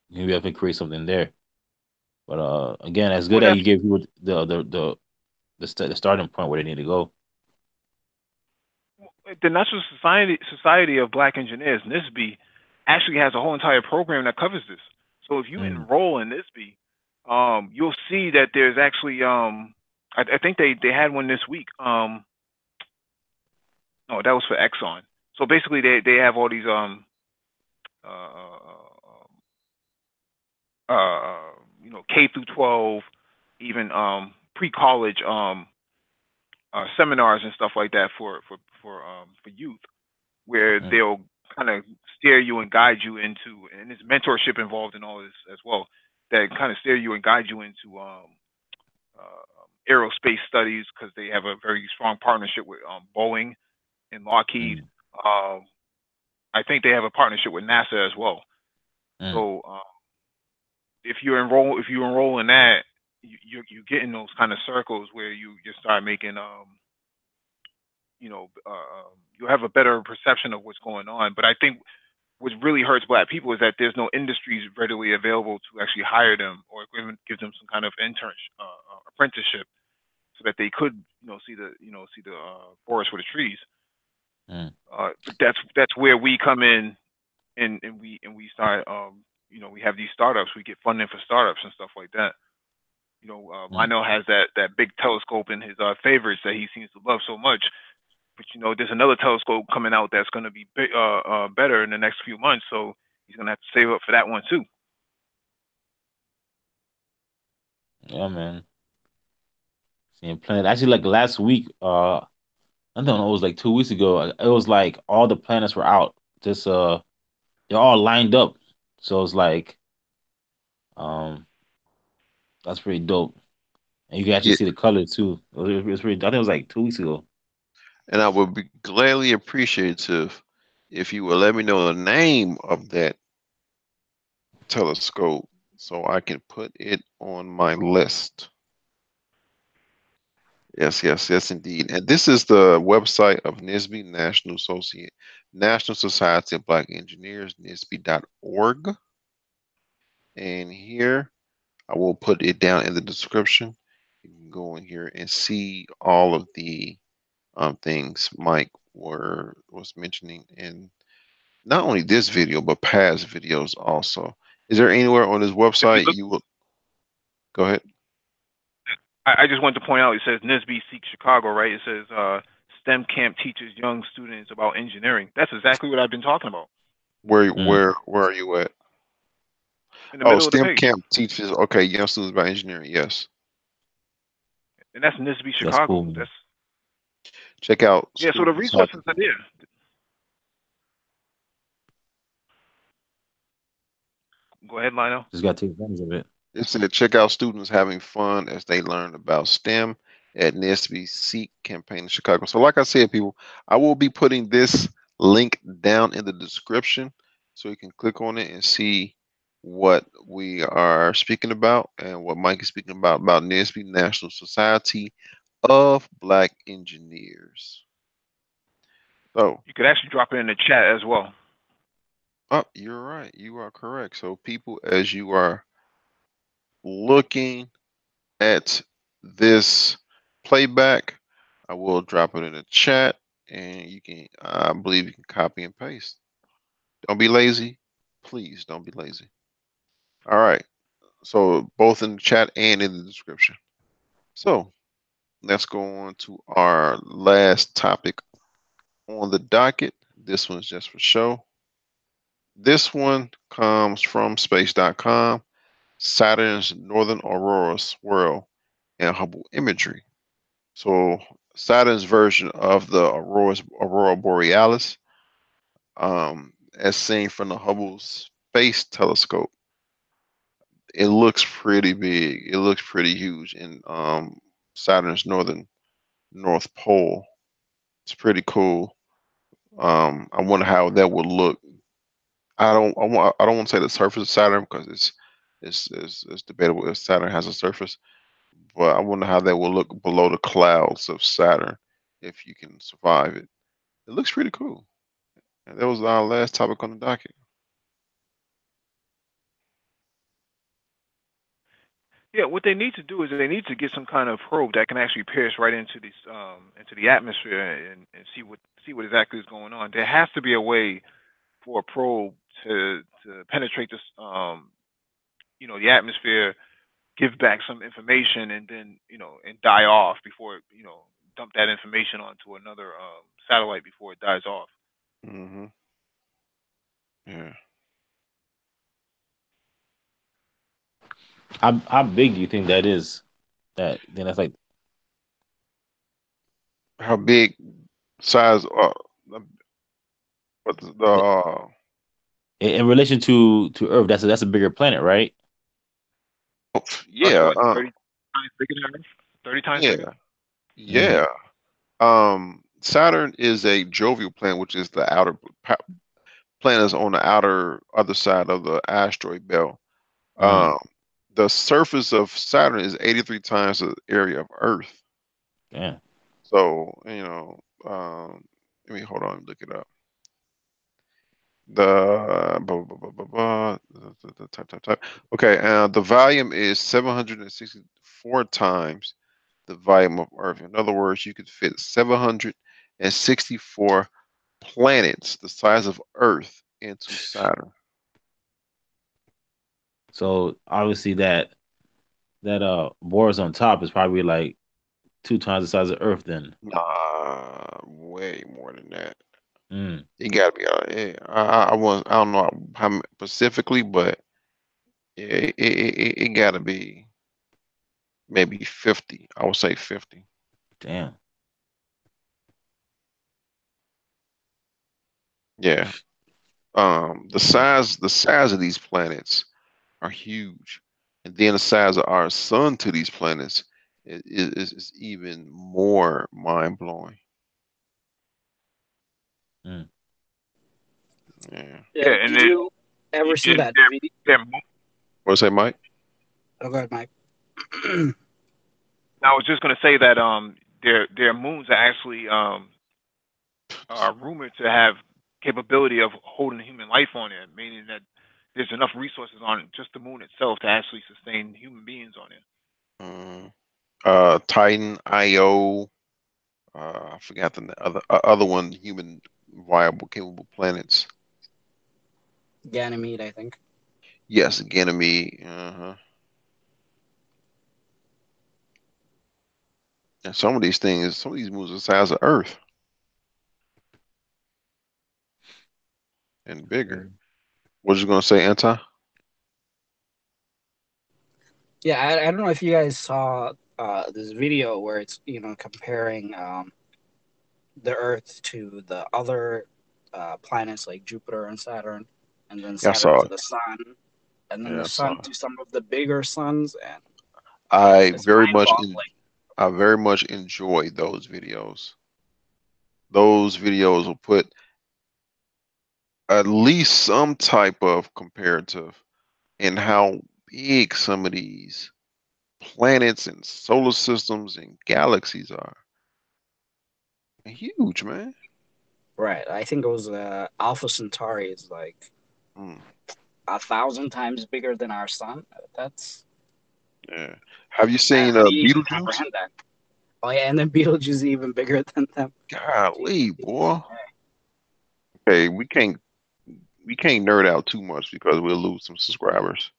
maybe I could create something there. But again, it's good Well, that that's you gave people the starting point where they need to go. the National Society of Black Engineers, NSBE, actually has a whole entire program that covers this. So if you Mm, enroll in NSBE, you'll see that there's actually I think they had one this week. No, that was for Exxon. So basically, they have all these uh, K through 12, even pre college seminars and stuff like that for youth, where mm, they'll kind of steer you and guide you into, and there's mentorship involved in all this as well, that kind of steer you and guide you into aerospace studies because they have a very strong partnership with Boeing and Lockheed. mm, Um, I think they have a partnership with NASA as well. mm, So if you enroll in that, you get in those kind of circles where you start making you have a better perception of what's going on. But I think what really hurts black people is that there's no industries readily available to actually hire them or give them some kind of intern apprenticeship so that they could see the forest for the trees. mm, But that's where we come in, and we start we have these startups. We get funding for startups and stuff like that. mm. Lionel has that big telescope in his favorites that he seems to love so much. But there's another telescope coming out that's going to be better in the next few months. So he's going to have to save up for that one too. Yeah, man. Seeing planet. Actually, like last week, I don't know, it was like 2 weeks ago. It was like all the planets were out. Just they're all lined up. So it's like, um, that's pretty dope. And you can actually Yeah, see the color too. It was pretty. I think it was like 2 weeks ago. and I would be gladly appreciative if you would let me know the name of that telescope so I can put it on my list. Yes, yes, yes, indeed. And this is the website of NSBE, National Society of Black Engineers, NSBE.org. And here I will put it down in the description. You can go in here and see all of the things Mike was mentioning in not only this video but past videos also. Is there anywhere on this If you website look, you will go ahead? I just wanted to point out. It says NSBE Seek Chicago, right? It says STEM camp teaches young students about engineering. That's exactly what I've been talking about Where Mm, where where are you at? in the Oh, middle of the STEM page, Camp teaches okay, young students about engineering. Yes, and that's NSBE that's Chicago. cool, man. That's check out Yeah. So the students have. resources are there. Go ahead, Lionel. Just got to take advantage of it. It said, check out students having fun as they learn about STEM at NSBE Seek campaign in Chicago. So, like I said, people, I will be putting this link down in the description so you can click on it and see what we are speaking about and what Mike is speaking about NSBE, National Society of Black Engineers. So, You could actually drop it in the chat as well. oh, you're right. You are correct. So, people, as you are looking at this playback, I will drop it in the chat and you can, I believe you can copy and paste. Don't be lazy. Please don't be lazy. All right. So, both in the chat and in the description. So, let's go on to our last topic on the docket. This one's just for show. This one comes from space.com, Saturn's northern aurora swirl and Hubble imagery. So Saturn's version of the aurora borealis, as seen from the Hubble Space Telescope, it looks pretty big. It looks pretty huge in Saturn's north pole. It's pretty cool. I wonder how that would look. I don't want to say the surface of Saturn because it's debatable if Saturn has a surface, but I wonder how that will look below the clouds of Saturn if you can survive it. It looks pretty cool. And that was our last topic on the docket. Yeah, what they need to do is they need to get some kind of probe that can actually pierce right into the atmosphere and see what exactly is going on. There has to be a way for a probe to penetrate this the atmosphere, give back some information, and then and die off before it, dump that information onto another satellite before it dies off. Hmm. Yeah. How big do you think that is? That then that's like How big size? What the in relation to Earth. That's a bigger planet, right? Like yeah, what, 30 times bigger than Earth? 30 times yeah, bigger? Mm, yeah. Saturn is a jovial planet, which is the planets on the outer other side of the asteroid belt. mm, Um, the surface of Saturn is 83 times the area of Earth. yeah. So, let me hold on and look it up. The blah, blah, blah, blah, blah, type. Okay, the volume is 764 times the volume of Earth. In other words, you could fit 764 planets the size of Earth into Saturn. So obviously that Boris on top is probably like 2 times the size of Earth. Then, Nah, way more than that. mm, It gotta be. Yeah, I don't know how specifically, but it gotta be maybe 50. I would say 50. damn. Yeah. The size of these planets are huge, and then the size of our sun to these planets is even more mind blowing. Mm. Yeah. Yeah. Yeah, and Did you ever see and that their, video? their moon. What's that, Mike? Oh, go ahead, Mike. I was just going to say that their moons are actually rumored to have capability of holding human life on it, meaning that there's enough resources on just the moon itself to actually sustain human beings on it. Mm, Titan, Io. I forgot the other one. Human viable, capable planets. Ganymede, I think. Yes, Ganymede. Uh-huh. And some of these moons are the size of Earth and bigger. Crazy. What you gonna say, Anti? Yeah, I don't know if you guys saw this video where it's comparing the Earth to the other planets like Jupiter and Saturn, and then Yeah, I Saturn saw to it. the Sun. and then the Yeah, sun so to some of the bigger suns, and I it's very much mind-boggling. I very much enjoy those videos. Those videos will put at least some type of comparative in how big some of these planets and solar systems and galaxies are. Huge, man. Right. I think it was Alpha Centauri is like Mm, 1,000 times bigger than our sun. That's yeah. Have you seen how do you even Beetlejuice? comprehend that? Oh yeah, and then Beetlejuice is even bigger than them. Jeez. Golly, boy. Okay, we can't nerd out too much because we'll lose some subscribers.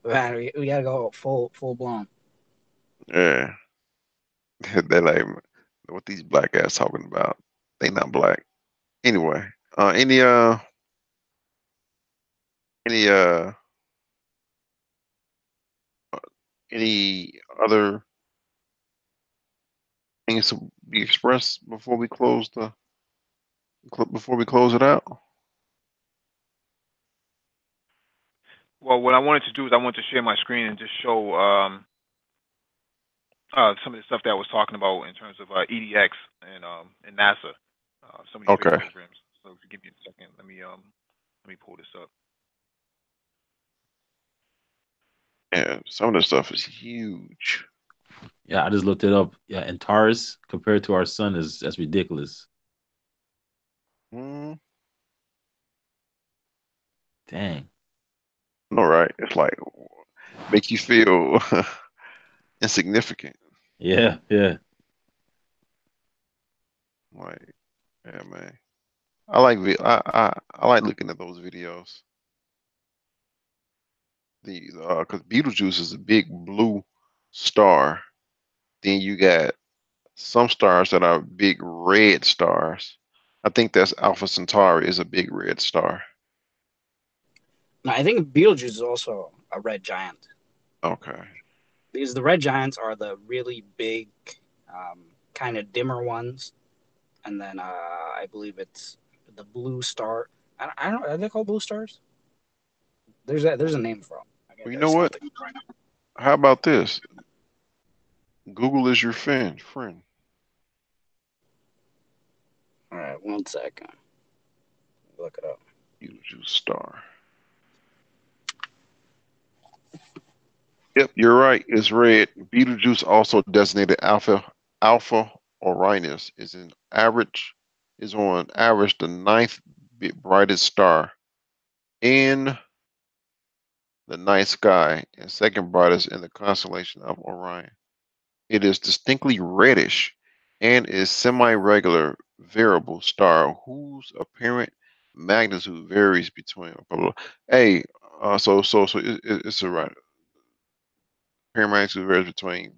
Man, we gotta go full blown. Yeah. They're like, what these black guys talking about? They not black. Anyway, uh, any uh, any any other things to be expressed before we close before we close it out? Well, what I wanted to do is I wanted to share my screen and just show some of the stuff that I was talking about in terms of EDX and NASA, some of these space Okay. programs. So if you give me a second, let me pull this up. Yeah, some of this stuff is huge. Yeah, I just looked it up. Yeah, and Taurus compared to our sun is that's ridiculous. Mm, Dang. all right. It's like make you feel insignificant. Yeah, yeah. Like, yeah, man. I like looking at those videos. The because Beetlejuice is a big blue star. Then you got some stars that are big red stars. I think that's Alpha Centauri is a big red star. No, I think Beetlejuice is also a red giant Okay. because the red giants are the really big, kind of dimmer ones, and then I believe it's the blue star. I don't. Are they called blue stars? There's a name for them. Okay, Well, you know there's what? something right now. How about this? Google is your friend. Friend. All right, 1 second. Look it up. Beetlejuice star. Yep, you're right. It's red. Betelgeuse, also designated Alpha Orionis, is on average the ninth brightest star in the night sky and second brightest in the constellation of Orion. It is distinctly reddish and is semi-regular variable star whose apparent magnitude varies between blah, blah, blah. Hey, it's a right. Apparent magnitude varies between zero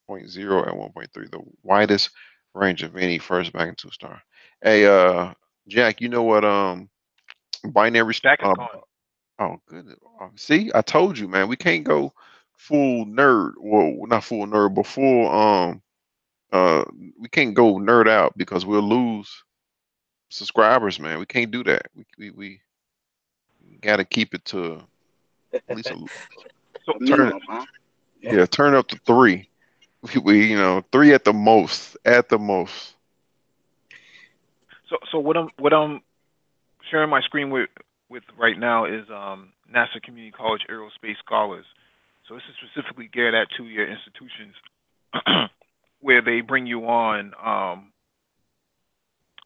point 0 and 1.3, the widest range of any first magnitude star. Hey, Jack, you know what? Binary. Jack is gone. Oh, goodness. See, I told you, man. We can't go full nerd. Well, not full nerd, but full uh. We can't go nerd out because we'll lose subscribers, man. We can't do that. We got to keep it to at least So A turn it. minimum, huh? Yeah. Yeah, turn up to three. Three at the most. At the most. so what I'm sharing my screen with right now is NASA Community College Aerospace Scholars. So this is specifically geared at two-year institutions where they bring you on,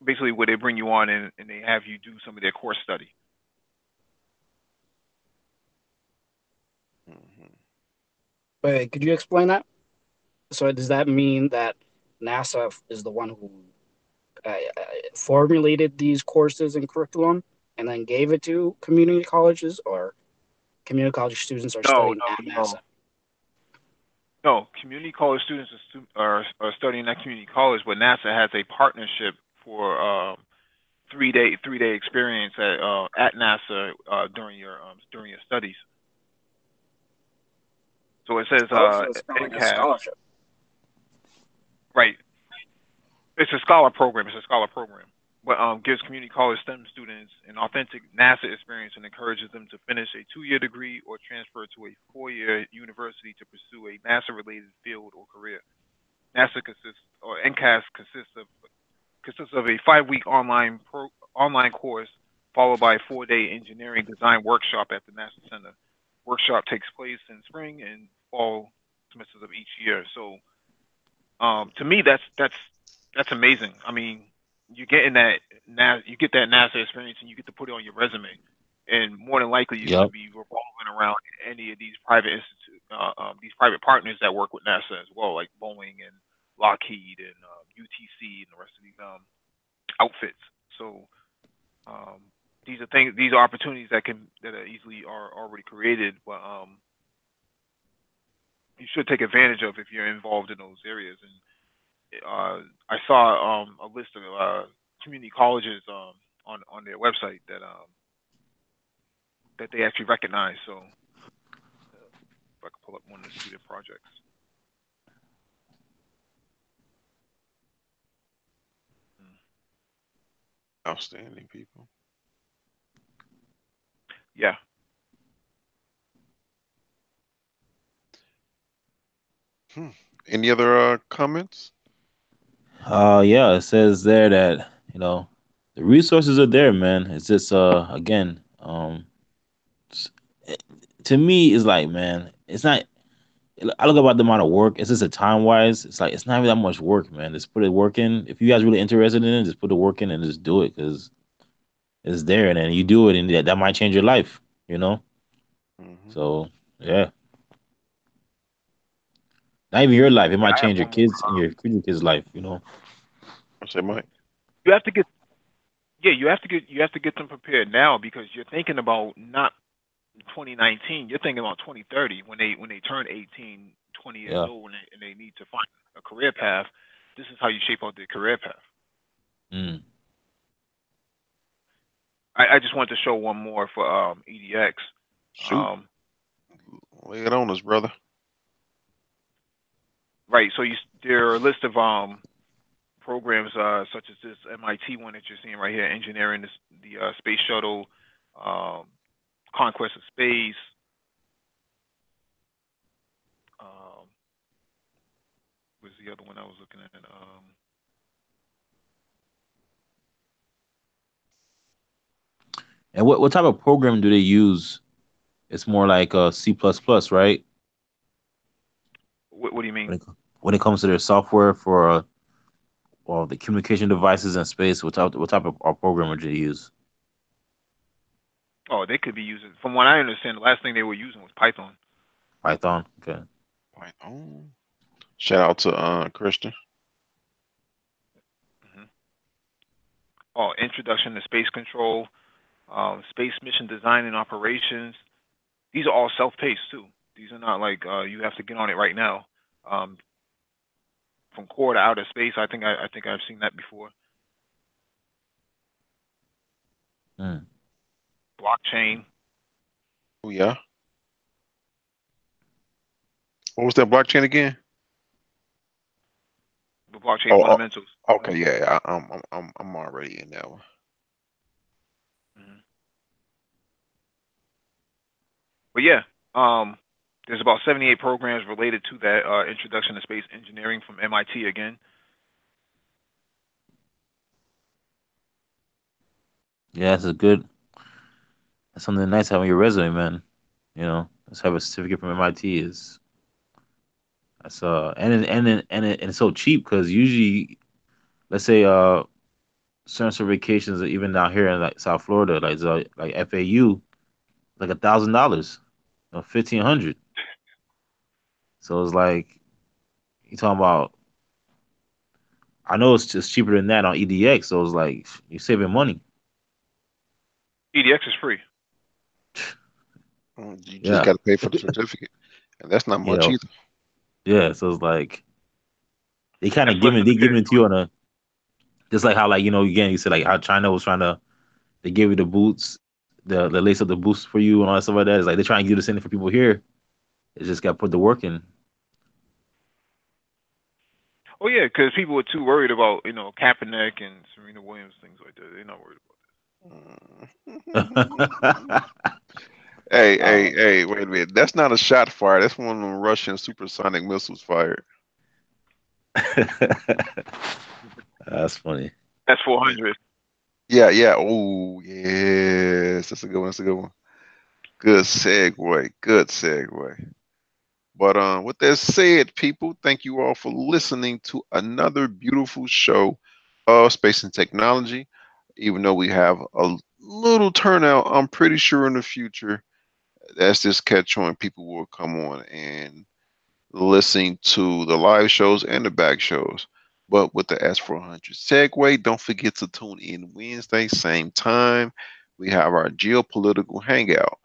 basically where they bring you on and they have you do some of their course study. Mhm. Wait, could you explain that? So does that mean that NASA is the one who formulated these courses and curriculum and then gave it to community colleges, or community college students are No, studying no, at NASA? no. No, community college students are studying at community college, but NASA has a partnership for 3-day experience at NASA during your studies. So it says Oh, so it's kind of like a NCAF, scholarship. right? It's a scholar program. It's a scholar program, gives community college STEM students an authentic NASA experience and encourages them to finish a 2-year degree or transfer to a 4-year university to pursue a NASA-related field or career. NASA consists, or NCAS consists of a 5-week online course followed by a 4-day engineering design workshop at the NASA Center. Workshop takes place in spring and fall semesters of each year. So to me, that's amazing. I mean, you get in that you get that NASA experience and you get to put it on your resume, and more than likely you're going to Yep. be revolving around any of these private these private partners that work with NASA as well, like Boeing and Lockheed and UTC and the rest of these outfits. So um, these are opportunities that are easily are already created, but you should take advantage of if you're involved in those areas. And I saw a list of community colleges on their website that they actually recognize. So if I could pull up one of the student projects. Mm. Outstanding people. Yeah. Hmm. Any other comments? Yeah, it says there that the resources are there, man. It's just again, s- it- to me, it's like, man, it's not. I look about the amount of work. It's just a time wise. It's like it's not even that much work, man. Just put it work in. If you guys really interested in it, just put the work in and just do it because it's there, and then you do it, and that might change your life. You know. Hmm. So yeah, not even your life. It Yeah, might I have change your one more. kids and your future kids' life. You know. I say, Mike. You have to get Yeah, you have to get them prepared now because you're thinking about not 2019. You're thinking about 2030 when they turn 18, 20 years Yeah. old and they need to find a career path. This is how you shape out their career path. Mm. I just wanted to show one more for EDX. Shoot. Um, Lay it on us, brother. right, so there are a list of programs such as this MIT one that you're seeing right here, engineering the space shuttle, um, conquest of space. Um, was the other one I was looking at? And what type of program do they use? It's more like C plus plus, right? What do you mean? When it comes to their software for well the communication devices in space, what type of programmer do they use? Oh, they could be using. From what I understand, the last thing they were using was Python. Python. Okay. Python. Shout out to Christian. Hmm. Oh, introduction to space control, space mission design and operations. These are all self-paced too. These are not like you have to get on it right now. Um, from core to outer space, I think I've seen that before. Mm. Blockchain, Oh yeah. What was that blockchain again? the blockchain Oh, fundamentals. okay. Yeah. I'm already in that one. Hmm. But yeah, um, there's about 78 programs related to that introduction to space engineering from MIT again. Yeah, that's a good. That's something nice to have on your resume, man. Let's have a certificate from MIT is that's and it's so cheap because usually, let's say certain certifications, even down here in like South Florida, like FAU, like $1,000, 1,500. So it's like you talking about. I know it's just cheaper than that on EDX, so it's like you're saving money. EDX is free. You just Yeah, got to pay for the certificate, and that's not you much know, either. yeah. So it's like they kind That's of less than the giving PS. it to you on a just like how like again you said like how China was trying to they gave you the boots, the lace up the boots for you and all that stuff like that. It's like they're trying to do the same thing for people here. It's just got to put the work in. Oh yeah, because people were too worried about Kaepernick and Serena Williams, things like that. They're not worried Hey, Uh, hey, hey, wait a minute. That's not a shot fired. That's one of them Russian supersonic missiles fired. That's funny. about that. S-400. Yeah, yeah. Oh, yes. That's a good one. That's a good one. Good segue. Good segue. But with that said, people, thank you all for listening to another beautiful show of Space and Technology. Even though we have a little turnout, I'm pretty sure in the future, as this catch on, people will come on and listen to the live shows and the back shows. But with the S400 segue, don't forget to tune in Wednesday, same time. We have our geopolitical hangout.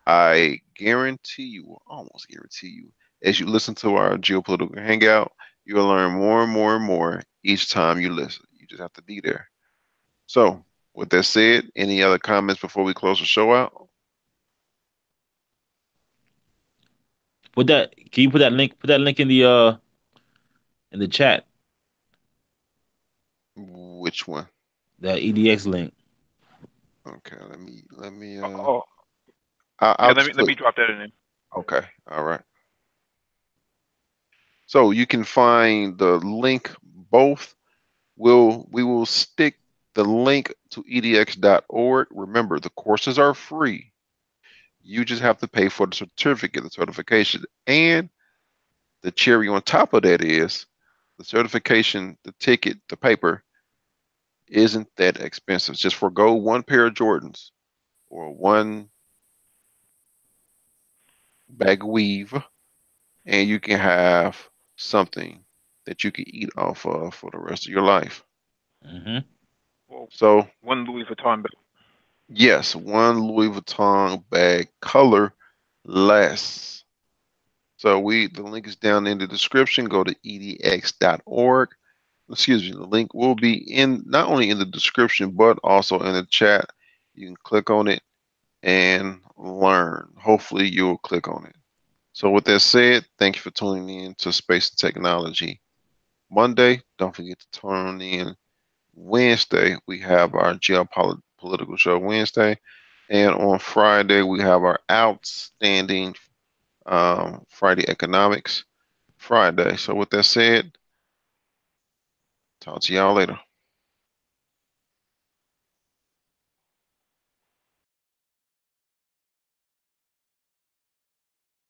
I guarantee you, almost guarantee you, as you listen to our geopolitical hangout, you'll learn more and more and more each time you listen. You just have to be there. So, with that said, any other comments before we close the show out? Put that. Can you put that link? Put that link in the chat. Which one? The EDX link. Okay, let me Oh, yeah. I'll Let me just let put. me drop that in there. Okay, all right. So you can find the link both. We will stick the link to edx.org. Remember, the courses are free. You just have to pay for the certificate, the certification. And the cherry on top of that is the certification, the ticket, the paper isn't that expensive. Just forgo one pair of Jordans or one bag of weave, and you can have something that you can eat off of for the rest of your life. Hmm. Well, So, one Louis Vuitton belt. yes, one Louis Vuitton bag, color less. So the link is down in the description. Go to edx.org. Excuse me, the link will be in not only in the description but also in the chat. You can click on it and learn. Hopefully you'll click on it. So with that said, thank you for tuning in to Space and Technology Monday. Don't forget to tune in Wednesday. We have our geopolitical show Wednesday. And on Friday, we have our outstanding Friday economics Friday. So with that said, talk to y'all later.